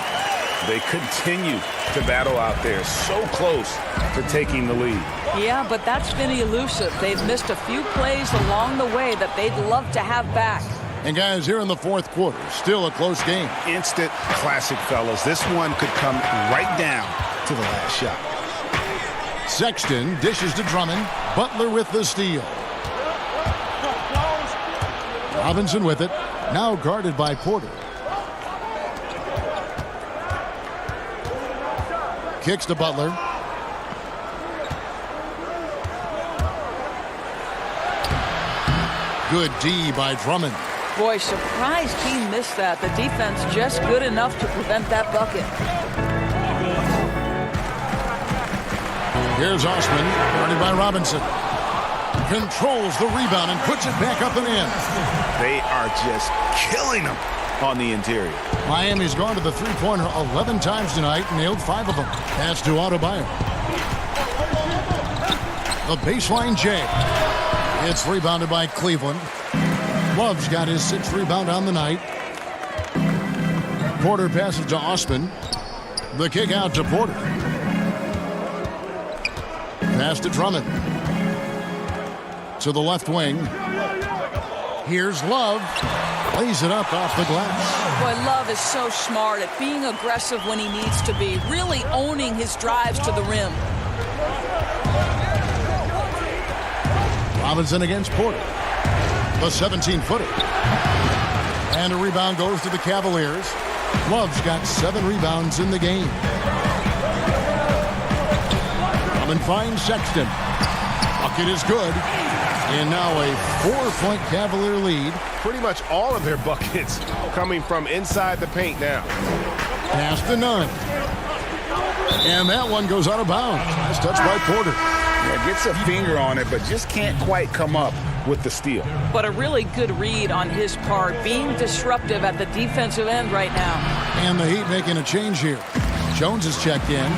They continue to battle out there, so close to taking the lead. Yeah, but that's been elusive. They've missed a few plays along the way that they'd love to have back. And guys, here in the fourth quarter, still a close game. Instant classic, fellas. This one could come right down to the last shot. Sexton dishes to Drummond. Butler with the steal. Robinson with it. Now guarded by Porter. Kicks to Butler. Good D by Drummond. Boy, surprised he missed that. The defense just good enough to prevent that bucket. Here's Osman, guarded by Robinson. Controls the rebound and puts it back up and in. They are just killing them on the interior. Miami's gone to the three-pointer 11 times tonight, nailed 5 of them. Pass to Adebayo. The baseline J. It's rebounded by Cleveland. Love's got his 6th rebound on the night. Porter passes to Osman. The kick out to Porter. Pass to Drummond. To the left wing. Here's Love. Lays it up off the glass. Boy, Love is so smart at being aggressive when he needs to be, really owning his drives to the rim. Robinson against Porter. The 17-footer. And a rebound goes to the Cavaliers. Love's got 7 rebounds in the game. Drummond finds Sexton. Bucket is good. And now a 4-point Cavalier lead. Pretty much all of their buckets coming from inside the paint now. Pass to Nunn. And that one goes out of bounds. Nice touch by Porter. Yeah, gets a finger on it, but just can't quite come up with the steal. But a really good read on his part, being disruptive at the defensive end right now. And the Heat making a change here. Jones is checked in.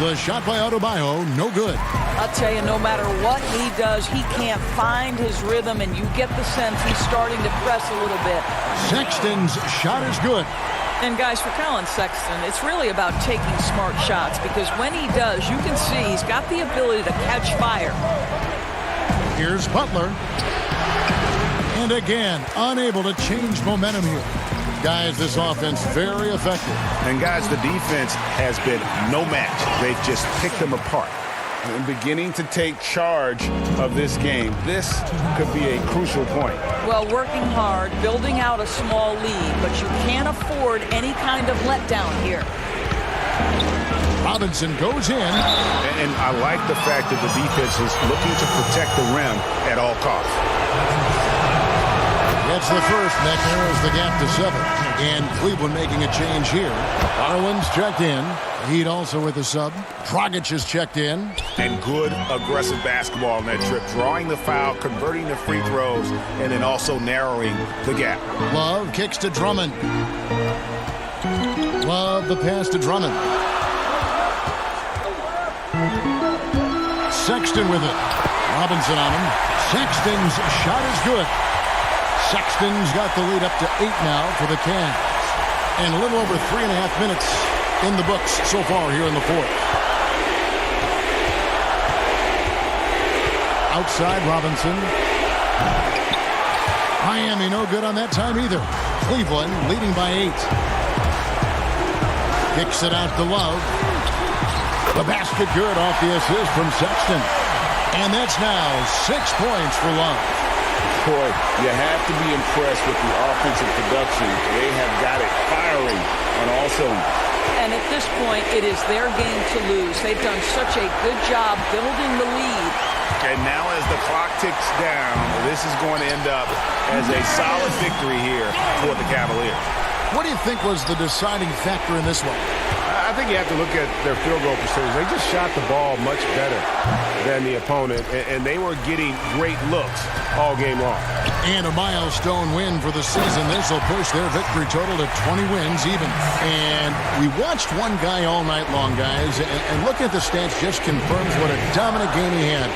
The shot by Adebayo, no good. I'll tell you, no matter what he does, he can't find his rhythm, and you get the sense he's starting to press a little bit. Sexton's shot is good. And guys, for Colin Sexton, it's really about taking smart shots, because when he does, you can see he's got the ability to catch fire. Here's Butler. And again, unable to change momentum here. Guys, this offense very effective. And guys, the defense has been no match. They've just picked them apart. And beginning to take charge of this game. This could be a crucial point. Well, working hard, building out a small lead, but you can't afford any kind of letdown here. Robinson goes in. And I like the fact that the defense is looking to protect the rim at all costs. That's the first, and that narrows the gap to 7. And Cleveland making a change here. Garland's checked in. Heat also with a sub. Dragic is checked in. And good aggressive basketball on that trip. Drawing the foul, converting the free throws, and then also narrowing the gap. Love kicks to Drummond. Love the pass to Drummond. Sexton with it. Robinson on him. Sexton's shot is good. Sexton's got the lead up to 8 now for the Cavs. And a little over 3.5 minutes in the books so far here in the fourth. Outside Robinson. Miami no good on that time either. Cleveland leading by 8. Kicks it out to Love. The basket good off the assist from Sexton. And that's now 6 points for Love. Boy, you have to be impressed with the offensive production. They have got it firing on all cylinders. And at this point, it is their game to lose. They've done such a good job building the lead. And now as the clock ticks down, this is going to end up as a solid victory here for the Cavaliers. What do you think was the deciding factor in this one? I think you have to look at their field goal percentage. They just shot the ball much better than the opponent, and they were getting great looks all game long. And a milestone win for the season. This will push their victory total to 20 wins even. And we watched one guy all night long, guys, and looking at the stats just confirms what a dominant game he had.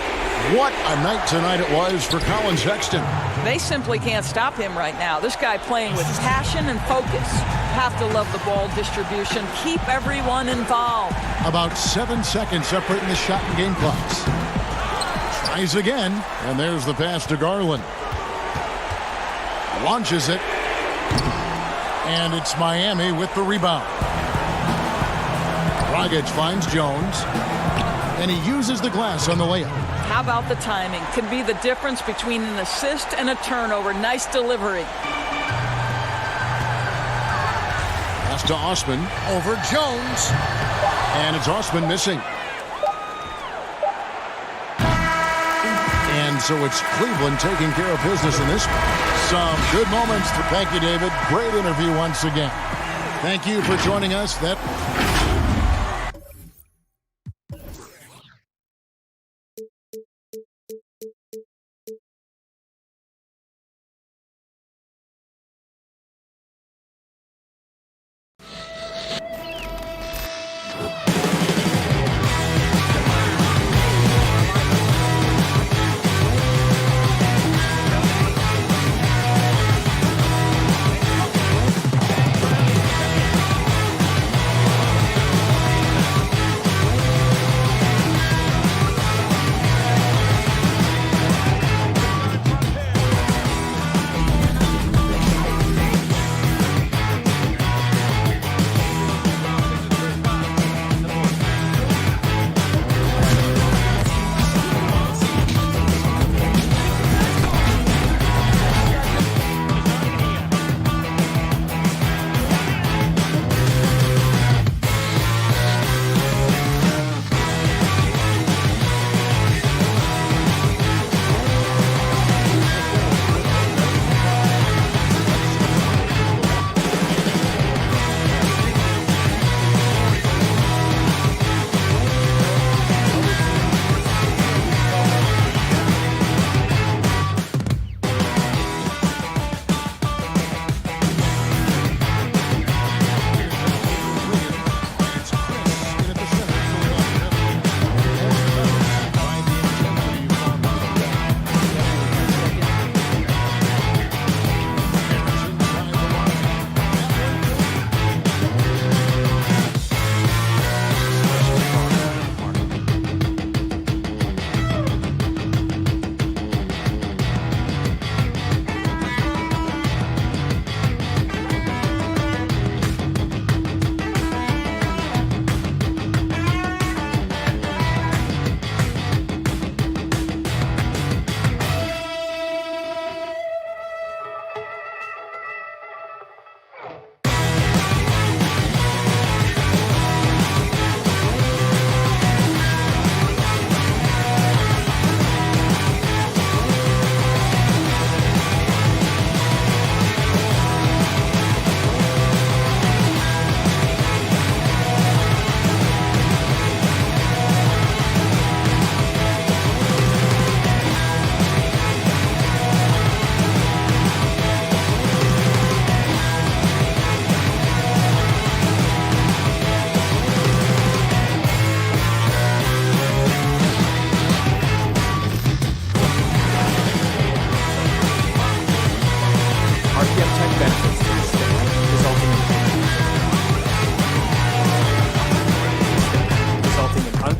What a night tonight it was for Colin Sexton. They simply can't stop him right now. This guy playing with passion and focus. Have to love the ball distribution. Keep everyone involved. About 7 seconds separating the shot and game clocks. Tries again, and there's the pass to Garland. Launches it, and it's Miami with the rebound. Dragic finds Jones, and he uses the glass on the layup. How about the timing? Could be the difference between an assist and a turnover. Nice delivery. Pass to Osman over Jones, and it's Osman missing. And so it's Cleveland taking care of business in this one. Some good moments. Thank you, David. Great interview once again. Thank you for joining us.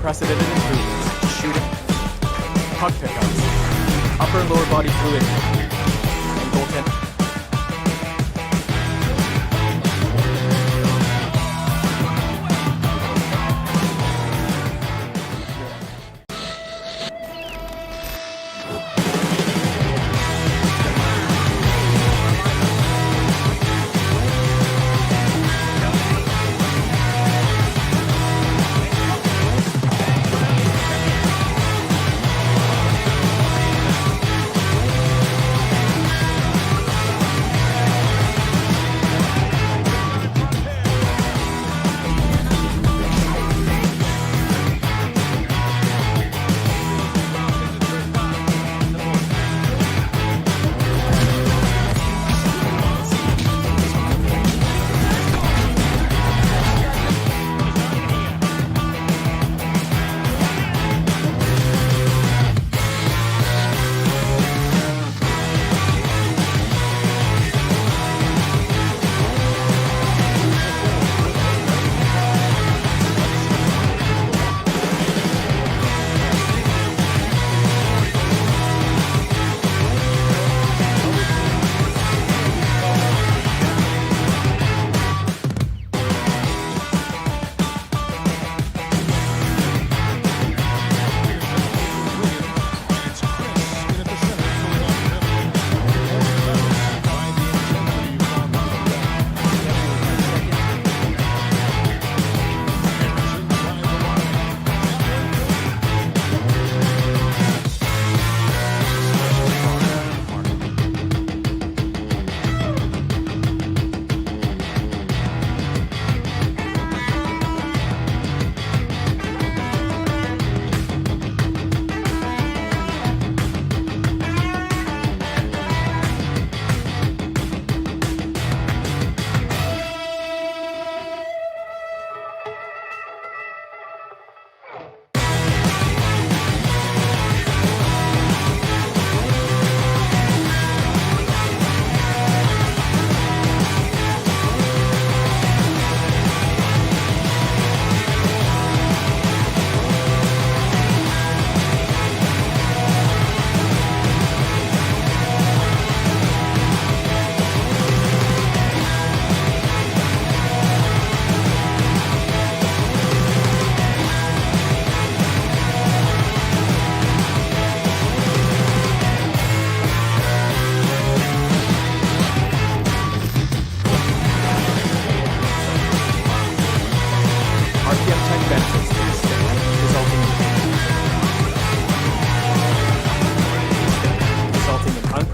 unprecedented improvements to shooting, puck pickups, upper and lower body fluidity, and goaltending.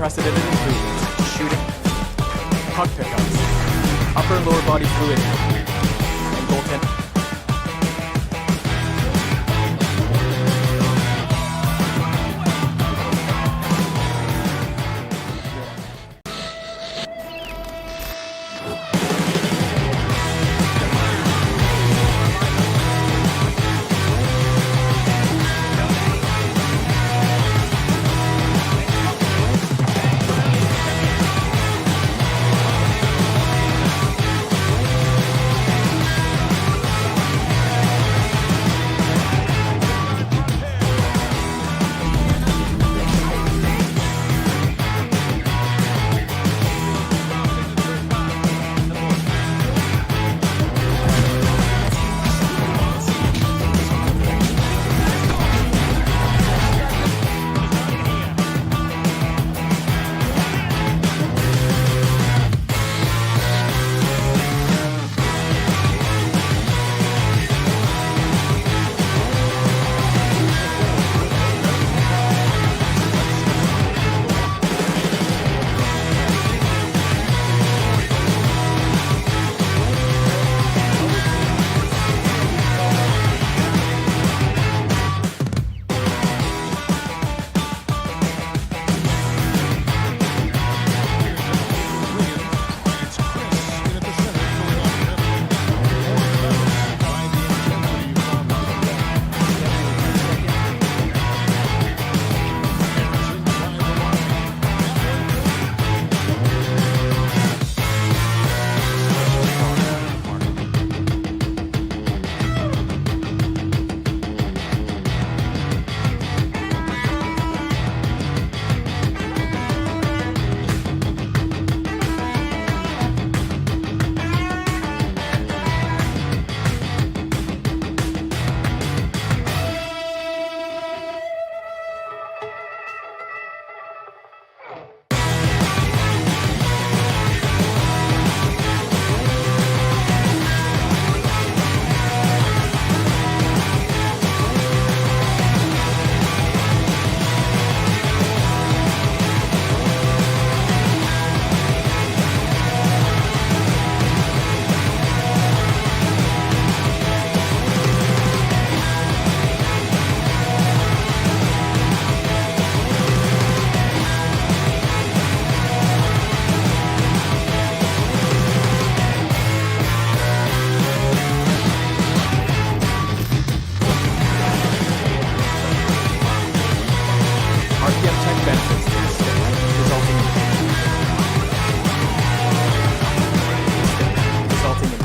unprecedented improvements. Shooting, puck pickups, upper and lower body fluidity, and goaltending.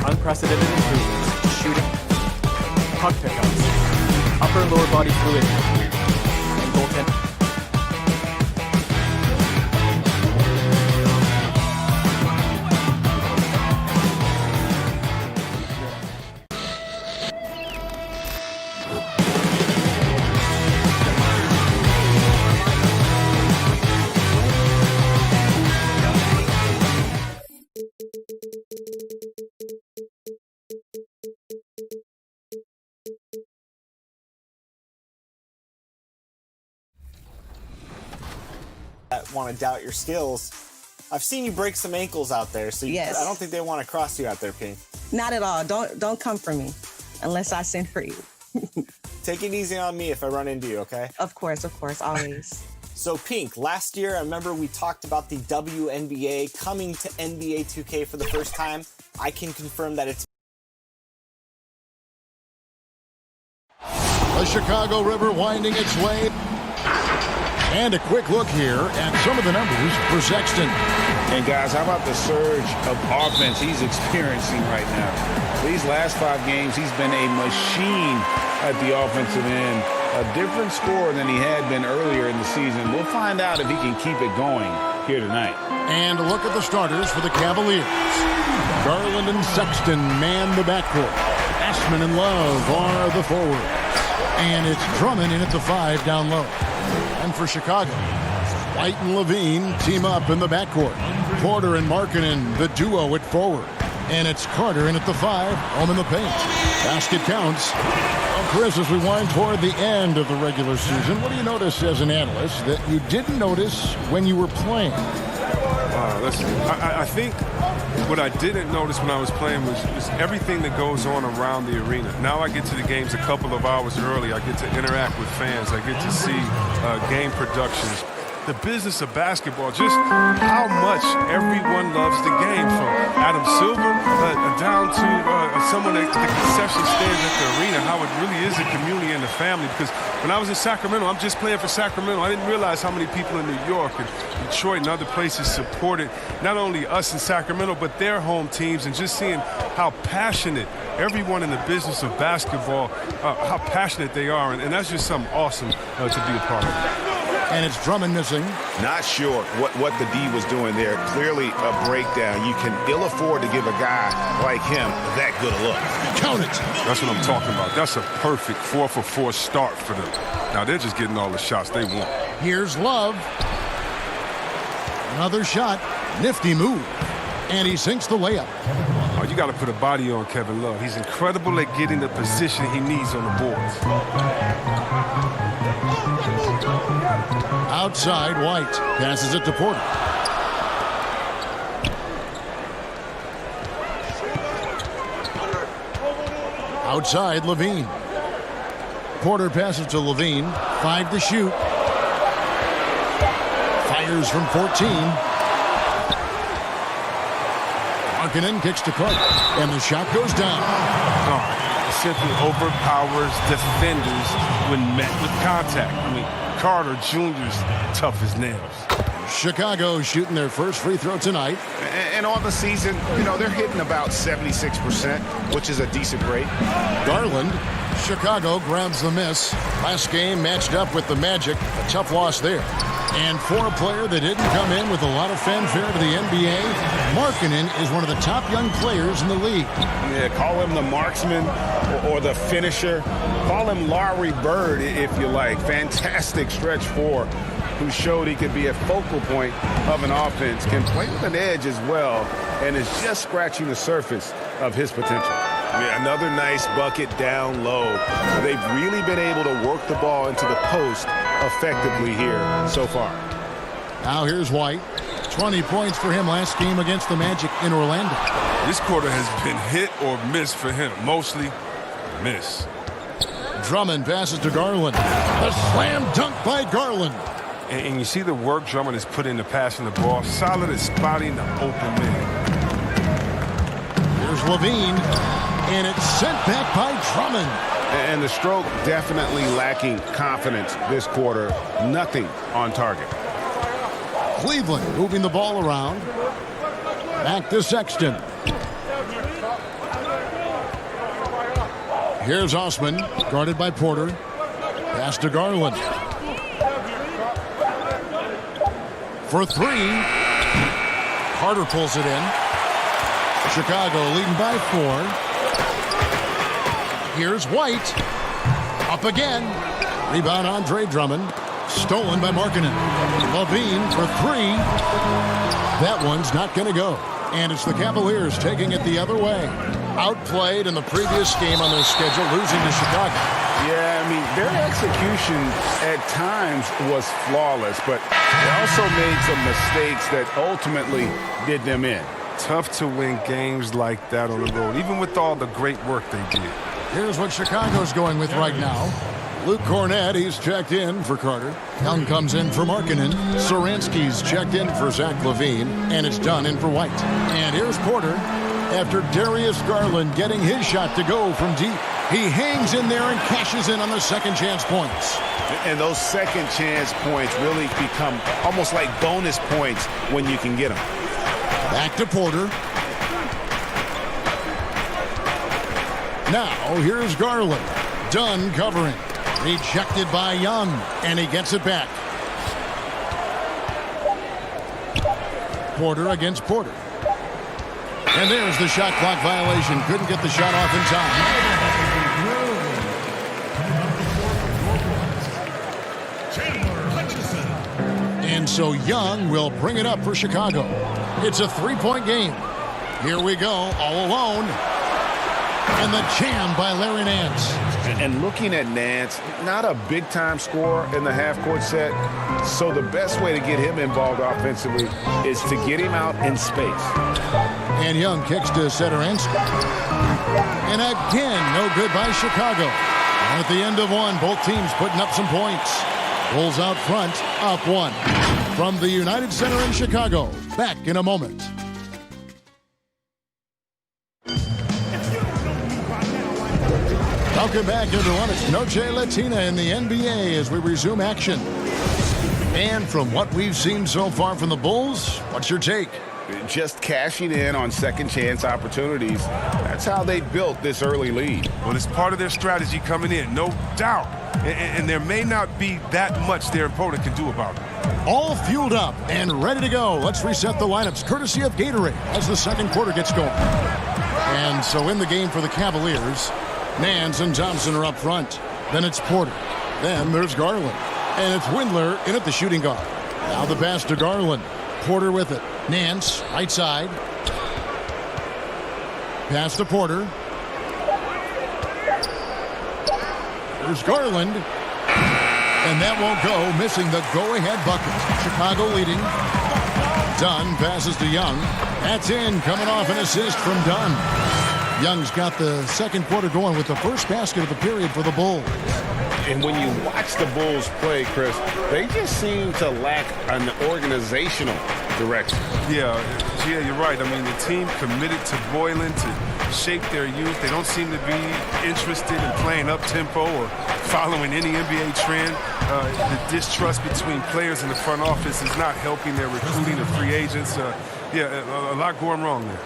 Unprecedented improvements. Shooting, puck pickups, upper and lower body fluidity, and goaltending. That want to doubt your skills. I've seen you break some ankles out there, so Yes. I don't think they want to cross you out there, Pink. Not at all. Don't come for me unless I send for you. Take it easy on me if I run into you, okay? Of course, always. So, Pink, last year, I remember we talked about the WNBA coming to NBA 2K for the first time. I can confirm that it's The Chicago River winding its way. And a quick look here at some of the numbers for Sexton. And guys, how about the surge of offense he's experiencing right now? These last 5 games, he's been a machine at the offensive end. A different scorer than he had been earlier in the season. We'll find out if he can keep it going here tonight. And a look at the starters for the Cavaliers. Garland and Sexton man the backcourt. Ashman and Love are the forwards. And it's Drummond in at the 5 down low. And for Chicago, White and Levine team up in the backcourt. Porter and Markkanen, the duo at forward. And it's Carter in at the 5, home in the paint. Basket counts. Chris, as we wind toward the end of the regular season, what do you notice as an analyst that you didn't notice when you were playing? Listen, I think what I didn't notice when I was playing was everything that goes on around the arena. Now I get to the games a couple of hours early. I get to interact with fans. I get to see game productions. The business of basketball, just how much everyone loves the game, from Adam Silver down to someone at the concession stands at the arena, how it really is a community and a family. Because when I was in Sacramento, I'm just playing for Sacramento. I didn't realize how many people in New York and Detroit and other places supported not only us in Sacramento, but their home teams, and just seeing how passionate everyone in the business of basketball, how passionate they are. And that's just something awesome to be a part of. And it's Drummond missing. Not sure what the D was doing there. Clearly a breakdown. You can ill afford to give a guy like him that good a look. Count it. That's what I'm talking about. That's a perfect 4-for-4 start for them. Now they're just getting all the shots they want. Here's Love. Another shot. Nifty move. And he sinks the layup. Oh, you got to put a body on Kevin Love. He's incredible at getting the position he needs on the boards. Outside, White passes it to Porter. Outside, Levine. Porter passes to Levine. 5 to shoot. Fires from 14. Markkanen kicks to Clark, and the shot goes down. Simply overpowers defenders when met with contact. I mean, Carter Jr.'s tough as nails. Chicago shooting their first free throw tonight. And on the season, they're hitting about 76%, which is a decent rate. Garland, Chicago grabs the miss. Last game matched up with the Magic. A tough loss there. And for a player that didn't come in with a lot of fanfare to the NBA, Markkanen is one of the top young players in the league. Yeah, call him the marksman or the finisher. Call him Larry Bird, if you like. Fantastic stretch four, who showed he could be a focal point of an offense, can play with an edge as well, and is just scratching the surface of his potential. Yeah, another nice bucket down low. They've really been able to work the ball into the post effectively here so far. Now here's White. 20 points for him last game against the Magic in Orlando. This quarter has been hit or miss for him. Mostly miss. Drummond passes to Garland. A slam dunk by Garland. And you see the work Drummond has put into passing the ball. Solid at spotting the open man. Here's Levine. And it's sent back by Drummond. And the stroke definitely lacking confidence this quarter. Nothing on target. Cleveland moving the ball around. Back to Sexton. Here's Osman, guarded by Porter. Pass to Garland. For 3. Carter pulls it in. Chicago leading by 4. Here's White. Up again. Rebound Andre Drummond. Stolen by Markkanen. Levine for 3. That one's not going to go. And it's the Cavaliers taking it the other way. Outplayed in the previous game on their schedule, losing to Chicago. Yeah, I mean, their execution at times was flawless, but they also made some mistakes that ultimately did them in. Tough to win games like that on the road, even with all the great work they did. Here's what Chicago's going with right now. Luke Cornett, he's checked in for Carter. Young comes in for Markkanen. Saransky's checked in for Zach LaVine. And it's done in for White. And here's Porter. After Darius Garland getting his shot to go from deep, he hangs in there and cashes in on the second chance points. And those second chance points really become almost like bonus points when you can get them. Back to Porter. Now, here's Garland. Dunn covering. Rejected by Young, and he gets it back. Porter against Porter. And there's the shot clock violation. Couldn't get the shot off in time. And so Young will bring it up for Chicago. It's a 3-point game. Here we go, all alone. And the jam by Larry Nance. And looking at Nance, not a big-time scorer in the half-court set, so the best way to get him involved offensively is to get him out in space. And Young kicks to Satoransky. And again, no good by Chicago. And at the end of one, both teams putting up some points. Bulls out front, up one. From the United Center in Chicago, back in a moment. Welcome back, everyone. It's Noche Latina in the NBA as we resume action. And from what we've seen so far from the Bulls, what's your take? Just cashing in on second chance opportunities. That's how they built this early lead. Well, it's part of their strategy coming in, no doubt. And there may not be that much their opponent can do about it. All fueled up and ready to go. Let's reset the lineups courtesy of Gatorade as the second quarter gets going. And so in the game for the Cavaliers, Nance and Thompson are up front. Then it's Porter. Then there's Garland. And it's Windler in at the shooting guard. Now the pass to Garland. Porter with it. Nance, right side. Pass to Porter. There's Garland. And that won't go, missing the go-ahead bucket. Chicago leading. Dunn passes to Young. That's in, coming off an assist from Dunn. Young's got the second quarter going with the first basket of the period for the Bulls. And when you watch the Bulls play, Chris, they just seem to lack an organizational direction. Yeah, you're right. I mean, the team committed to Boylan to shape their youth. They don't seem to be interested in playing up-tempo or following any NBA trend. The distrust between players in the front office is not helping their recruiting of free agents. A lot going wrong there.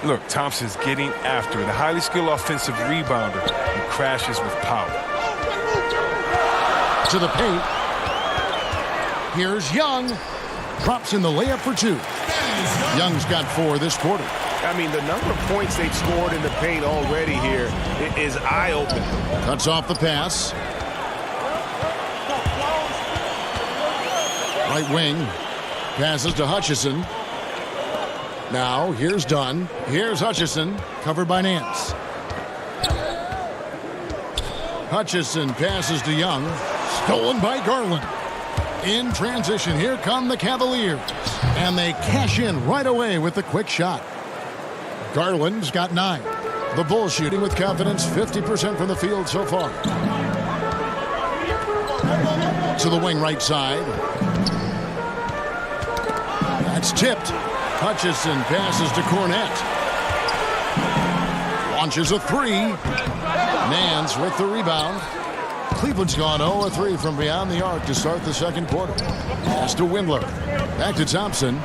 Look, Thompson's getting after it. A highly skilled offensive rebounder who crashes with power. To the paint. Here's Young. Drops in the layup for two. Young's got 4 this quarter. I mean, the number of points they've scored in the paint already here is eye-opening. Cuts off the pass. Right wing. Passes to Hutchison. Now, here's Dunn. Here's Hutchison, covered by Nance. Hutchison passes to Young. Stolen by Garland. In transition, here come the Cavaliers. And they cash in right away with the quick shot. Garland's got 9. The Bulls shooting with confidence, 50% from the field so far. To the wing right side. That's tipped. Hutchison passes to Cornette. Launches a 3. Nance with the rebound. Cleveland's gone 0-3 from beyond the arc to start the second quarter. Pass to Windler. Back to Thompson.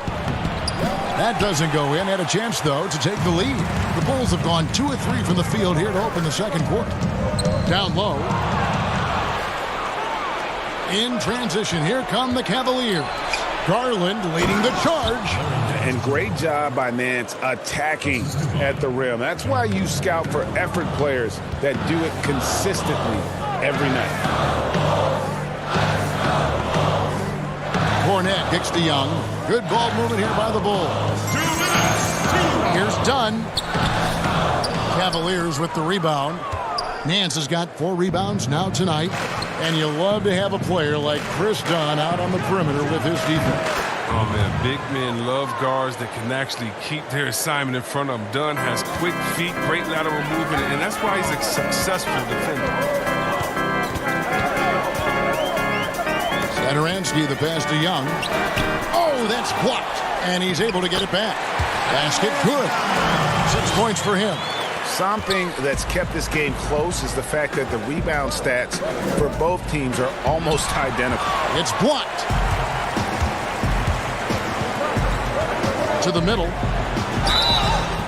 That doesn't go in. Had a chance, though, to take the lead. The Bulls have gone 2 of 3 from the field here to open the second quarter. Down low. In transition, here come the Cavaliers. Garland leading the charge. And great job by Nance attacking at the rim. That's why you scout for effort players that do it consistently every night. Cornette kicks to Young. Good ball movement here by the Bulls. Here's Dunn. Cavaliers with the rebound. Nance has got 4 rebounds now tonight. And you love to have a player like Chris Dunn out on the perimeter with his defense. Oh, man, big men love guards that can actually keep their assignment in front of them. Dunn has quick feet, great lateral movement, and that's why he's a successful defender. Satoransky, the pass to Young. Oh, that's blocked. And he's able to get it back. Basket good. 6 points for him. Something that's kept this game close is the fact that the rebound stats for both teams are almost identical. It's blocked. To the middle.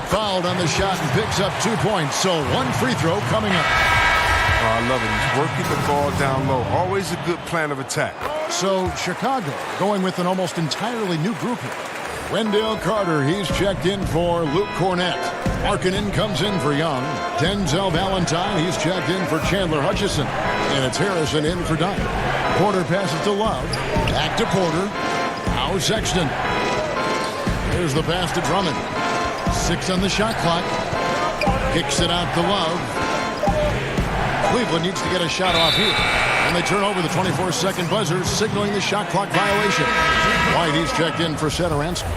Fouled on the shot and picks up 2 points. So 1 free throw coming up. Oh, I love it. He's working the ball down low. Always a good plan of attack. So Chicago going with an almost entirely new group here. Wendell Carter, he's checked in for Luke Cornette. Markkanen comes in for Young. Denzel Valentine, he's checked in for Chandler Hutchison. And it's Harrison in for Dunn. Porter passes to Love. Back to Porter. Now Sexton. Here's the pass to Drummond. 6 on the shot clock. Kicks it out to Love. Cleveland needs to get a shot off here. And they turn over the 24-second buzzer, signaling the shot clock violation. White, he's checked in for Satoransky.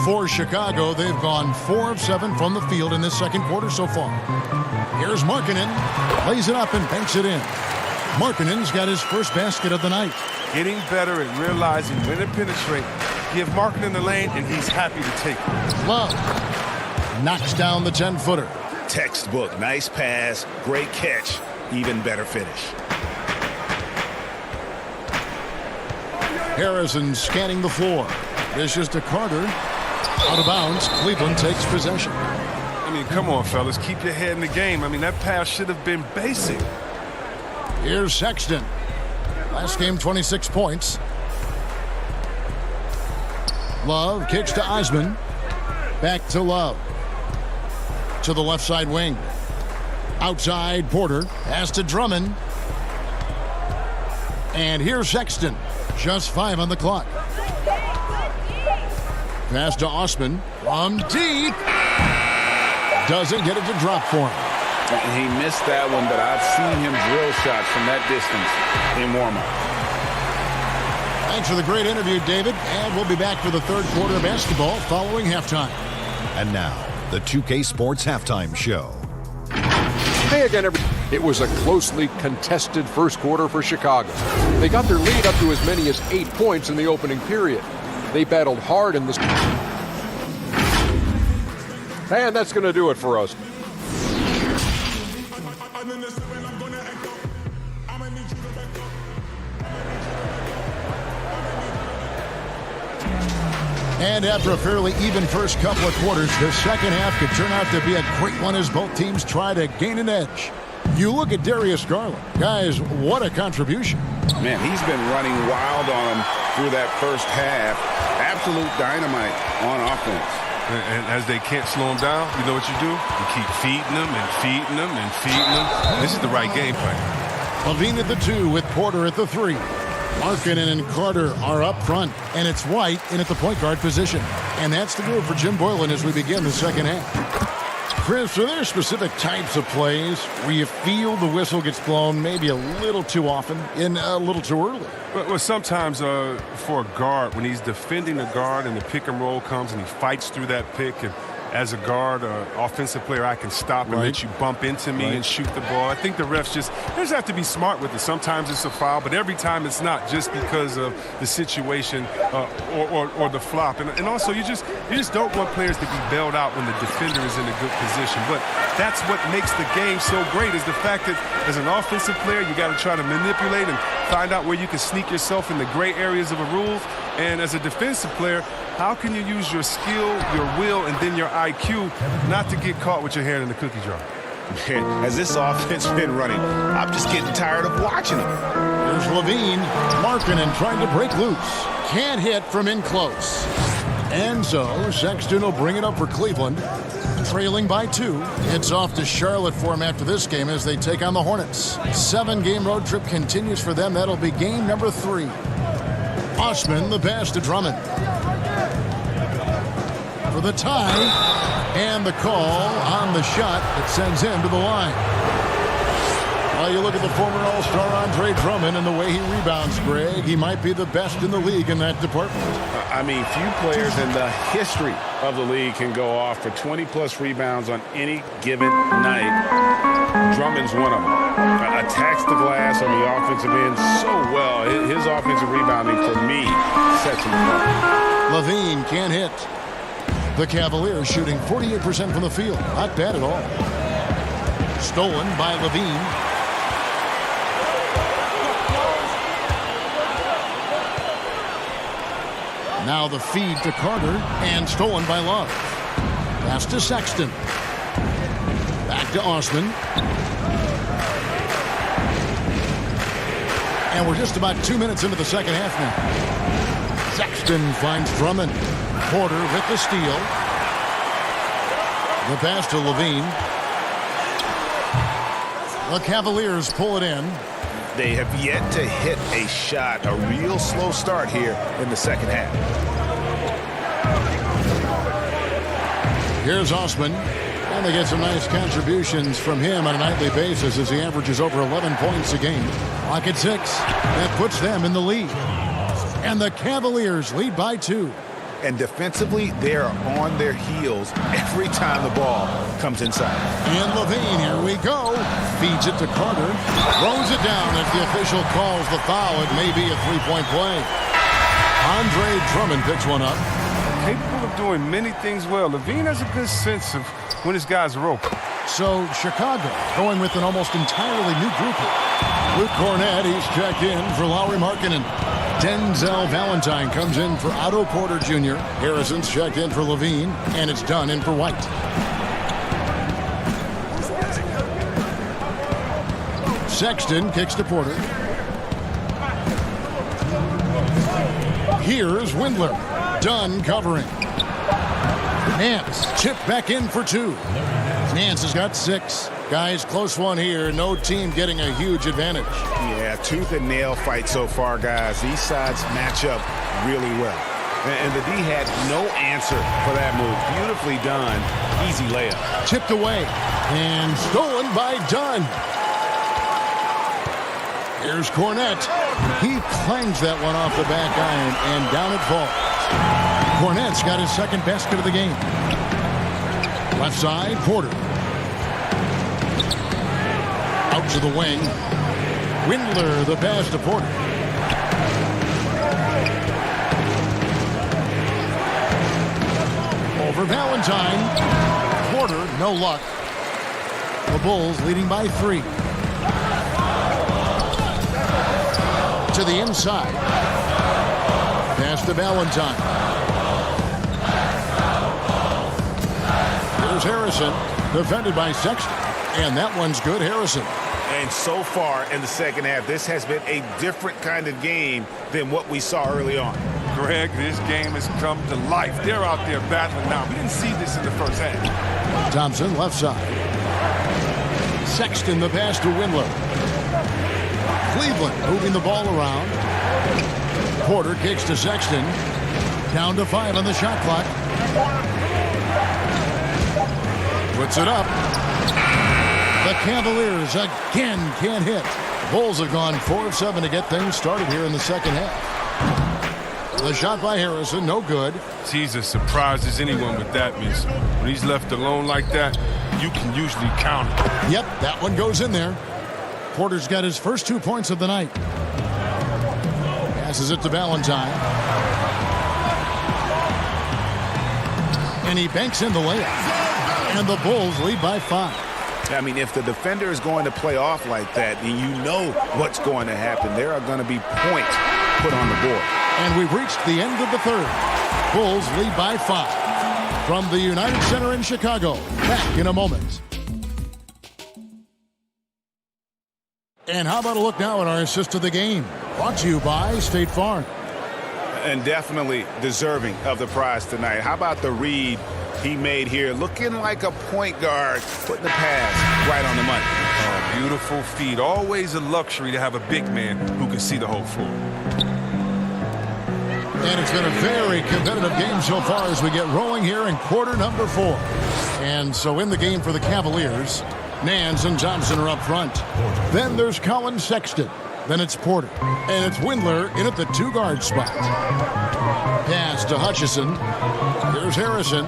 For Chicago, they've gone 4 of 7 from the field in this second quarter so far. Here's Markkanen, plays it up and banks it in. Markkanen's got his first basket of the night. Getting better at realizing when to penetrate. Give Markkanen the lane, and he's happy to take it. Love knocks down the 10-footer. Textbook, nice pass, great catch, even better finish. Harrison scanning the floor. Dishes to Carter. Out of bounds. Cleveland takes possession. I mean, come on, fellas. Keep your head in the game. I mean, that pass should have been basic. Here's Sexton. Last game, 26 points. Love kicks to Osman. Back to Love. To the left side wing. Outside, Porter. Pass to Drummond. And here's Sexton. Just 5 on the clock. Pass to Osman. From deep. Doesn't get it to drop for him. He missed that one, but I've seen him drill shots from that distance in warm-up. Thanks for the great interview, David. And we'll be back for the third quarter of basketball following halftime. And now, the 2K Sports Halftime Show. Hey again, everybody. It was a closely contested first quarter for Chicago. They got their lead up to as many as 8 points in the opening period. They battled hard in the... And that's going to do it for us. And after a fairly even first couple of quarters, the second half could turn out to be a great one as both teams try to gain an edge. You look at Darius Garland. Guys, what a contribution. Man, he's been running wild on him through that first half. Absolute dynamite on offense. And as they can't slow him down, you know what you do? You keep feeding them and feeding them and feeding them. This is the right game plan. Levine at the 2 with Porter at the 3. Markkanen and Carter are up front, and it's White in at the point guard position. And that's the move for Jim Boylan as we begin the second half. Chris, are there specific types of plays where you feel the whistle gets blown maybe a little too often and a little too early? Well, sometimes for a guard, when he's defending a guard and the pick and roll comes and he fights through that pick, and as a guard, offensive player, I can stop and let you bump into me and shoot the ball. I think the refs just have to be smart with it. Sometimes it's a foul, but every time it's not, just because of the situation or the flop. And also, you just don't want players to be bailed out when the defender is in a good position. But that's what makes the game so great, is the fact that as an offensive player, you got to try to manipulate and find out where you can sneak yourself in the gray areas of a rule. And as a defensive player, how can you use your skill, your will, and then your IQ not to get caught with your hand in the cookie jar? As this offense been running, I'm just getting tired of watching them. There's Levine, Markkanen trying to break loose. Can't hit from in close. And so Sexton will bring it up for Cleveland. Trailing by 2. It's off to Charlotte for him after this game as they take on the Hornets. 7-game road trip continues for them. That'll be game number 3. Osman, the pass to Drummond. For the tie, and the call on the shot that sends him to the line. Well, you look at the former All-Star Andre Drummond and the way he rebounds, Greg. He might be the best in the league in that department. I mean, few players in the history of the league can go off for 20-plus rebounds on any given night. Drummond's one of them. Attacks the glass on the offensive end so well. His offensive rebounding, for me, sets him apart. Levine can't hit. The Cavaliers shooting 48% from the field. Not bad at all. Stolen by Levine. Now the feed to Carter, and stolen by Love. Pass to Sexton. Back to Osman. And we're just about 2 minutes into the second half now. Sexton finds Drummond. Porter with the steal. The pass to Levine. The Cavaliers pull it in. They have yet to hit a shot, a real slow start here in the second half. Here's Osman. they get some nice contributions from him on a nightly basis as he averages over 11 points a game. Clock at 6. That puts them in the lead. And the Cavaliers lead by 2. And defensively, they're on their heels every time the ball comes inside. And Levine, here we go. Feeds it to Carter. Throws it down as the official calls the foul. It may be a three-point play. Andre Drummond picks one up. Capable of doing many things well. Levine has a good sense of when his guys are open. So Chicago going with an almost entirely new group here. Luke Cornett, he's checked in for Lauri Markkanen. Denzel Valentine comes in for Otto Porter Jr. Harrison's checked in for Levine, and it's done in for White. Sexton kicks to Porter. Here's Windler. Dunn covering. Nance chipped back in for 2. Nance has got 6. Guys, close one here. No team getting a huge advantage. Yeah, tooth and nail fight so far, guys. These sides match up really well. And the D had no answer for that move. Beautifully done. Easy layup. Chipped away and stolen by Dunn. Here's Cornett. He clangs that one off the back iron, and down it falls. Cornett's got his second basket of the game. Left side, Porter. Out to the wing. Windler, the pass to Porter. Over Valentine. Porter, no luck. The Bulls leading by 3. To the inside. Pass to Valentine. Here's Harrison, defended by Sexton. And that one's good, Harrison. And so far in the second half, this has been a different kind of game than what we saw early on. Greg, this game has come to life. They're out there battling now. We didn't see this in the first half. Thompson, left side. Sexton, the pass to Windler. Cleveland moving the ball around. Porter kicks to Sexton. Down to 5 on the shot clock. Puts it up. The Cavaliers again can't hit. Bulls have gone 4 of 7 to get things started here in the second half. The shot by Harrison, no good. He's as surprised as anyone with that miss. When he's left alone like that, you can usually count it. Yep, that one goes in there. Porter's got his first 2 points of the night. Passes it to Valentine. And he banks in the layup. And the Bulls lead by 5. I mean, if the defender is going to play off like that, then you know what's going to happen. There are going to be points put on the board. And we've reached the end of the third. Bulls lead by 5. From the United Center in Chicago, back in a moment. And how about a look now at our assist of the game? Brought to you by State Farm. And definitely deserving of the prize tonight. How about the read he made here, looking like a point guard, putting the pass right on the money. Oh, beautiful feed. Always a luxury to have a big man who can see the whole floor. And it's been a very competitive game so far as we get rolling here in quarter number 4. And so in the game for the Cavaliers, Nance and Thompson are up front. Then there's Colin Sexton. Then it's Porter. And it's Windler in at the 2-guard spot. Pass to Hutchison. Here's Harrison.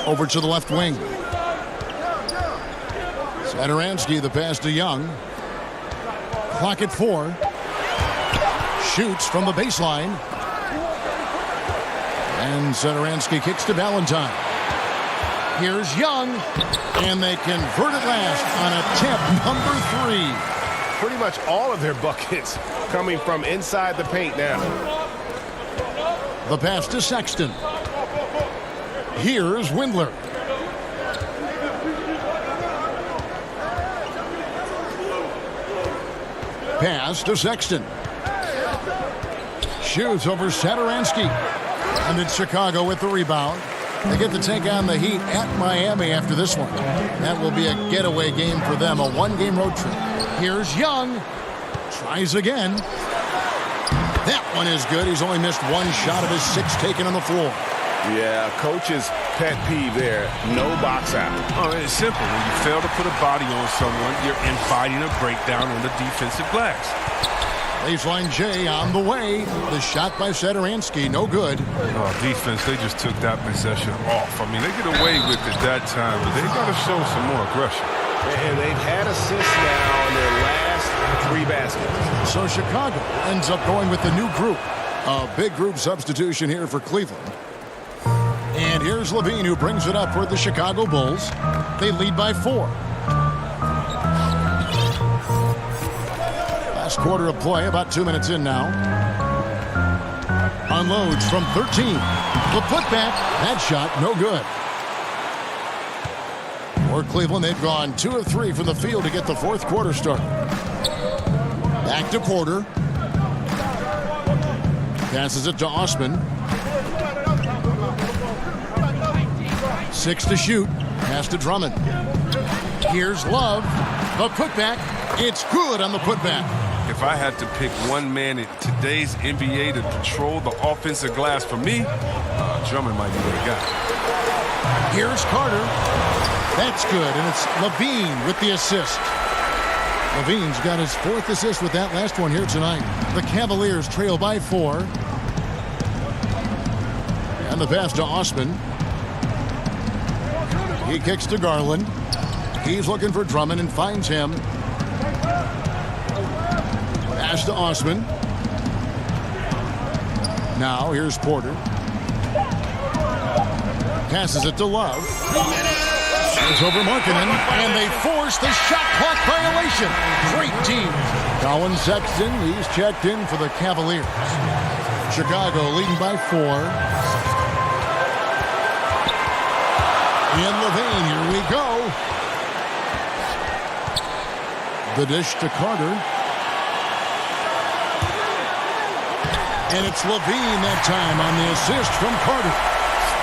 Over to the left wing. Satoransky, the pass to Young. Clock at 4. Shoots from the baseline. And Satoransky kicks to Valentine. Here's Young. And they convert it last on attempt number 3. Pretty much all of their buckets coming from inside the paint now. The pass to Sexton. Here's Windler. Pass to Sexton. Shoots over Satoransky. And it's Chicago with the rebound. They get to take on the Heat at Miami after this one. That will be a getaway game for them, a 1-game road trip. Here's Young. Tries again. That one is good. He's only missed one shot of his 6 taken on the floor. Yeah, coach's pet peeve there. No box out. Oh, it's simple. When you fail to put a body on someone, you're inviting a breakdown on the defensive glass. Baseline J on the way. The shot by Satoransky, no good. Oh, defense, they just took that possession off. I mean, they get away with it that time, but they got to show some more aggression. And they've had assists now on their last 3 baskets. So Chicago ends up going with the new group. A big group substitution here for Cleveland. And here's Levine, who brings it up for the Chicago Bulls. They lead by 4. Last quarter of play, about 2 minutes in now. Unloads from 13. The putback, that shot, no good. For Cleveland, they've gone 2 of 3 from the field to get the 4th quarter started. Back to Porter. Passes it to Osman. 6 to shoot. Pass to Drummond. Here's Love. The putback. It's good on the putback. If I had to pick one man in today's NBA to control the offensive glass for me, Drummond might be the guy. Here's Carter. That's good, and it's Levine with the assist. Levine's got his 4th assist with that last one here tonight. The Cavaliers trail by 4. And the pass to Osman. He kicks to Garland. He's looking for Drummond and finds him. Pass to Osman. Now here's Porter. Passes it to Love. It's over Markkanen, and they force the shot clock violation. Great team. Colin Sexton, he's checked in for the Cavaliers. Chicago leading by 4. In Levine, here we go. The dish to Carter. And it's Levine that time on the assist from Carter.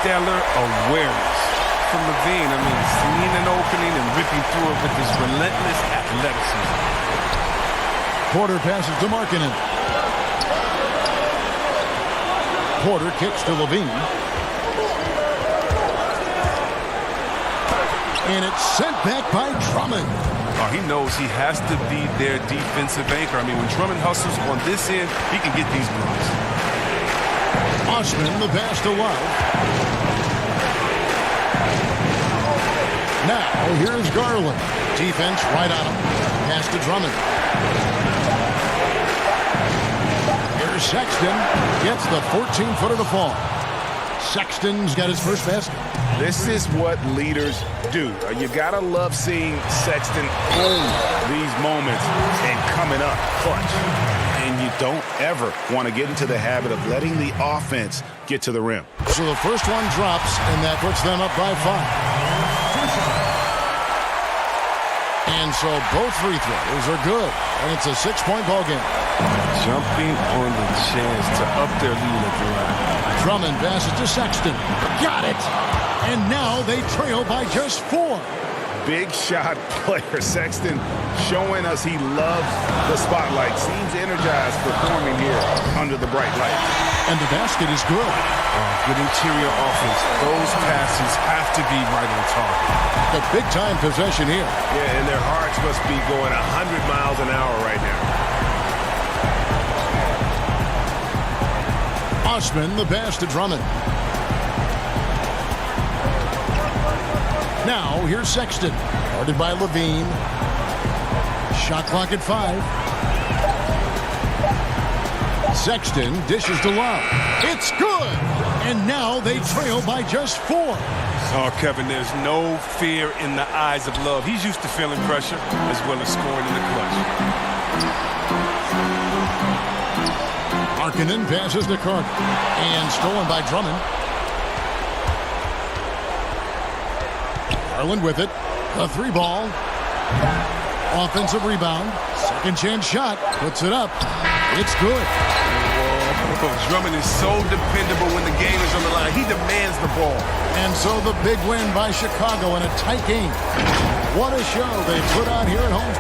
Stellar awareness from Levine. I mean, seeing an opening and ripping through it with his relentless athleticism. Porter passes to Markkanen. Porter kicks to Levine. And it's sent back by Drummond. Oh, he knows he has to be their defensive anchor. I mean, when Drummond hustles on this end, he can get these blocks. Osman, the pass to Love. Now, here's Garland. Defense right on him. Pass to Drummond. Here's Sexton. Gets the 14-footer to fall. Sexton's got his first basket. This is what leaders do. You gotta love seeing Sexton own these moments and coming up clutch. And you don't ever want to get into the habit of letting the offense get to the rim. So the first one drops, and that puts them up by 5. And so both free throws are good, and it's a 6-point ball game. Jumping on the chance to up their lead at the line. Drummond passes to Sexton. Got it! And now they trail by just 4. Big shot player Sexton showing us he loves the spotlight. Seems energized performing here under the bright light. And the basket is good. Good interior offense. Those passes have to be right on target. The big-time possession here. Yeah, and their hearts must be going 100 miles an hour right now. Osman, the pass to Drummond. Now, here's Sexton. Guarded by Levine. Shot clock at 5. Sexton dishes to Love. It's good! And now they trail by just 4. Oh, Kevin, there's no fear in the eyes of Love. He's used to feeling pressure as well as scoring in the clutch. Markkanen passes to Carter. And stolen by Drummond. Garland with it. A 3-ball. Offensive rebound. Second chance shot. Puts it up. It's good. Whoa. Drummond is so dependable when the game is on the line. He demands the ball. And so the big win by Chicago in a tight game. What a show they put on here at home.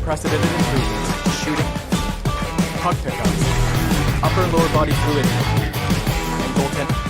unprecedented improvements, shooting, puck pickups, upper and lower body fluidity, and goaltending.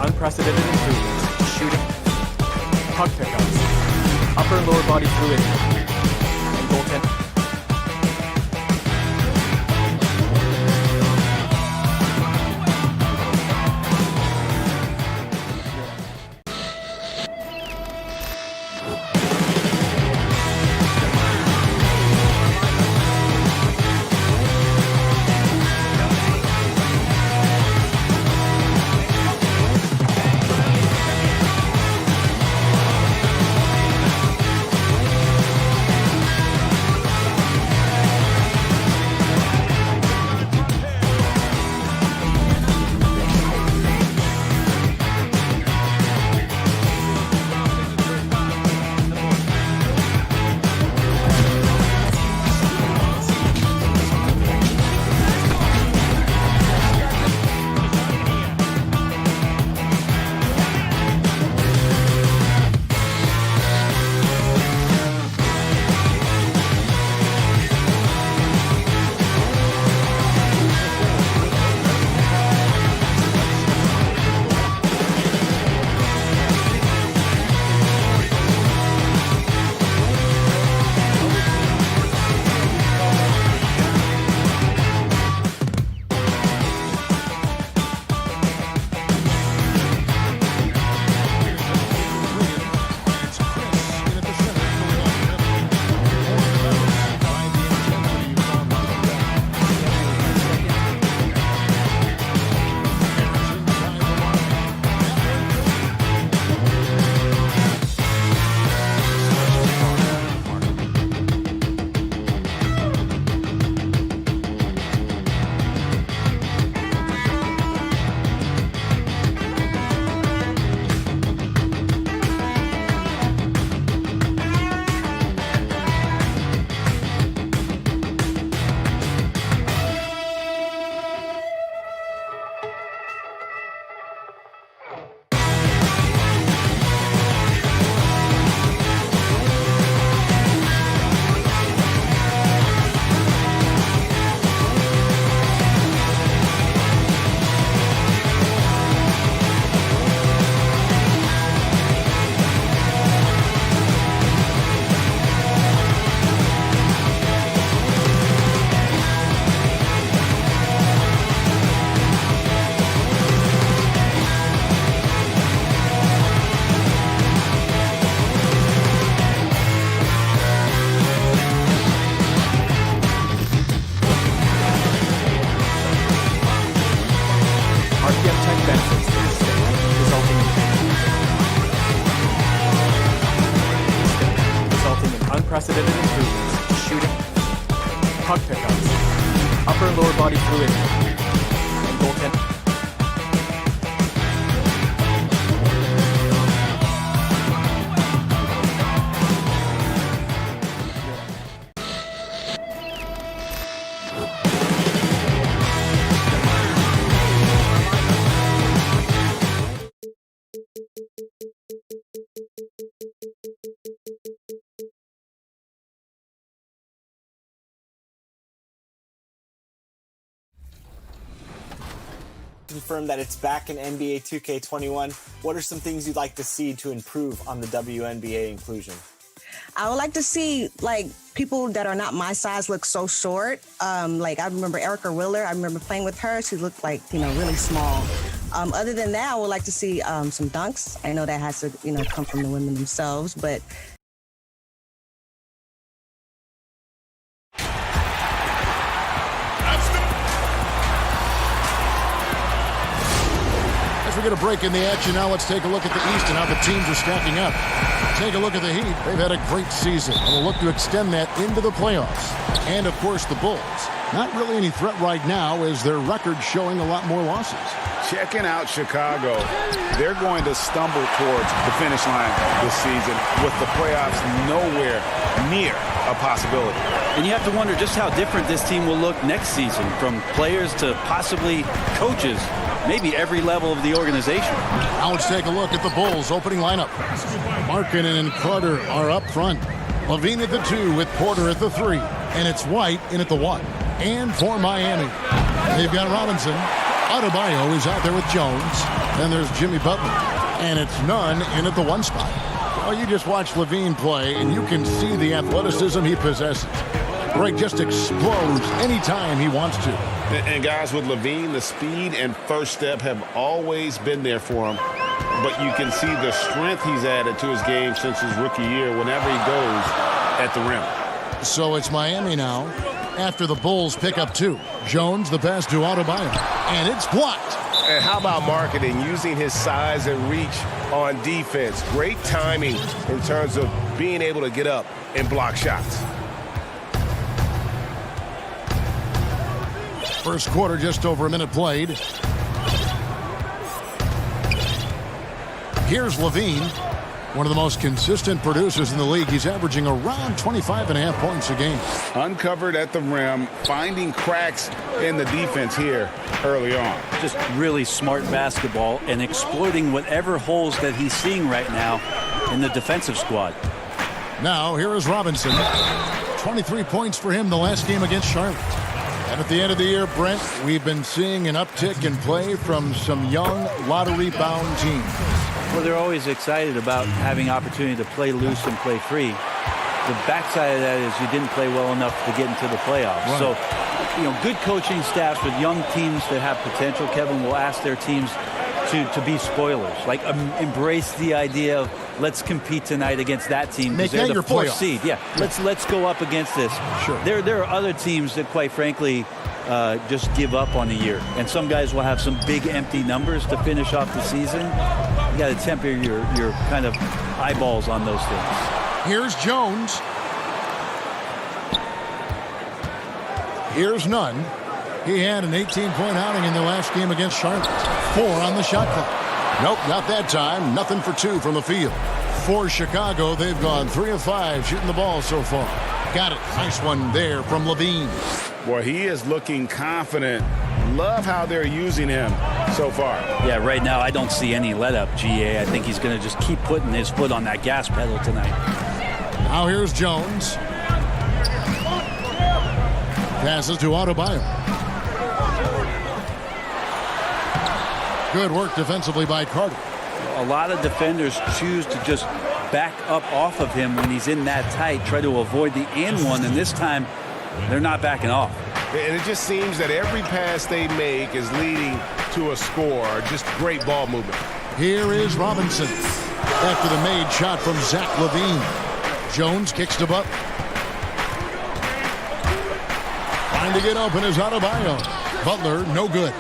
Unprecedented improvements, shooting, puck pickups, upper and lower body fluidity, and goaltending. pickups, upper and lower body fluid, and goaltending. Confirm that it's back in NBA 2K21. What are some things you'd like to see to improve on the WNBA inclusion? I would like to see people that are not my size look so short. I remember Erica Willer. I remember playing with her. She looked really small. Other than that, I would like to see some dunks. I know that has to come from the women themselves, but we get a break in the action now. Let's take a look at the East and how the teams are stacking up. Take a look at the Heat. They've had a great season and will look to extend that into the playoffs. And, of course, the Bulls. Not really any threat right now as their record's showing a lot more losses. Checking out Chicago, they're going to stumble towards the finish line this season with the playoffs nowhere near a possibility. And you have to wonder just how different this team will look next season, from players to possibly coaches, maybe every level of the organization. Now let's take a look at the Bulls' opening lineup. Markkanen and Carter are up front. Levine at the 2 with Porter at the 3. And it's White in at the 1. And for Miami, they've got Robinson. Adebayo is out there with Jones. Then there's Jimmy Butler. And it's Nunn in at the 1 spot. Well, you just watch Levine play, and you can see the athleticism he possesses. Greg just explodes anytime he wants to. And guys, with Levine, the speed and first step have always been there for him. But you can see the strength he's added to his game since his rookie year whenever he goes at the rim. So it's Miami now after the Bulls pick up 2. Jones, the pass to Adebayo. And it's blocked. And how about Markkanen using his size and reach on defense? Great timing in terms of being able to get up and block shots. First quarter, just over a minute played. Here's Levine, one of the most consistent producers in the league. He's averaging around 25.5 points a game. Uncovered at the rim, finding cracks in the defense here early on. Just really smart basketball and exploiting whatever holes that he's seeing right now in the defensive squad. Now, here is Robinson. 23 points for him the last game against Charlotte. And at the end of the year, Brent, we've been seeing an uptick in play from some young lottery-bound teams. Well, they're always excited about having opportunity to play loose and play free. The backside of that is you didn't play well enough to get into the playoffs. Right. So, good coaching staffs with young teams that have potential, Kevin, will ask their teams to be spoilers. Embrace the idea of let's compete tonight against that team. Make that your 4th seed. Yeah, let's go up against this. Sure. There are other teams that, quite frankly, just give up on the year. And some guys will have some big empty numbers to finish off the season. You got to temper your kind of eyeballs on those things. Here's Jones. Here's Nunn. He had an 18-point outing in the last game against Charlotte. 4 on the shot clock. Nope, not that time. Nothing for 2 from the field. For Chicago, they've gone 3 of 5 shooting the ball so far. Got it. Nice one there from Levine. Boy, he is looking confident. Love how they're using him so far. Yeah, right now I don't see any let-up, GA. I think he's going to just keep putting his foot on that gas pedal tonight. Now here's Jones. Passes to Adebayo. Good work defensively by Carter. A lot of defenders choose to just back up off of him when he's in that tight, try to avoid the and one, and this time they're not backing off. And it just seems that every pass they make is leading to a score. Just great ball movement. Here is Robinson after the made shot from Zach Levine. Jones kicks to Butler. Trying to get open is Adebayo. Butler, no good.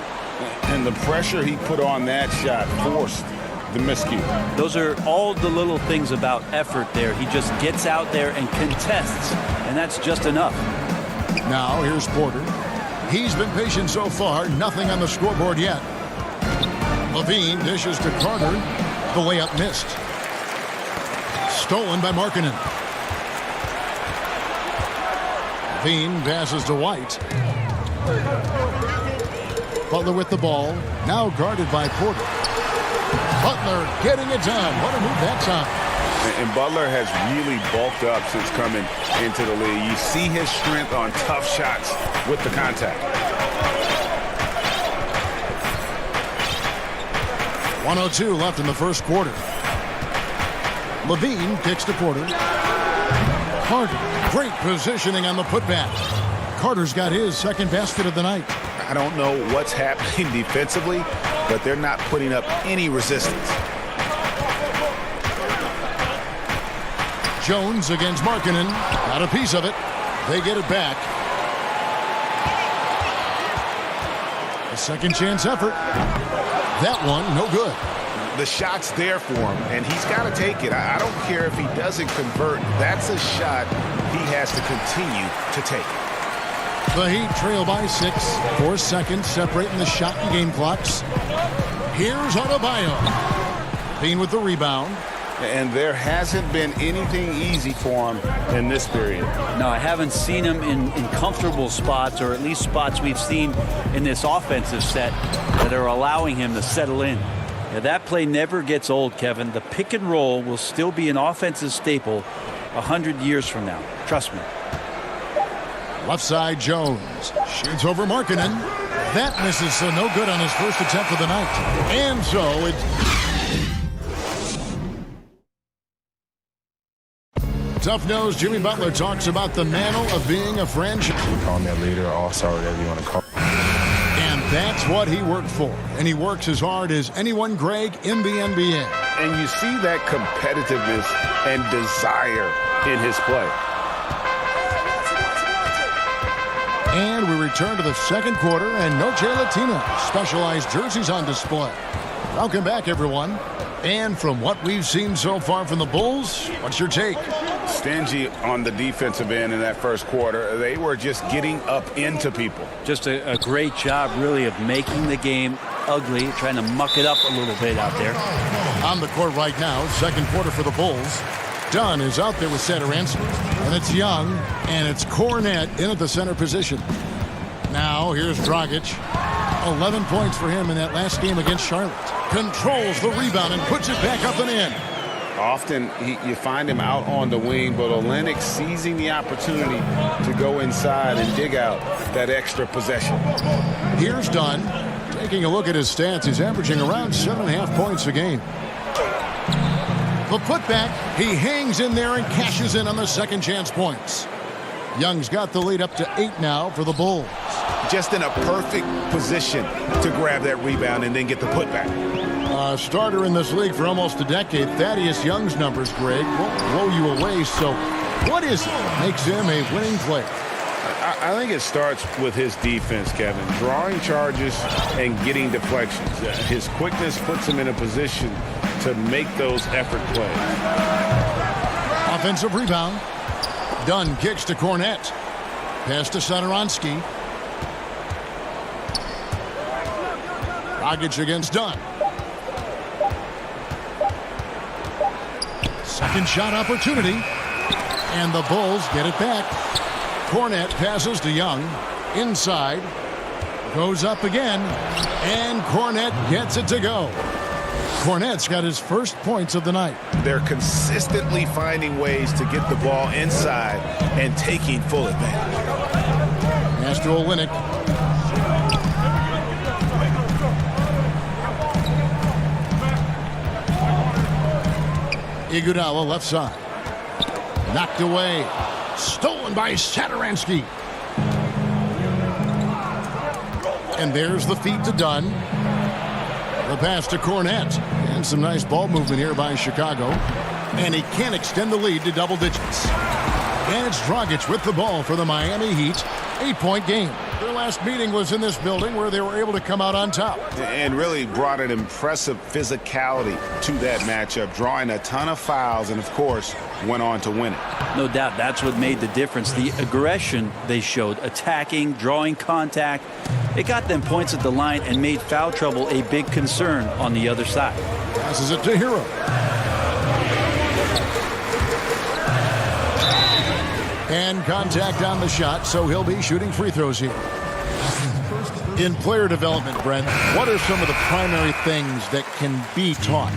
And the pressure he put on that shot forced the miscue. Those are all the little things about effort there. He just gets out there and contests, and that's just enough. Now here's Porter. He's been patient so far. Nothing on the scoreboard yet. Levine dishes to Carter. The layup missed. Stolen by Markkanen. Levine passes to White. Butler with the ball. Now guarded by Porter. Butler getting it done. What a move that time. And Butler has really bulked up since coming into the league. You see his strength on tough shots with the contact. 1:02 left in the first quarter. Levine kicks to Porter. Carter, great positioning on the putback. Carter's got his second basket of the night. I don't know what's happening defensively, but they're not putting up any resistance. Jones against Markkanen. Got a piece of it. They get it back. A second chance effort. That one, no good. The shot's there for him, and he's got to take it. I don't care if he doesn't convert. That's a shot he has to continue to take. The Heat trail by 6. 4 seconds separating the shot and game clocks. Here's Adebayo. Bean with the rebound. And there hasn't been anything easy for him in this period. No, I haven't seen him in comfortable spots, or at least spots we've seen in this offensive set that are allowing him to settle in. Now, that play never gets old, Kevin. The pick and roll will still be an offensive staple 100 years from now. Trust me. Left side, Jones. Shoots over Markkanen. That misses, so no good on his first attempt of the night. And so it's... Tough-nosed Jimmy Butler talks about the mantle of being a franchise. Call me a leader, all-star, whatever you want to call me. And that's what he worked for. And he works as hard as anyone, Greg, in the NBA. And you see that competitiveness and desire in his play. And we return to the second quarter, and Noche Latina specialized jerseys on display. Welcome back, everyone. And from what we've seen so far from the Bulls, what's your take? Stingy on the defensive end in that first quarter. They were just getting up into people. Just a great job, really, of making the game ugly, trying to muck it up a little bit out there. On the court right now, second quarter for the Bulls. Dunn is out there with Saturansky. And it's Young, and it's Cornette in at the center position. Now, here's Dragic. 11 points for him in that last game against Charlotte. Controls the rebound and puts it back up and in. Often you find him out on the wing, but Olynyk seizing the opportunity to go inside and dig out that extra possession. Here's Dunn. Taking a look at his stats, he's averaging around 7.5 points a game. The putback, he hangs in there and cashes in on the second chance points. Young's got the lead up to 8 now for the Bulls. Just in a perfect position to grab that rebound and then get the putback. Starter in this league for almost a decade. Thaddeus Young's numbers, Greg, won't blow you away. So what is it that makes him a winning player? I think it starts with his defense, Kevin. Drawing charges and getting deflections. His quickness puts him in a position to make those effort plays. Offensive rebound. Dunn kicks to Cornette. Pass to Saturansky. Dragic against Dunn. Second shot opportunity. And the Bulls get it back. Cornette passes to Young. Inside. Goes up again. And Cornette gets it to go. Cornette's got his first points of the night. They're consistently finding ways to get the ball inside and taking full advantage. Pass to Olynyk. Iguodala left side. Knocked away. Stolen by Saturansky. And there's the feed to Dunn. The pass to Cornette. And some nice ball movement here by Chicago. And he can't extend the lead to double digits. And it's Dragic with the ball for the Miami Heat. 8-point game. Their last meeting was in this building where they were able to come out on top. And really brought an impressive physicality to that matchup, drawing a ton of fouls and, of course, went on to win it. No doubt that's what made the difference. The aggression they showed, attacking, drawing contact. It got them points at the line and made foul trouble a big concern on the other side. Passes it to Hero. And contact on the shot, so he'll be shooting free throws here. In player development, Brent, what are some of the primary things that can be taught?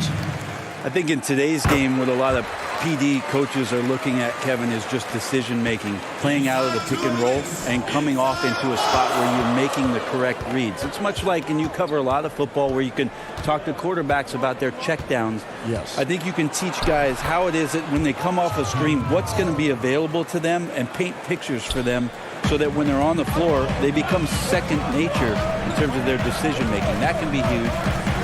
I think in today's game, what a lot of PD coaches are looking at, Kevin, is just decision-making, playing out of the pick and roll and coming off into a spot where you're making the correct reads. It's much like, and you cover a lot of football, where you can talk to quarterbacks about their checkdowns. Yes. I think you can teach guys how it is that when they come off a screen, what's going to be available to them and paint pictures for them so that when they're on the floor, they become second nature in terms of their decision-making. That can be huge.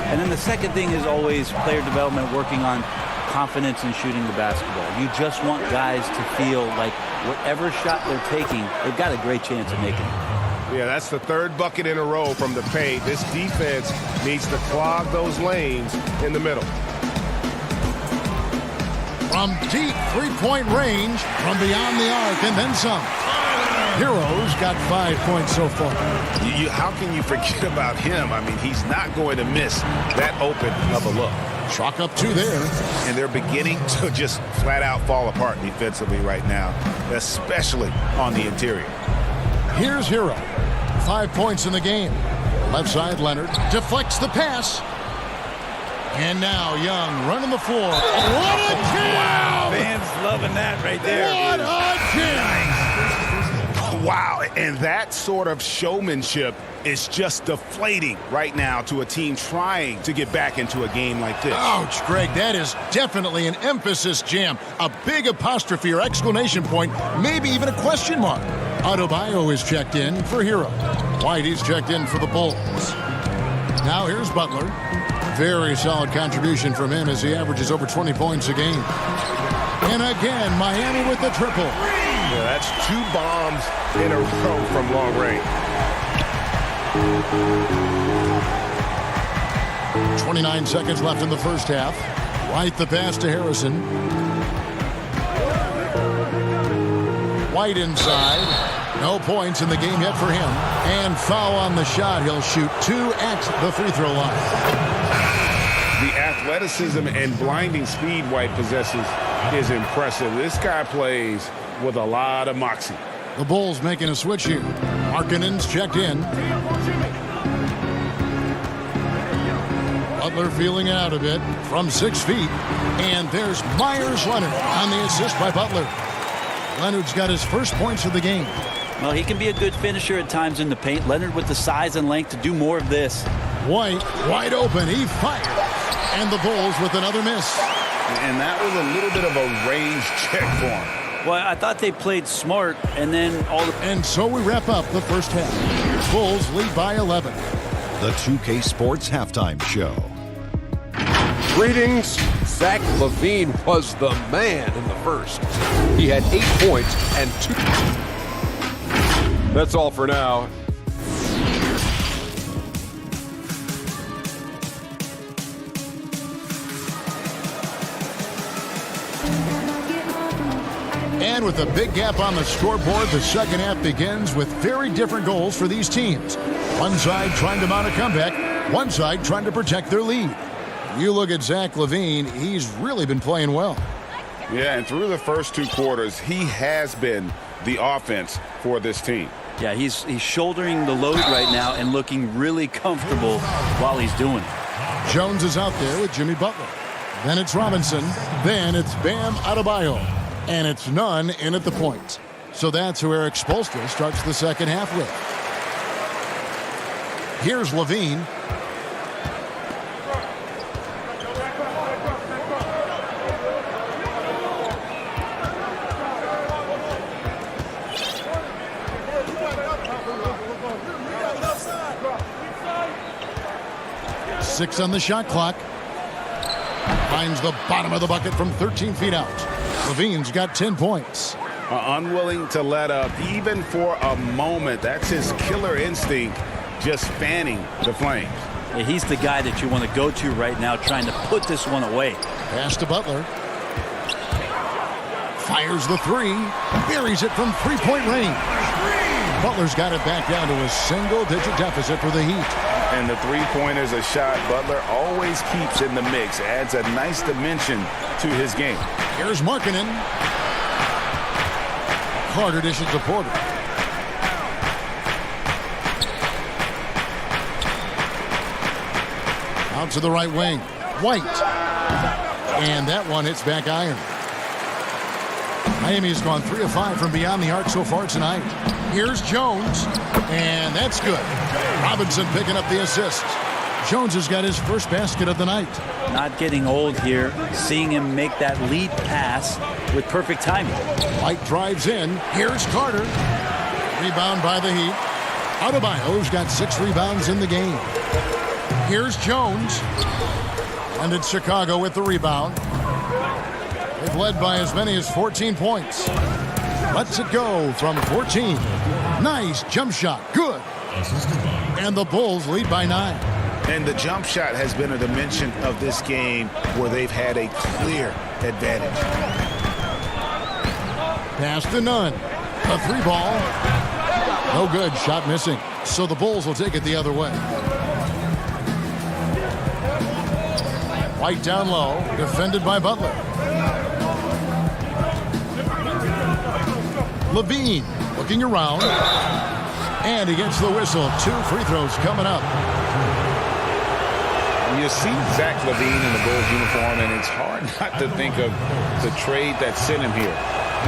And then the second thing is always player development, working on confidence in shooting the basketball. You just want guys to feel like whatever shot they're taking, they've got a great chance of making it. Yeah, that's the third bucket in a row from the paint. This defense needs to clog those lanes in the middle. From deep three-point range, from beyond the arc, and then some. Hero's got 5 points so far. How can you forget about him? I mean, he's not going to miss that open of a look. Chalk up 2 there. And they're beginning to just flat out fall apart defensively right now, especially on the interior. Here's Hero. 5 points in the game. Left side, Leonard deflects the pass. And now Young running the floor. What a jam! Fans loving that right there. What a jam! Wow, and that sort of showmanship is just deflating right now to a team trying to get back into a game like this. Ouch, Greg, that is definitely an emphasis jam. A big apostrophe or exclamation point, maybe even a question mark. Adebayo is checked in for Hero. Whitey's checked in for the Bulls. Now here's Butler. Very solid contribution from him as he averages over 20 points a game. And again, Miami with the triple. Yeah, that's 2 bombs in a row from long range. 29 seconds left in the first half. White the pass to Harrison. White inside. No points in the game yet for him. And foul on the shot. He'll shoot 2 at the free throw line. The athleticism and blinding speed White possesses is impressive. This guy plays with a lot of moxie. The Bulls making a switch here. Markkanen's checked in. Butler feeling it out a bit from 6 feet. And there's Myers Leonard on the assist by Butler. Leonard's got his first points of the game. Well, he can be a good finisher at times in the paint. Leonard with the size and length to do more of this. White wide open. He fires. And the Bulls with another miss. And that was a little bit of a range check for him. Well, I thought they played smart, and then And so we wrap up the first half. Bulls lead by 11. The 2K Sports Halftime Show. Greetings. Zach LaVine was the man in the first. He had 8 points and 2. That's all for now. And with a big gap on the scoreboard, the second half begins with very different goals for these teams. One side trying to mount a comeback, one side trying to protect their lead. You look at Zach LaVine, he's really been playing well. Yeah, and through the first 2 quarters, he has been the offense for this team. Yeah, he's shouldering the load right now and looking really comfortable while he's doing it. Jones is out there with Jimmy Butler. Then it's Robinson. Then it's Bam Adebayo. And it's none in at the point. So that's who Eric Spoelstra starts the second half with. Here's LaVine. Six on the shot clock. Finds the bottom of the bucket from 13 feet out. LaVine's got 10 points. unwilling to let up even for a moment. That's his killer instinct, just fanning the flames. Yeah, he's the guy that you want to go to right now, trying to put this one away. Pass to Butler. Fires the three. Buries it from three-point range. Butler's got it back down to a single-digit deficit for the Heat. And the three-pointer is a shot Butler always keeps in the mix. Adds a nice dimension to his game. Here's Markkanen. Carter dishes to Porter. Out to the right wing. White. And that one hits back iron. Miami's gone 3 of 5 from beyond the arc so far tonight. Here's Jones. And that's good. Robinson picking up the assist. Jones has got his first basket of the night. Not getting old here. Seeing him make that lead pass with perfect timing. White drives in. Here's Carter. Rebound by the Heat. Adebayo's got 6 rebounds in the game. Here's Jones. And it's Chicago with the rebound. They've led by as many as 14 points. Lets it go from 14. Nice jump shot. Good. And the Bulls lead by 9. And the jump shot has been a dimension of this game where they've had a clear advantage. Pass to Nunn. A 3 ball. No good. Shot missing. So the Bulls will take it the other way. White down low. Defended by Butler. Levine looking around. And he gets the whistle. 2 free throws coming up. You see Zach Levine in the Bulls uniform, and it's hard not to think of the trade that sent him here.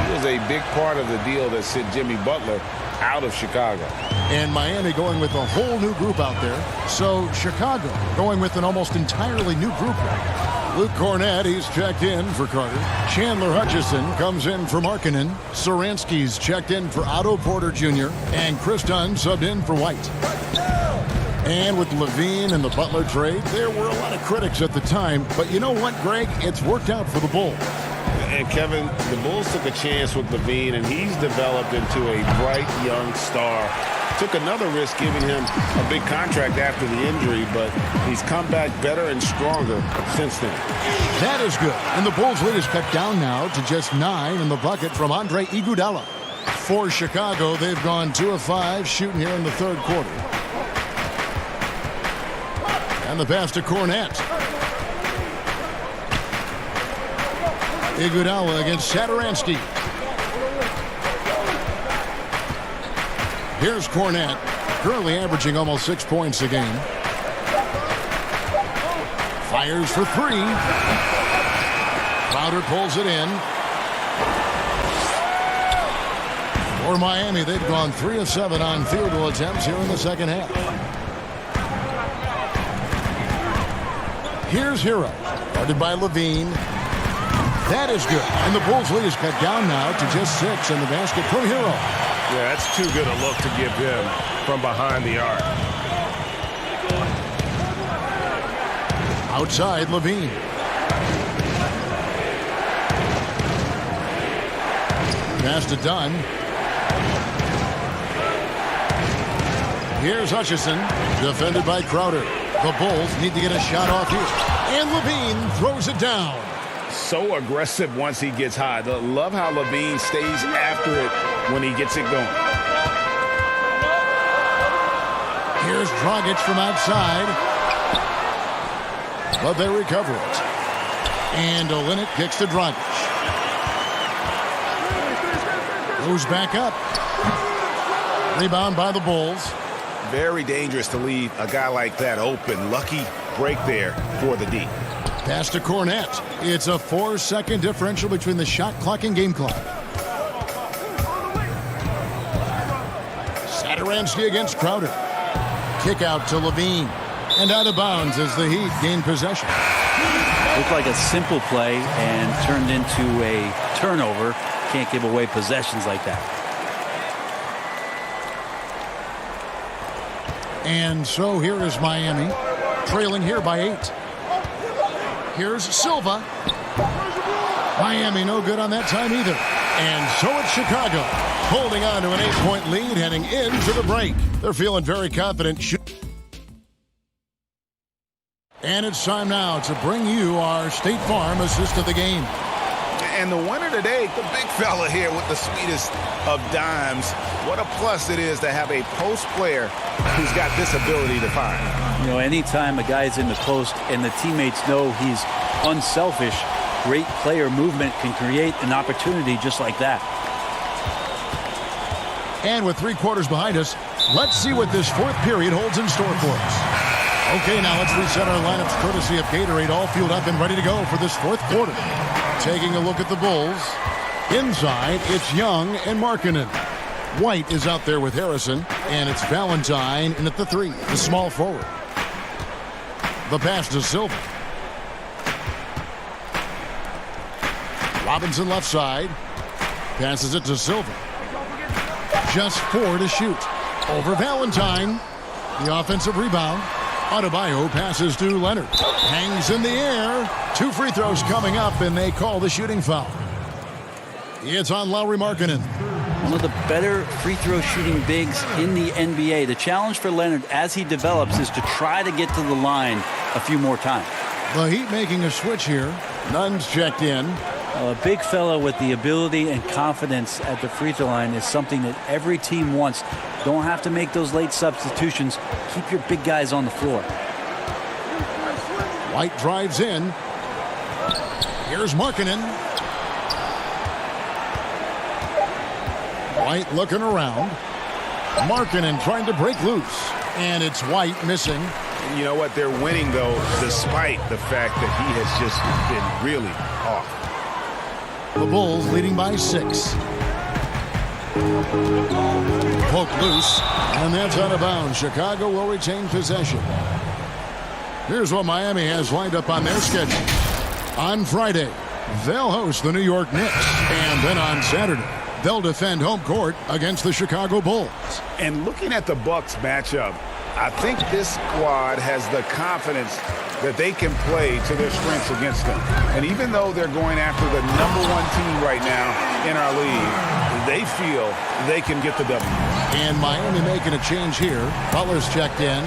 He was a big part of the deal that sent Jimmy Butler out of Chicago. And Miami going with a whole new group out there. So Chicago going with an almost entirely new group. Luke Cornett, he's checked in for Carter. Chandler Hutchison comes in for Markkanen. Saransky's checked in for Otto Porter Jr. And Chris Dunn subbed in for White. And with Levine and the Butler trade, there were a lot of critics at the time. But you know what, Greg? It's worked out for the Bulls. And Kevin, the Bulls took a chance with Levine, and he's developed into a bright young star. Took another risk giving him a big contract after the injury, but he's come back better and stronger since then. That is good. And the Bulls lead is cut down now to just 9 in the bucket from Andre Iguodala. For Chicago, they've gone 2 of 5 shooting here in the third quarter. And the pass to Cornett. Iguodala against Satoransky. Here's Cornett, currently averaging almost 6 points a game. Fires for 3. Crowder pulls it in. For Miami, they've gone 3 of 7 on field goal attempts here in the second half. Here's Hero, guarded by Levine. That is good. And the Bulls lead is cut down now to just 6 in the basket from Hero. Yeah, that's too good a look to give him from behind the arc. Outside, Levine. Pass to Dunn. Here's Hutchison, defended by Crowder. The Bulls need to get a shot off here. And Levine throws it down. So aggressive once he gets high. Love how Levine stays after it when he gets it going. Here's Dragic from outside. But they recover it. And Olynyk kicks to Dragic. Goes back up. Rebound by the Bulls. Very dangerous to leave a guy like that open. Lucky break there for the D. Pass to Cornett. It's a 4-second differential between the shot clock and game clock. Satoransky against Crowder. Kick out to Levine. And out of bounds as the Heat gain possession. Looked like a simple play and turned into a turnover. Can't give away possessions like that. And so here is Miami, trailing here by 8. Here's Silva. Miami no good on that time either. And so it's Chicago, holding on to an 8-point lead heading into the break. They're feeling very confident. And it's time now to bring you our State Farm assist of the game. And the winner today, the big fella here with the sweetest of dimes. What a plus it is to have a post player who's got this ability to find. You know, anytime a guy's in the post and the teammates know he's unselfish, great player movement can create an opportunity just like that. And with 3 quarters behind us, let's see what this fourth period holds in store for us. Okay, now let's reset our lineups courtesy of Gatorade, all fueled up and ready to go for this fourth quarter. Taking a look at the Bulls. Inside, it's Young and Markkanen. White is out there with Harrison, and it's Valentine in at the 3, the small forward. The pass to Silva. Robinson left side. Passes it to Silva. Just 4 to shoot. Over Valentine. The offensive rebound. Adebayo passes to Leonard. Hangs in the air. 2 free throws coming up, and they call the shooting foul. It's on Lauri Markkanen. One of the better free throw shooting bigs in the NBA. The challenge for Leonard as he develops is to try to get to the line a few more times. The Heat making a switch here. Nunn's checked in. A big fella with the ability and confidence at the free throw line is something that every team wants. Don't have to make those late substitutions. Keep your big guys on the floor. White drives in. Here's Markkanen. White looking around. Markkanen trying to break loose. And it's White missing. You know what? They're winning, though, despite the fact that he has just been really off. The Bulls leading by 6. Poke loose, and that's out of bounds. Chicago will retain possession. Here's what Miami has lined up on their schedule. On Friday, they'll host the New York Knicks, and then on Saturday, they'll defend home court against the Chicago Bulls. And looking at the Bucks matchup, I think this squad has the confidence that they can play to their strengths against them. And even though they're going after the #1 team right now in our league, they feel they can get the W. And Miami making a change here. Butler's checked in.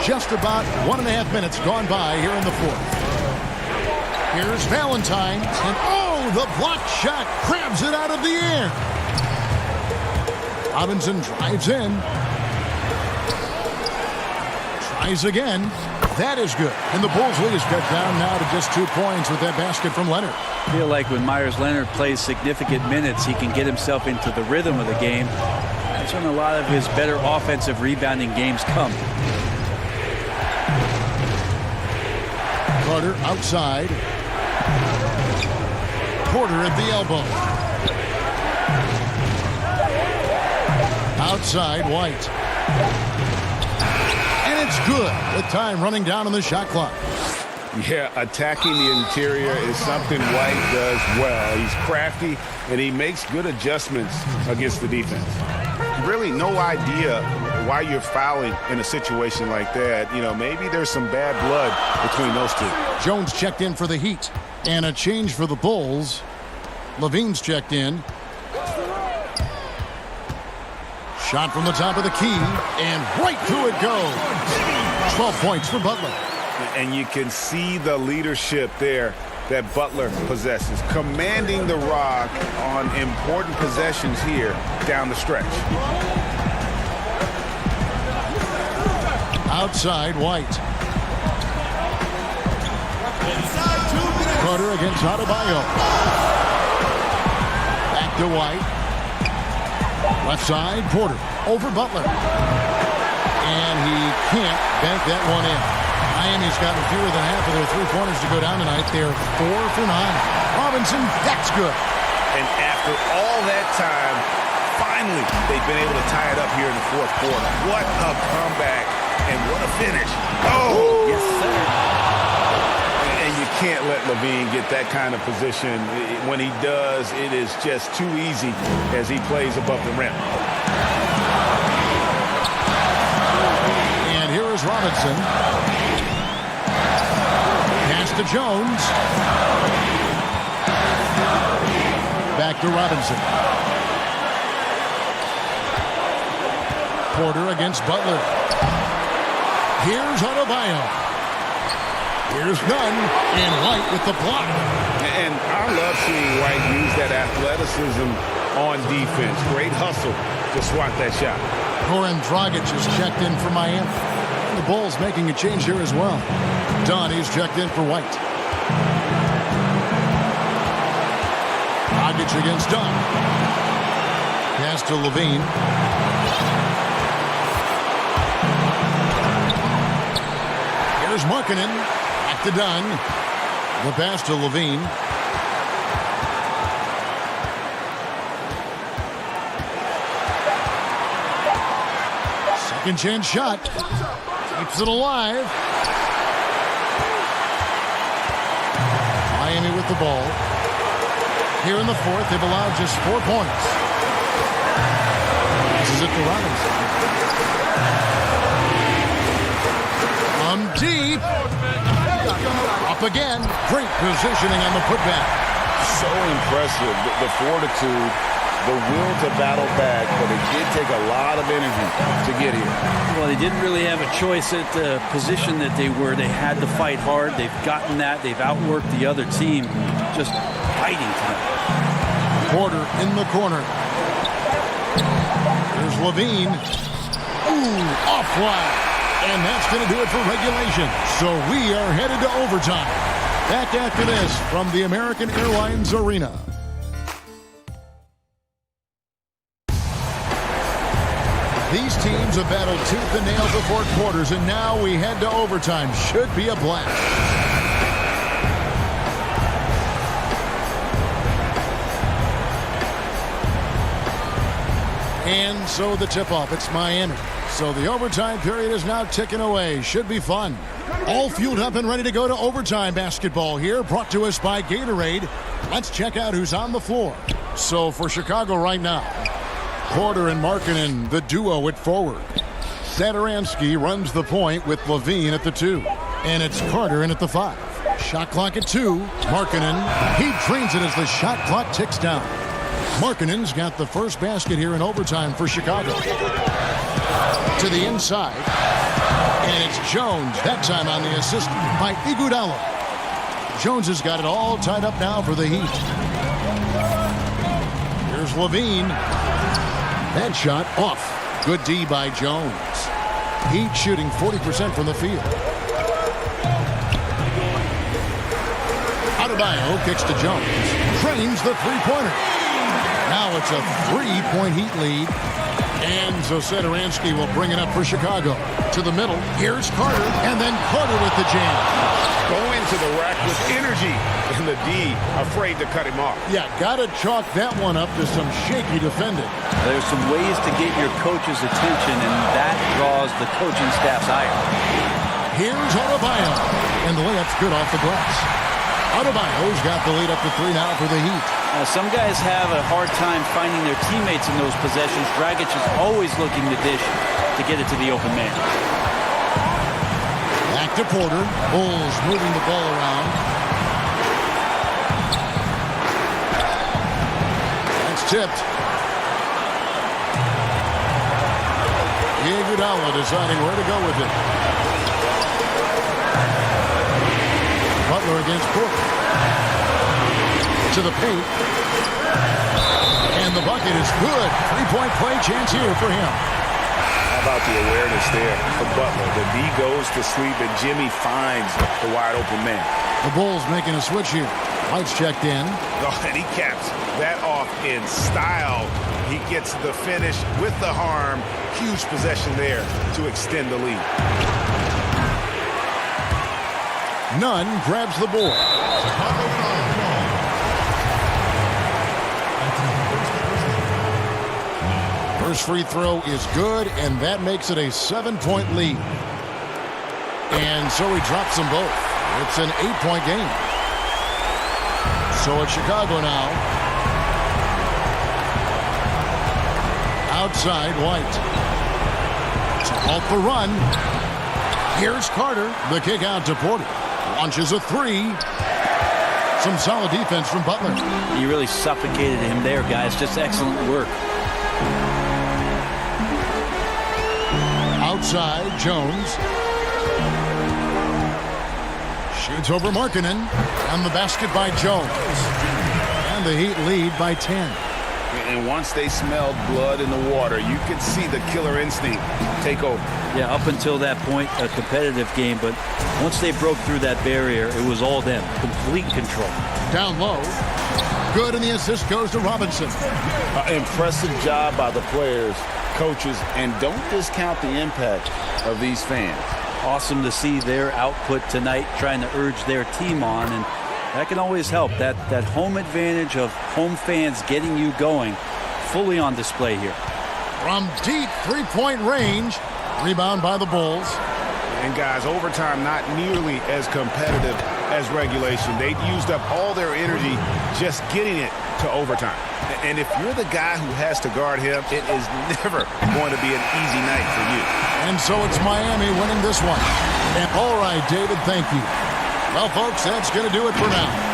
Just about 1.5 minutes gone by here in the fourth. Here's Valentine, and oh, the blocked shot grabs it out of the air. Robinson drives in. Tries again. That is good. And the Bulls lead is cut down now to just 2 points with that basket from Leonard. I feel like when Myers Leonard plays significant minutes, he can get himself into the rhythm of the game. That's when a lot of his better offensive rebounding games come. Carter outside. Porter at the elbow. Outside, White. And it's good with time running down on the shot clock. Yeah, attacking the interior is something White does well. He's crafty, and he makes good adjustments against the defense. Really no idea why you're fouling in a situation like that. You know, maybe there's some bad blood between those two. Jones checked in for the Heat. And a change for the Bulls. Levine's checked in. Shot from the top of the key, and right through it goes. 12 points for Butler. And you can see the leadership there that Butler possesses, commanding the rock on important possessions here down the stretch. Outside, White. Carter against Adebayo. Back to White. Left side, Porter over Butler. And he can't bank that one in. Miami's gotten fewer than half of their three-pointers to go down tonight. They're 4 for 9. Robinson, that's good. And after all that time, finally, they've been able to tie it up here in the fourth quarter. What a comeback and what a finish. Oh, yes, sir. And you can't let Levine get that kind of position. When he does, it is just too easy as he plays above the rim. And here is Robinson. Pass to Jones. Back to Robinson. Porter against Butler. Here's Adebayo. Here's Nunn, and White with the block. And I love seeing White use that athleticism on defense. Great hustle to swat that shot. Goran Dragic is checked in for Miami. And the Bulls making a change here as well. Donnie's checked in for White. Dragic against Dunn. Pass to Levine. Here's Markkanen. Back to Dunn. The pass to Levine. Second chance shot. Keeps it alive. Miami with the ball. Here in the fourth, they've allowed just 4 points. This is it to Robinson. From deep. Up again. Great positioning on the putback. So impressive. The fortitude, the will to battle back, but it did take a lot of energy to get here. Well, they didn't really have a choice at the position that they were. They had to fight hard. They've gotten that. They've outworked the other team. Just fighting tonight. Porter in the corner. There's Levine. Ooh, offline. And that's going to do it for regulation. So we are headed to overtime. Back after this from the American Airlines Arena. These teams have battled tooth and nail before quarters, and now we head to overtime. Should be a blast. And so the tip-off, it's Miami. So the overtime period is now ticking away. Should be fun. All fueled up and ready to go to overtime basketball here, brought to us by Gatorade. Let's check out who's on the floor. So for Chicago right now, Porter and Markkanen, the duo at forward. Satoransky runs the point with Levine at the 2. And it's Carter in at the 5. Shot clock at 2. Markkanen, he drains it as the shot clock ticks down. Markkanen's got the first basket here in overtime for Chicago. To the inside. And it's Jones, that time on the assist by Iguodala. Jones has got it all tied up now for the Heat. Here's Levine. That shot off. Good D by Jones. Heat shooting 40% from the field. Adebayo kicks to Jones. Trains the three-pointer. Now it's a 3-point Heat lead. And so Satoransky will bring it up for Chicago. To the middle. Here's Carter. And then Carter with the jam. Go into the rack with energy. And the D afraid to cut him off. Yeah, got to chalk that one up to some shaky defending. There's some ways to get your coach's attention, and that draws the coaching staff's ire. Here's Adebayo. And the layup's good off the glass. Adebayo's got the lead up to 3 now for the Heat. Some guys have a hard time finding their teammates in those possessions. Dragic is always looking to dish to get it to the open man. Back to Porter. Bulls moving the ball around. That's tipped. Iguodala deciding where to go with it. Butler against Porter. To the paint. And the bucket is good. 3-point play chance here for him. How about the awareness there for Butler? The D goes to sleep and Jimmy finds the wide open man. The Bulls making a switch here. White's checked in. Oh, and he caps that off in style. He gets the finish with the harm. Huge possession there to extend the lead. Nunn grabs the board. First free throw is good, and that makes it a 7-point lead. And so he drops them both. It's an 8-point game. So it's Chicago now. Outside, White. To halt the run. Here's Carter. The kick out to Porter. Launches a three. Some solid defense from Butler. You really suffocated him there, guys. Just excellent work. Outside, Jones. Shoots over Markkanen. And the basket by Jones. And the Heat lead by 10. And once they smelled blood in the water, you could see the killer instinct take over. Yeah, up until that point, a competitive game, but once they broke through that barrier, it was all them. Complete control. Down low. Good, and the assist goes to Robinson. Impressive job by the players, coaches, and don't discount the impact of these fans. Awesome to see their output tonight, trying to urge their team on, and that can always help. That home advantage of home fans getting you going, fully on display here. From deep three-point range, rebound by the Bulls. And guys, overtime not nearly as competitive as regulation. They used up all their energy just getting it to overtime. And if you're the guy who has to guard him, it is never going to be an easy night for you. And so it's Miami winning this one. And all right, David, thank you. Well, folks, that's going to do it for now.